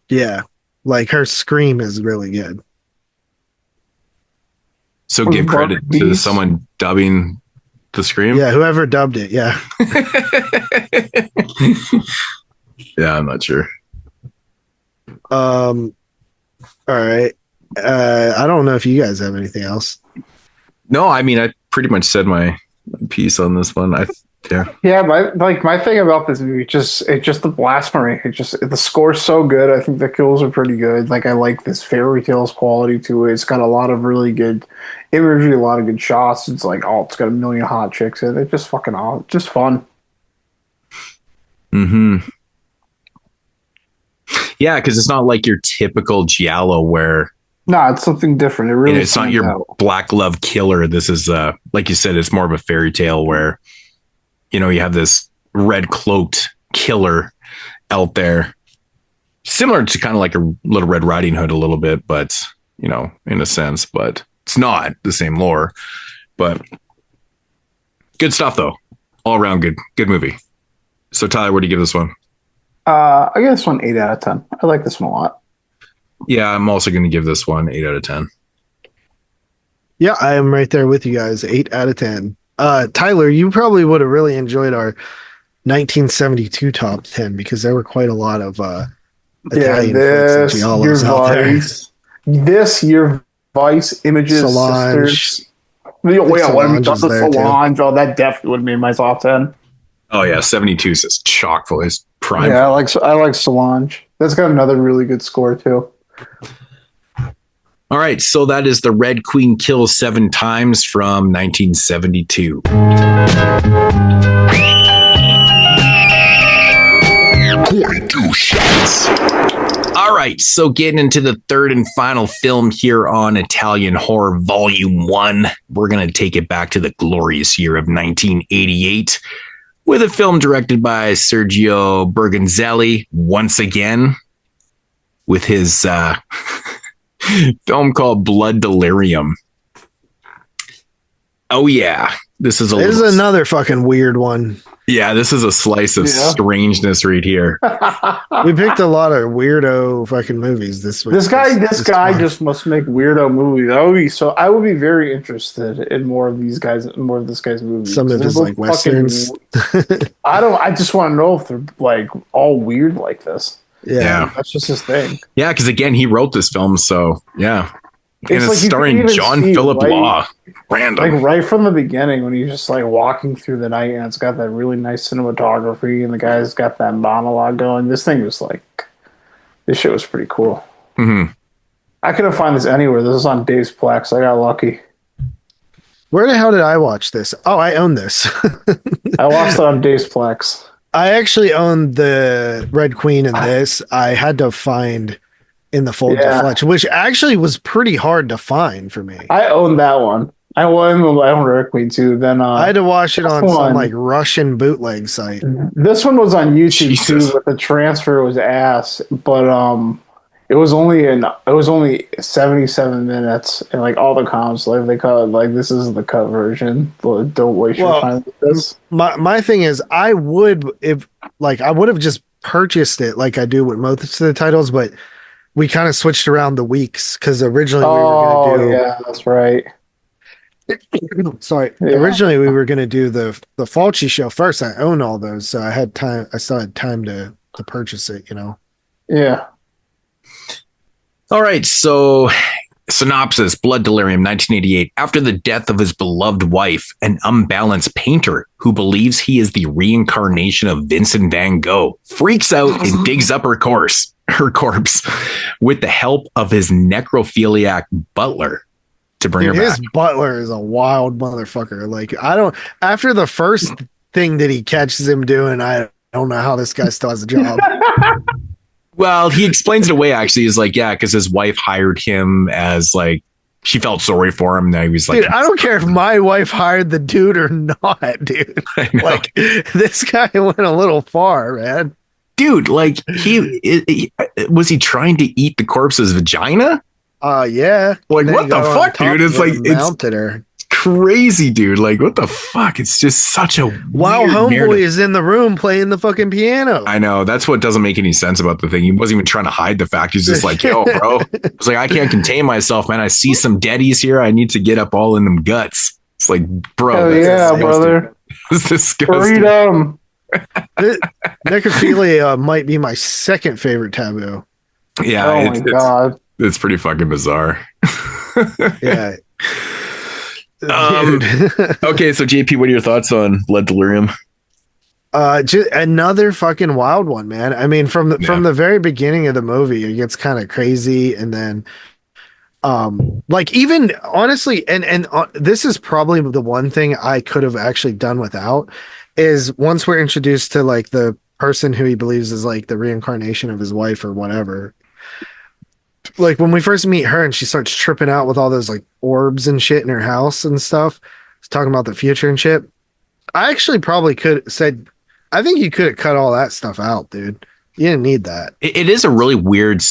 Yeah, like her scream is really good. So give credit to someone dubbing the scream. Yeah, whoever dubbed it. Yeah. Yeah, I'm not sure. All right. I don't know if you guys have anything else. No, I mean, I pretty much said my piece on this one. Yeah, my thing about this movie it's just the blasphemy. The score's so good. I think the kills are pretty good. Like, I like this fairy tales quality to it. It's got a lot of really good imagery, a lot of good shots. It's like, it's got a million hot chicks in it. It's just fucking awesome. Just fun. Mm-hmm. Yeah, because it's not like your typical giallo where it's something different. It really it's not your black love killer. This is like you said, it's more of a fairy tale where you have this red cloaked killer out there, similar to kind of like a Little Red Riding Hood a little bit, but in a sense, but it's not the same lore. But good stuff though, all around good movie. So Tyler, what do you give this one? I give this one 8 out of 10. I like this one a lot. Yeah, I'm also going to give this one 8 out of 10. Yeah, I am right there with you guys. 8 out of 10. Tyler, you probably would have really enjoyed our 1972 top 10 because there were quite a lot of Italian flicks and giallos out there. This year, Vice, Images, Solange. Sisters. Wait, let me talk the Solange. Oh, that definitely would have made my top 10. Oh yeah, 72 is chock full. It's prime. Yeah, I like Solange. That's got another really good score too. All right, so that is The Red Queen Kills 7 Times from 1972. 22 shots. All right, so getting into the third and final film here on Italian Horror Volume 1, we're going to take it back to the glorious year of 1988 with a film directed by Sergio Bergonzelli once again with his film called Blood Delirium. Oh yeah, this is another fucking weird one. Yeah, this is a slice of strangeness right here. We picked a lot of weirdo fucking movies this week. This guy just must make weirdo movies. I would be very interested in more of this guy's movies. Some of his like westerns. I just want to know if they're like all weird like this. Yeah. That's just his thing. Yeah, because again, he wrote this film, so yeah. And it's like starring John Philip Law. Random. Like right from the beginning when he's just like walking through the night and it's got that really nice cinematography and the guy's got that monologue going. This thing was like, this shit was pretty cool. Mm-hmm. I couldn't find this anywhere. This is on Dave's Plex. I got lucky. Where the hell did I watch this? Oh, I own this. I watched it on Dave's Plex. I actually owned the Red Queen in this. I had to find in the Fold to Fletch, which actually was pretty hard to find for me. I own that one. I own Red Queen too. Then I had to watch it on some like Russian bootleg site. This one was on YouTube too, but the transfer was ass. But it was only 77 minutes, and like all the comments, like they cut like this is the cut version. Don't waste your time with this. My thing is, I would have just purchased it like I do with most of the titles, but we kind of switched around the weeks because originally we were going to do. Yeah, that's right. Sorry. Yeah. Originally we were going to do the Fulci show first. I own all those, so I had time. I still had time to purchase it. You know. Yeah. All right, so synopsis, Blood Delirium, 1988. After the death of his beloved wife, an unbalanced painter who believes he is the reincarnation of Vincent van Gogh freaks out and digs up her corpse with the help of his necrophiliac butler to bring her back. His butler is a wild motherfucker. Like, after the first thing that he catches him doing, I don't know how this guy still has a job. Well, he explains it away, actually. He's like, yeah, because his wife hired him as like, she felt sorry for him. Now he was like, dude, I don't care if my wife hired the dude or not, dude. Like, this guy went a little far, man. Dude, like, was he trying to eat the corpse's vagina? Yeah. Like, what the fuck, dude? It's like, mounted her. Crazy, dude. Like, what the fuck? It's just such a while weird homeboy narrative. is in the room playing the fucking piano. I know. That's what doesn't make any sense about the thing. He wasn't even trying to hide the fact. He's just like, yo, bro. It's like, I can't contain myself, man. I see some deadies here. I need to get up all in them guts. It's like, bro. Hell yeah, brother. It's disgusting. Freedom. Necrophilia might be my second favorite taboo. Yeah. Oh my God. It's pretty fucking bizarre. Yeah. Okay, so JP, what are your thoughts on Blood Delirium? Just another fucking wild one, man. I mean, from the very beginning of the movie, it gets kind of crazy, and then like, even honestly, and this is probably the one thing I could have actually done without, is once we're introduced to like the person who he believes is like the reincarnation of his wife or whatever. Like, when we first meet her and she starts tripping out with all those like orbs and shit in her house and stuff, talking about the future and shit. I actually probably could have said, I think you could have cut all that stuff out, dude. You didn't need that. It is a really weird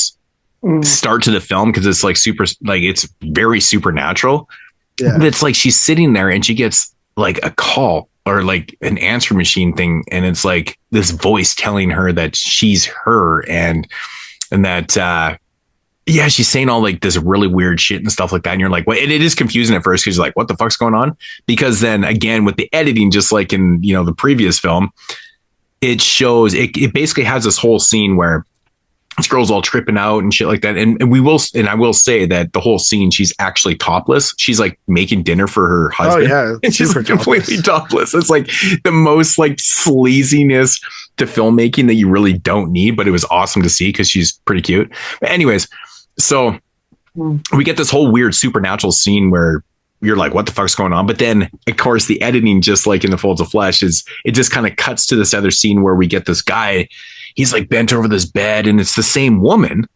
start to the film because it's like super, like, it's very supernatural. Yeah. But it's like she's sitting there and she gets like a call or like an answer machine thing, and it's like this voice telling her that she's her and that yeah, she's saying all like this really weird shit and stuff like that. And you're like, well, it is confusing at first because you're like, what the fuck's going on? Because then again, with the editing, just like in, you know, the previous film, it shows, it basically has this whole scene where this girl's all tripping out and shit like that. And I will say that the whole scene, she's actually topless. She's like making dinner for her husband. Oh, yeah. And she's like completely topless. It's like the most like sleaziness to filmmaking that you really don't need, but it was awesome to see because she's pretty cute. But anyways, so we get this whole weird supernatural scene where you're like, what the fuck's going on? But then, of course, the editing, just like in The Folds of Flesh, is it just kind of cuts to this other scene where we get this guy. He's like bent over this bed and it's the same woman.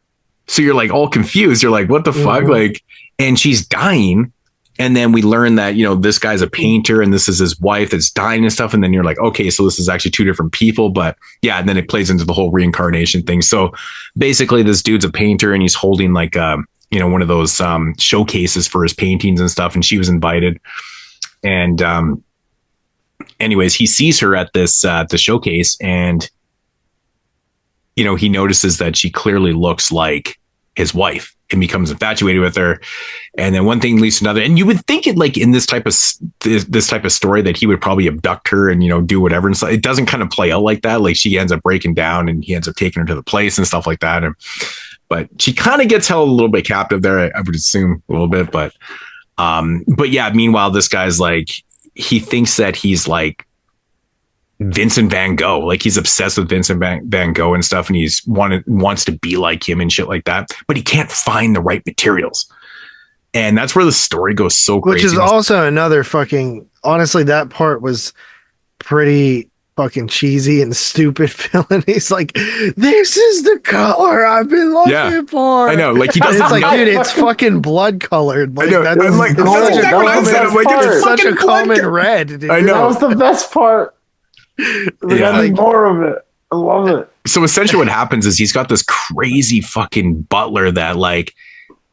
So you're like all confused. You're like, what the fuck? Like, and she's dying. And then we learn that, you know, this guy's a painter and this is his wife that's dying and stuff. And then you're like, okay, so this is actually two different people. But yeah, and then it plays into the whole reincarnation thing. So basically this dude's a painter and he's holding like, you know, one of those showcases for his paintings and stuff. And she was invited. And anyways, he sees her at this the showcase and, you know, he notices that she clearly looks like his wife and becomes infatuated with her. And then one thing leads to another. And you would think it like in this type of story that he would probably abduct her and, you know, do whatever. And so it doesn't kind of play out like that. Like she ends up breaking down and he ends up taking her to the place and stuff like that. But she kind of gets held a little bit captive there. I would assume a little bit, but yeah, meanwhile, this guy's like, he thinks that he's like Vincent Van Gogh, like he's obsessed with Vincent Van Gogh and stuff. And he's wants to be like him and shit like that, but he can't find the right materials. And that's where the story goes so crazy. Which is also another fucking, honestly, that part was pretty fucking cheesy and stupid feeling. He's like, this is the color I've been looking for. I know. Like he doesn't. It's like, dude, it's fucking blood colored. Like, I know. That's, I'm like, it's that's such a exactly what I said. I'm like, it's such a fucking common red. Dude. I know. That was the best part. Yeah. I need more of it. I love it. So essentially what happens is he's got this crazy fucking butler that like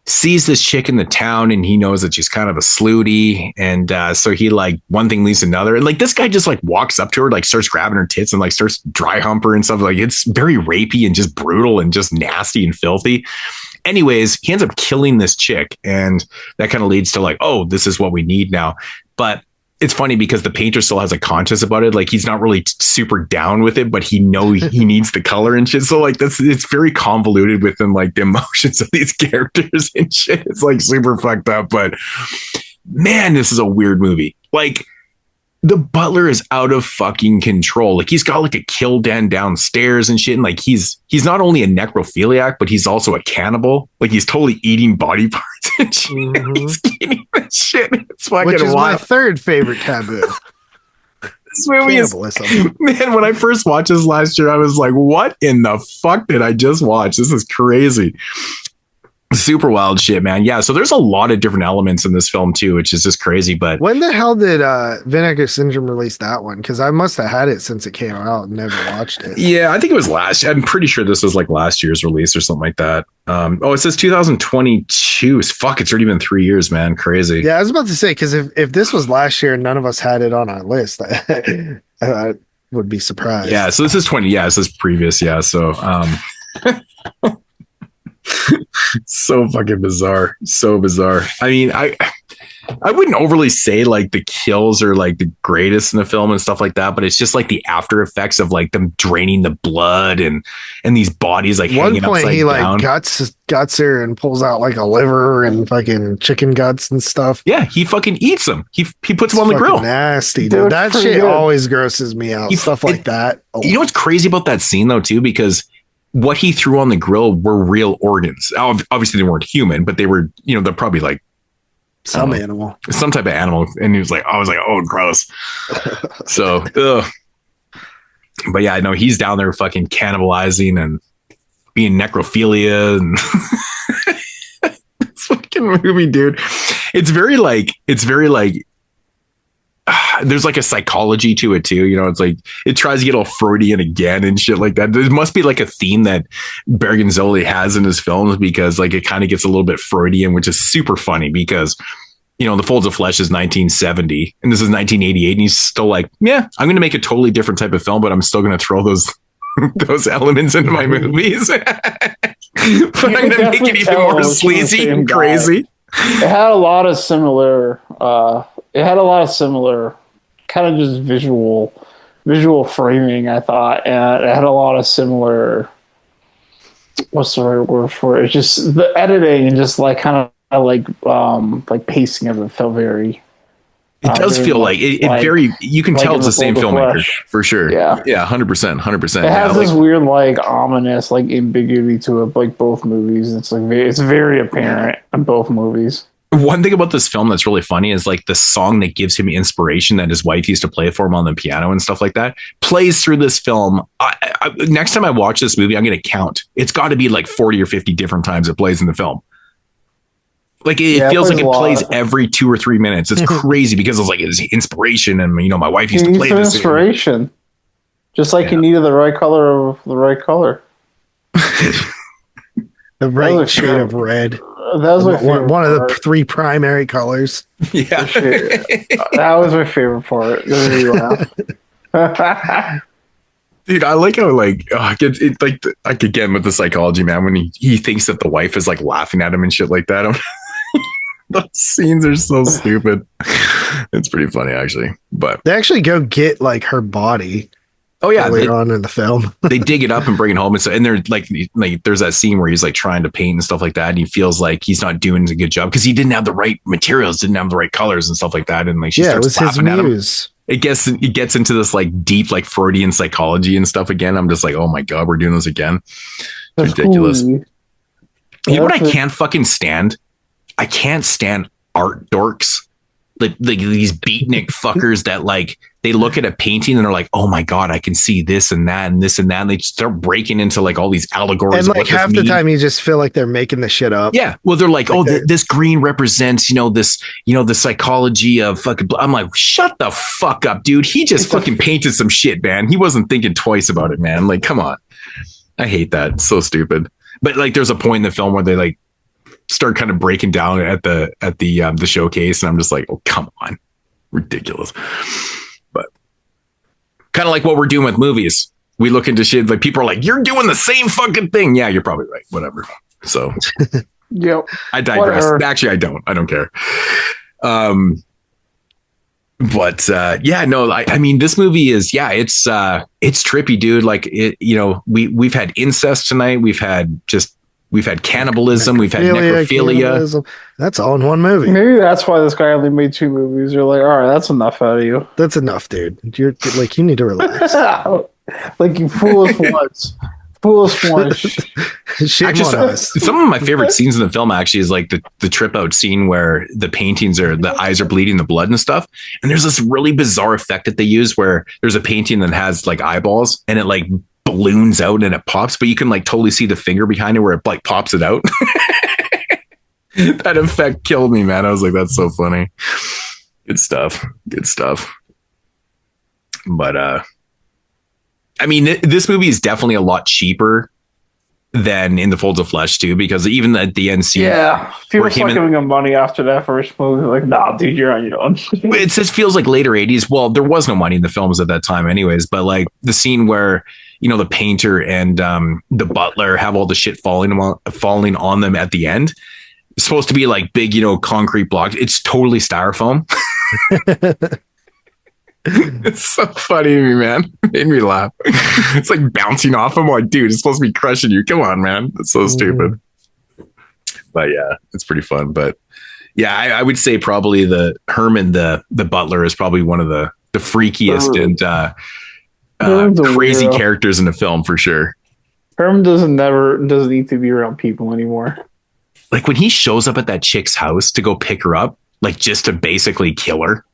sees this chick in the town and he knows that she's kind of a slutty. And so he like one thing leads to another. And like this guy just like walks up to her, like starts grabbing her tits and like starts dry hump her and stuff. Like it's very rapey and just brutal and just nasty and filthy. Anyways, he ends up killing this chick. And that kind of leads to like, oh, this is what we need now. But it's funny because the painter still has a conscience about it. Like he's not really super down with it, but he knows he needs the color and shit. So like it's very convoluted within like the emotions of these characters and shit. It's like super fucked up, but man, this is a weird movie. Like the butler is out of fucking control. Like he's got like a kill den downstairs and shit. And like he's not only a necrophiliac, but he's also a cannibal. Like he's totally eating body parts and shit. Mm-hmm. He's eating that shit. It's fucking Which is wild. my third favorite taboo. This movie is, man, when I first watched this last year, I was like, what in the fuck did I just watch? This is crazy. Super wild shit, man. Yeah, so there's a lot of different elements in this film too, which is just crazy. But when the hell did Vinegar Syndrome release that one? Because I must have had it since it came out and never watched it. Yeah, I think it was I'm pretty sure this was like last year's release or something like that. Oh, it says 2022. Fuck, it's already been 3 years, man. Crazy. Yeah, I was about to say, because if this was last year and none of us had it on our list, I would be surprised. Yeah, so this is 20. Yeah, this is previous. Yeah, so so fucking bizarre. So bizarre. I mean, I wouldn't overly say like the kills are like the greatest in the film and stuff like that, but it's just like the after effects of like them draining the blood and these bodies like hanging upside down. One point he like guts her and pulls out like a liver and fucking chicken guts and stuff. Yeah, he fucking eats them. He puts them on the grill. Nasty, dude. That shit always grosses me out. Stuff like that. Oh. You know what's crazy about that scene though too, because what he threw on the grill were real organs. Obviously they weren't human, but they were, you know, they're probably like some animal, some type of animal. And he was like, I was like, oh, gross. So, ugh. But yeah, I know he's down there fucking cannibalizing and being necrophilia and this fucking movie, dude. It's very like there's like a psychology to it too. You know, it's like it tries to get all Freudian again and shit like that. There must be like a theme that Bergonzoli has in his films because like it kind of gets a little bit Freudian, which is super funny because, you know, The Folds of Flesh is 1970 and this is 1988 and he's still like, yeah, I'm going to make a totally different type of film, but I'm still going to throw those elements into my movies. but I'm going to make it even more sleazy and crazy. It had a lot of similar. Kind of just visual framing. I thought, and it had a lot of similar. What's the right word for it? It's just the editing and just like kind of like pacing of it felt very. It does feel like it very. You can tell it's the same filmmaker for sure. Yeah, 100%. It has this weird, like ominous, like ambiguity to it, like both movies. It's like it's very apparent in both movies. One thing about this film that's really funny is like the song that gives him inspiration that his wife used to play for him on the piano and stuff like that plays through this film. Next time I watch this movie, I'm going to count. It's got to be like 40 or 50 different times it plays in the film. Like it feels like it plays every 2 or 3 minutes. It's crazy because it's like it's inspiration, and my wife used to play this. Inspiration, just like you needed the right color of the right color, the right shade of red. That was one of the 3 primary colors. Yeah, that was my favorite part. Dude, I like how again with the psychology, man, when he thinks that the wife is like laughing at him and shit like that. Those scenes are so stupid. It's pretty funny actually, but they actually go get like her body. Oh yeah, later on in the film, they dig it up and bring it home, and they're like there's that scene where he's like trying to paint and stuff like that, and he feels like he's not doing a good job because he didn't have the right materials, didn't have the right colors and stuff like that, and like she starts laughing at him. It gets into this like deep like Freudian psychology and stuff again. I'm just like, oh my god, we're doing this again. It's ridiculous. You know what I can't fucking stand? I can't stand art dorks. Like these beatnik fuckers that like they look at a painting and they're like, oh my god, I can see this and that and this and that, and they start breaking into like all these allegories. And like half the time, you just feel like they're making the shit up. Yeah, well, they're like this green represents the psychology of fucking. I'm like, shut the fuck up, dude. He just fucking painted some shit, man. He wasn't thinking twice about it, man. Like, come on. I hate that. It's so stupid. But like, there's a point in the film where they like start kind of breaking down at the showcase, and I'm just like, oh, come on, ridiculous. But kind of like what we're doing with movies, we look into shit like people are like, you're doing the same fucking thing. Yeah, you're probably right, whatever. So yep, I digress. Whatever. Actually, I don't care. But I mean, this movie is it's trippy, dude. Like we've had incest tonight, we've had cannibalism, we've had necrophilia. That's all in one movie. Maybe that's why this guy only made 2 movies. You're like, all right, that's enough out of you. That's enough, dude. You're like, you need to relax. Like, you foolish once. Foolish once. Actually, some of my favorite scenes in the film actually is like the trip out scene where the paintings are, the eyes are bleeding the blood and stuff. And there's this really bizarre effect that they use where there's a painting that has like eyeballs and it like balloons out and it pops, but you can like totally see the finger behind it where it like pops it out. That effect killed me, man. I was like, that's so funny. Good stuff. But I mean, this movie is definitely a lot cheaper than In the Folds of Flesh too, because even at the end scene, people start giving him money after that first movie. Like, nah, dude, you're on your own. It just feels like later 80s. Well, there was no money in the films at that time anyways, but like the scene where the painter and the butler have all the shit falling on them at the end. It's supposed to be like big, concrete blocks. It's totally styrofoam. It's so funny to me, man. It made me laugh. It's like bouncing off him. Like, dude, it's supposed to be crushing you. Come on, man. It's so stupid. But yeah, it's pretty fun. But yeah, I would say probably the Herman, the butler, is probably one of the freakiest and crazy characters in the film for sure. Herman doesn't need to be around people anymore. Like when he shows up at that chick's house to go pick her up, like just to basically kill her,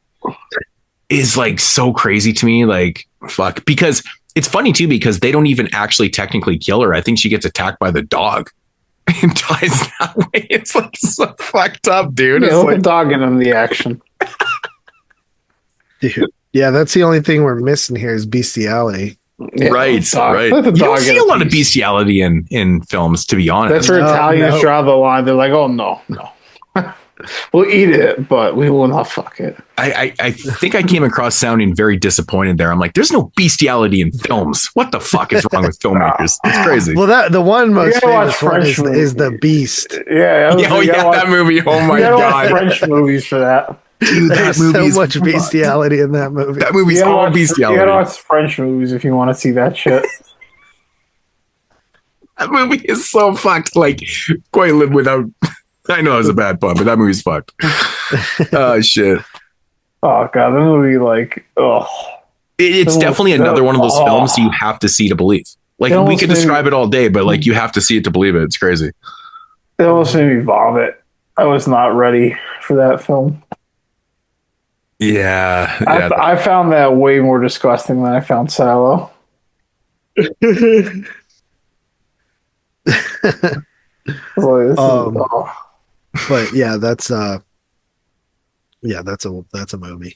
is like so crazy to me. Like, fuck. Because it's funny too, because they don't even actually technically kill her. I think she gets attacked by the dog and dies that way. It's like so fucked up, dude. Yeah, it's like the dog in the action. Dude. Yeah, that's the only thing we're missing here is bestiality. Yeah, right. You don't see a lot of bestiality in films, to be honest. That's where Italians draw the line. They're like, oh, no. We'll eat it, but we will not fuck it. I think I came across sounding very disappointed there. I'm like, there's no bestiality in films. What the fuck is wrong with filmmakers? It's crazy. Well, that the one most gotta watch famous one French is the Beast. Yeah, That movie. Oh my you gotta watch god, French movies for that. dude, that There's movie so is much bestiality in that movie. That movie's You gotta all watch- You bestiality. gotta watch French movies if you want to see that shit. That movie is so fucked. Like, quite live without. I know it was a bad pun, but that movie's fucked. Oh shit. Oh god, the movie It's definitely another one of those films you have to see to believe. Like, It we almost could made describe it all day, but like, you have to see it to believe it. It's crazy. It almost made me vomit. I was not ready for that film. Yeah. I found that way more disgusting than I found Silo. But yeah, that's a movie.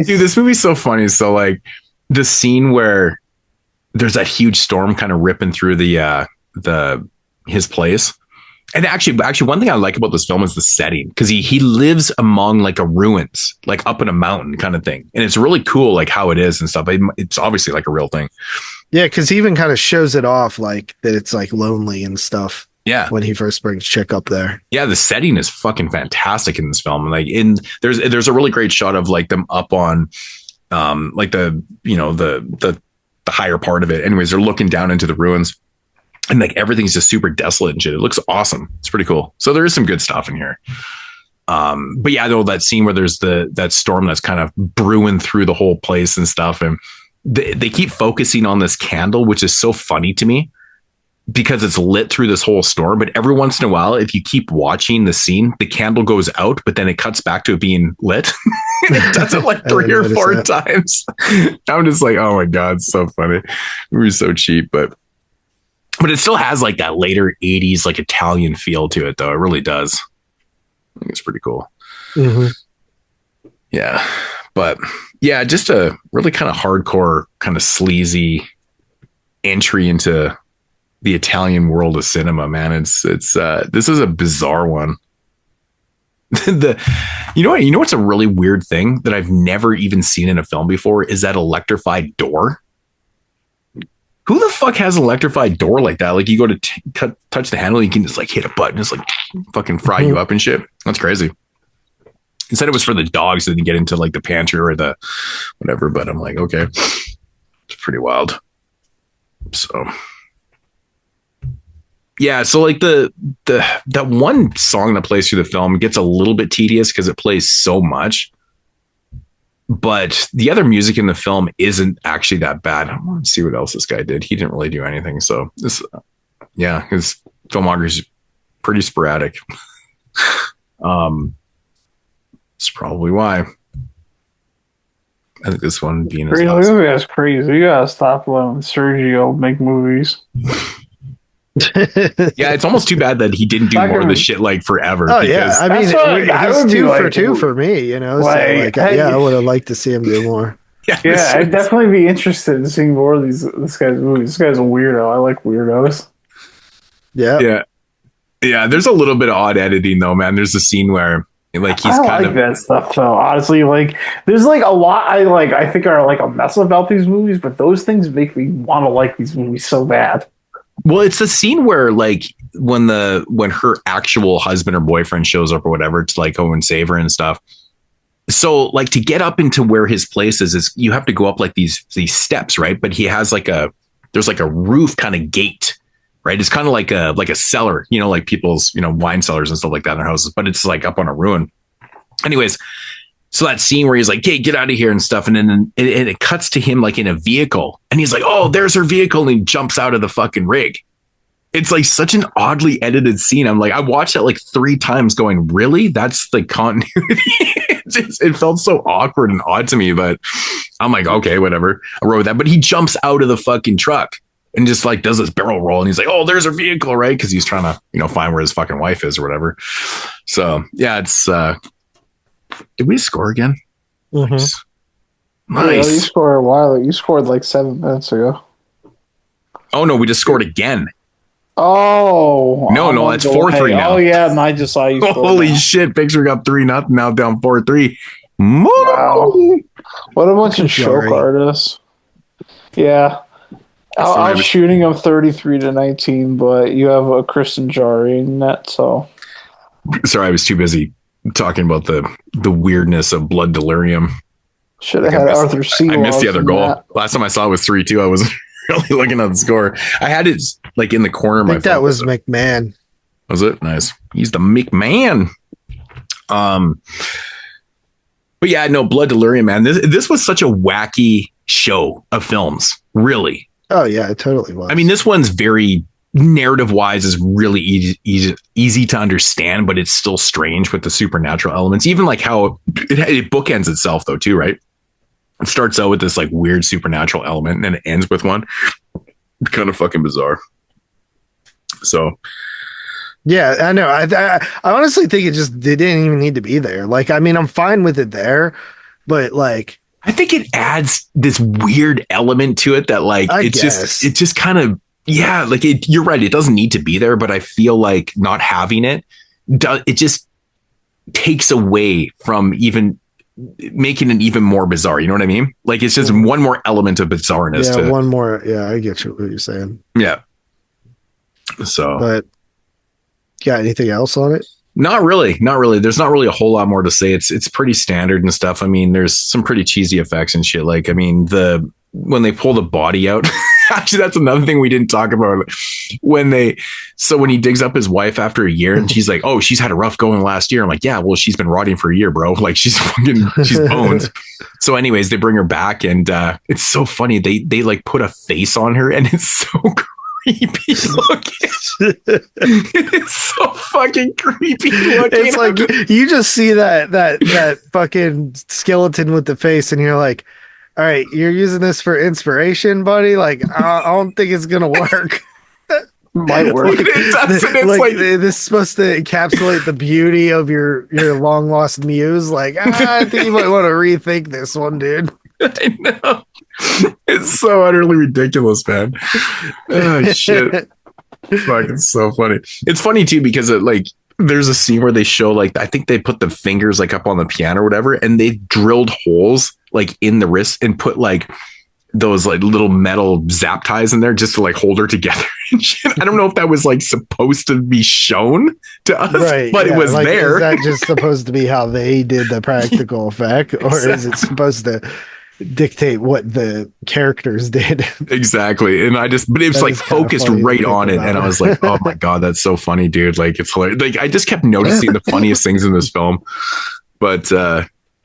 Dude, this movie's so funny. So like, the scene where there's that huge storm kind of ripping through his place. And actually one thing I like about this film is the setting, because he lives among like a ruins, like up in a mountain kind of thing. And it's really cool, like how it is and stuff. It's obviously like a real thing. Yeah, because he even kind of shows it off, like that it's like lonely and stuff. Yeah. When he first brings Chick up there. Yeah, the setting is fucking fantastic in this film. Like, there's a really great shot of like them up on like the higher part of it. Anyways, they're looking down into the ruins, and like everything's just super desolate and shit. It looks awesome. It's pretty cool. So there is some good stuff in here. But yeah, though, that scene where there's that storm that's kind of brewing through the whole place and stuff, and they keep focusing on this candle, which is so funny to me because it's lit through this whole storm. But every once in a while, if you keep watching the scene, the candle goes out, but then it cuts back to it being lit. It does it like 3 or 4 times. I'm just like, oh my god, it's so funny. It was so cheap, but it still has like that later 80s like Italian feel to it, though. It really does. I think it's pretty cool. Mm-hmm. Yeah, but yeah, just a really kind of hardcore, kind of sleazy entry into the Italian world of cinema, man. It's this is a bizarre one. You know what's a really weird thing that I've never even seen in a film before is that electrified door. Who the fuck has an electrified door like that? Like, you go to touch the handle, you can just like hit a button, just like fucking fry you up and shit. That's crazy. He said it was for the dogs that didn't get into like the pantry or the whatever, but I'm like, okay, it's pretty wild. So yeah, so like that one song that plays through the film gets a little bit tedious because it plays so much. But the other music in the film isn't actually that bad. I want to see what else this guy did. He didn't really do anything. So his filmography is pretty sporadic. It's probably why. I think this one being his last. That's crazy. You gotta stop letting Sergio make movies. Yeah, it's almost too bad that he didn't do more of this shit like forever. Oh yeah, I mean, he's 2 for 2 for me. You know, I would have liked to see him do more. Yeah, I'd definitely be interested in seeing more of this guy's movies. This guy's a weirdo. I like weirdos. Yeah. There's a little bit of odd editing though, man. There's a scene where like he's I kind like of that stuff though. Honestly, like there's like a lot I think are like a mess about these movies, but those things make me want to like these movies so bad. Well, it's the scene where like when her actual husband or boyfriend shows up or whatever to like go and save her and stuff. So like to get up into where his place is you have to go up like these steps, right? But he has there's like a roof kind of gate, right? It's kind of like a cellar, you know, like people's, wine cellars and stuff like that in their houses, but it's like up on a ruin. Anyways, so that scene where he's like, hey, get out of here and stuff. And then it cuts to him like in a vehicle and he's like, oh, there's her vehicle. And he jumps out of the fucking rig. It's like such an oddly edited scene. I'm like, I watched that like 3 times going, really? That's the continuity. It felt so awkward and odd to me, but I'm like, okay, whatever. I wrote that, but he jumps out of the fucking truck and just like does this barrel roll. And he's like, oh, there's her vehicle, right? Cause he's trying to, find where his fucking wife is or whatever. So yeah, it's, did we score again? Mm-hmm. Nice. Yeah, you scored like 7 minutes ago. Oh no, we just scored again. Oh no, that's 4-3 now. Oh yeah, and I just saw you. Holy shit! Picture up 3-0 now, down 4-3. Wow. What a bunch of Sorry. choke artists. Yeah. I was shooting them 33-19, but you have a Kristen Jari in that, so. Sorry, I was too busy talking about the weirdness of Blood Delirium. Should have had Arthur C. I missed the other goal. Last time I saw it was 3-2. I was really looking at the score. I had it like in the corner of I my think that phone. was McMahon. Was it? Nice. He's the McMahon. But yeah, no, Blood Delirium, man. This was such a wacky show of films, really. Oh yeah, it totally was. I mean, this one's very narrative wise is really easy to understand, but it's still strange with the supernatural elements. Even like how it bookends itself though, too, right? It starts out with this like weird supernatural element and then it ends with one. Kind of fucking bizarre. So yeah, I know. I honestly think it didn't even need to be there. Like, I mean, I'm fine with it there, but like, I think it adds this weird element to it that like it's just kind of, yeah, like you're right. It doesn't need to be there, but I feel like not having it just takes away from even making it even more bizarre. You know what I mean? Like it's just one more element of bizarreness. Yeah, one more. Yeah, I get what you're saying. Yeah. So, but got anything else on it? Not really. There's not really a whole lot more to say. It's pretty standard and stuff. I mean, there's some pretty cheesy effects and shit. Like, I mean, when they pull the body out, actually, that's another thing we didn't talk about. When he digs up his wife after a year and she's like, oh, she's had a rough going last year. I'm like, yeah, well, she's been rotting for a year, bro. Like she's bones. So anyways, they bring her back and it's so funny. They like put a face on her and it's so creepy looking. It's so fucking creepy looking. It's like you just see that fucking skeleton with the face and you're like, all right, you're using this for inspiration, buddy. Like, I don't think it's gonna work. Might work. This is supposed to encapsulate the beauty of your long lost muse. Like, I think you might want to rethink this one, dude. I know. It's so utterly ridiculous, man. Oh shit. Fuck, it's so funny. It's funny too because it like there's a scene where they show like I think they put the fingers like up on the piano or whatever, and they drilled holes like in the wrist and put like those like little metal zap ties in there just to like hold her together and shit. I don't know if that was like supposed to be shown to us, right, but it was like, there. Is that just supposed to be how they did the practical effect, or is it supposed to dictate what the characters did? Exactly. And but it was like focused right on it. And I was like, oh my God, that's so funny, dude. Like it's hilarious. Like I just kept noticing the funniest things in this film. But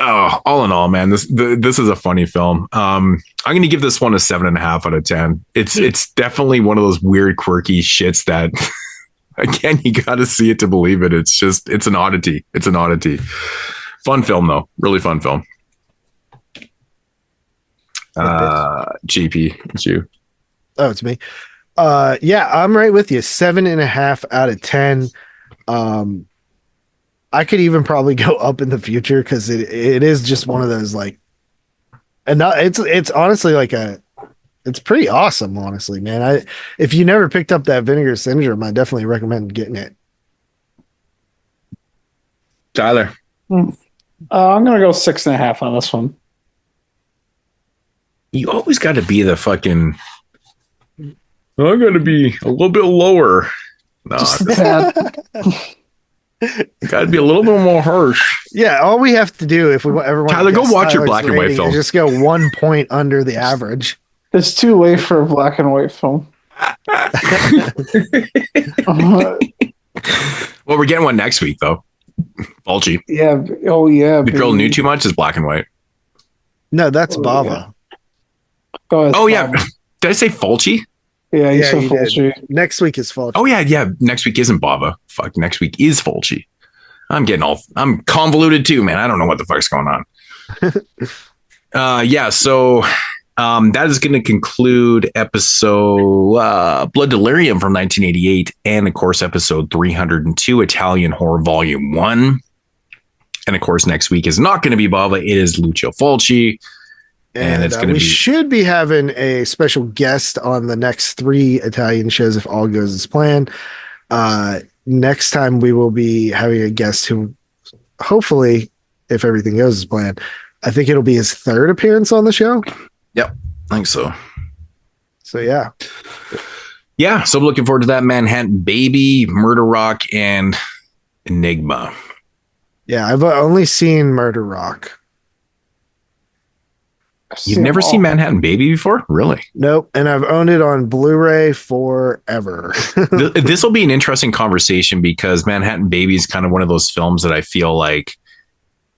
all in all, man, this is a funny film. I'm gonna give this one a 7.5 out of 10. It's definitely one of those weird, quirky shits that again, you gotta see it to believe it. It's an oddity. It's an oddity. Fun film though. Really fun film. GP, it's you. Oh, it's me. Yeah, I'm right with you. 7.5 out of 10. I could even probably go up in the future because it is just one of those like, and not, it's honestly like it's pretty awesome, honestly, man. If you never picked up that Vinegar Syndrome, I definitely recommend getting it. Tyler, I'm gonna go 6.5 on this one. you always got to be the fucking. I'm going to be a little bit lower. No, got to be a little bit more harsh. Yeah, all we have to do if we ever want Tyler, to go watch your Tyler's black and white rating film. is just go 1 point under the average. It's too late for a black and white film. Well, we're getting one next week though. Fulci. Yeah. Oh yeah. The Girl Knew Too Much is black and white. No, that's Oh, Bava. yeah. Go ahead, Oh yeah. Bob. Did I say Fulci? Yeah, you said you did. Fulci. Next week is Fulci. Oh yeah. Next week isn't Bava. Fuck. Next week is Fulci. I'm convoluted too, man. I don't know what the fuck's going on. So that is going to conclude episode Blood Delirium from 1988, and of course episode 302, Italian Horror Volume 1. And of course next week is not going to be Bava, it is Lucio Fulci. And it's gonna we be should be having a special guest on the next 3 Italian shows if all goes as planned. Next time we will be having a guest who, hopefully, if everything goes as planned, I think it'll be his 3rd appearance on the show. Yep, I think so. So yeah. Yeah, so I'm looking forward to that. Manhattan Baby, Murder Rock, and Enigma. Yeah, I've only seen Murder Rock. You've never seen Manhattan Baby before? Really? Nope. And I've owned it on Blu-ray forever. This will be an interesting conversation because Manhattan Baby is kind of one of those films that I feel like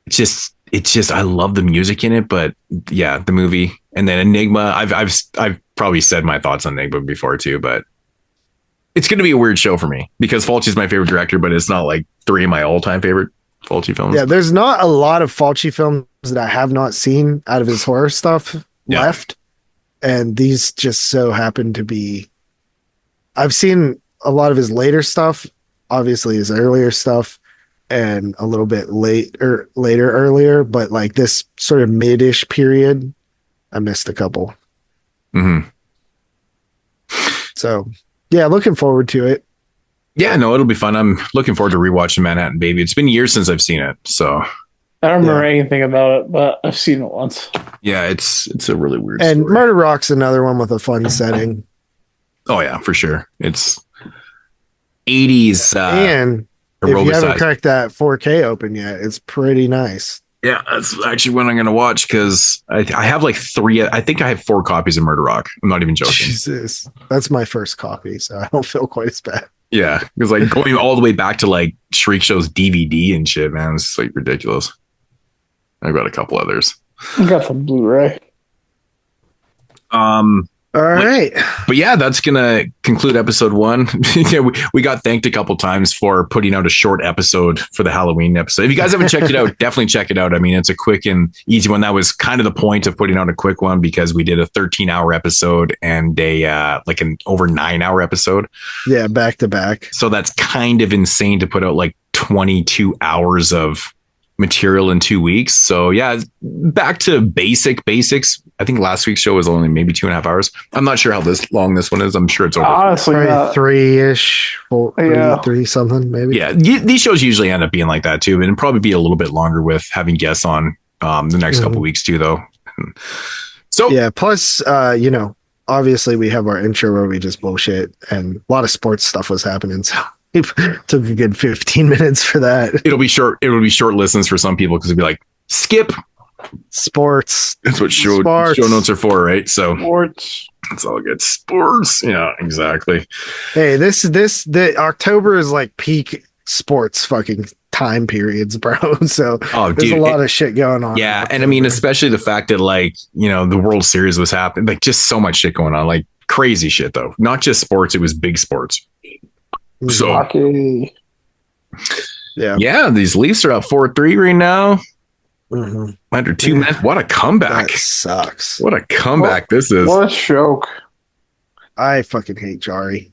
it's just I love the music in it, but yeah, the movie. And then Enigma, I've probably said my thoughts on Enigma before too, but it's going to be a weird show for me because Fulci is my favorite director, but it's not like 3 of my all-time favorite Fulci films. Yeah, there's not a lot of Fulci films that I have not seen out of his horror stuff left. And these just so happen to be. I've seen a lot of his later stuff, obviously his earlier stuff, and a little bit earlier, but like this sort of mid-ish period, I missed a couple. Mm-hmm. So yeah, looking forward to it. Yeah, no, it'll be fun. I'm looking forward to rewatching Manhattan Baby. It's been years since I've seen it, so I don't remember anything about it, but I've seen it once. yeah, it's a really weird And story. Murder Rock's another one with a fun setting. Oh yeah, for sure. It's 80s And if you haven't aerobic. cracked that 4K open yet, it's pretty nice. Yeah, that's actually what I'm going to watch because I have like 3. I think I have 4 copies of Murder Rock. I'm not even joking. Jesus, that's my first copy, so I don't feel quite as bad. Yeah, because like going all the way back to like Shriek Show's DVD and shit, man, it's like ridiculous. I've got a couple others. I got the Blu-ray. All right. But yeah, that's gonna conclude episode 1. Yeah, we got thanked a couple times for putting out a short episode for the Halloween episode. If you guys haven't checked it out, definitely check it out. I mean, it's a quick and easy one. That was kind of the point of putting out a quick one because we did a 13-hour episode and a like an over 9-hour episode. Yeah, back to back. So that's kind of insane to put out like 22 hours of material in 2 weeks. So yeah, back to basics. I think last week's show was only maybe 2.5 hours. I'm not sure how long this one is. I'm sure it's over. Honestly, Probably 3-ish, 3 something maybe. Yeah, these shows usually end up being like that too, and it'll probably be a little bit longer with having guests on the next couple weeks too, though. So Yeah. Plus, obviously we have our intro where we just bullshit, and a lot of sports stuff was happening. So it took a good 15 minutes for that. it'll be short. It'll be short listens for some people because it'll be like skip. Sports. That's what show notes are for, right? So sports. it's all good. Sports. Yeah, exactly. Hey, the October is like peak sports fucking time periods, bro. So there's a lot of shit going on. Yeah, and I mean, especially the fact that like the World Series was happening, like just so much shit going on, like crazy shit though. Not just sports; it was big sports. So Hockey. yeah, these Leafs are up 4-3 right now. Mm-hmm. Under 2 minutes. What a comeback! That sucks. What a comeback this is. What a joke. I fucking hate Jari.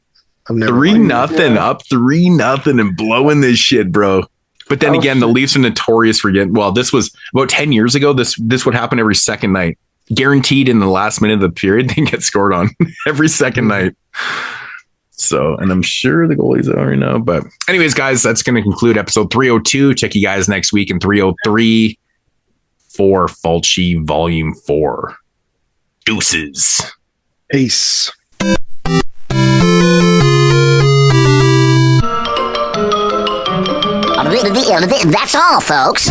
I've never 3-0 up 3-0 and blowing this shit, bro. But then again, the Leafs are notorious for getting. Well, this was about 10 years ago. This would happen every second night, guaranteed in the last minute of the period. They get scored on every second night. So, and I'm sure the goalies already know. But anyways, guys, that's going to conclude episode 302. Check you guys next week in 303 for Fulci Volume 4. Deuces. Peace. That's all, folks.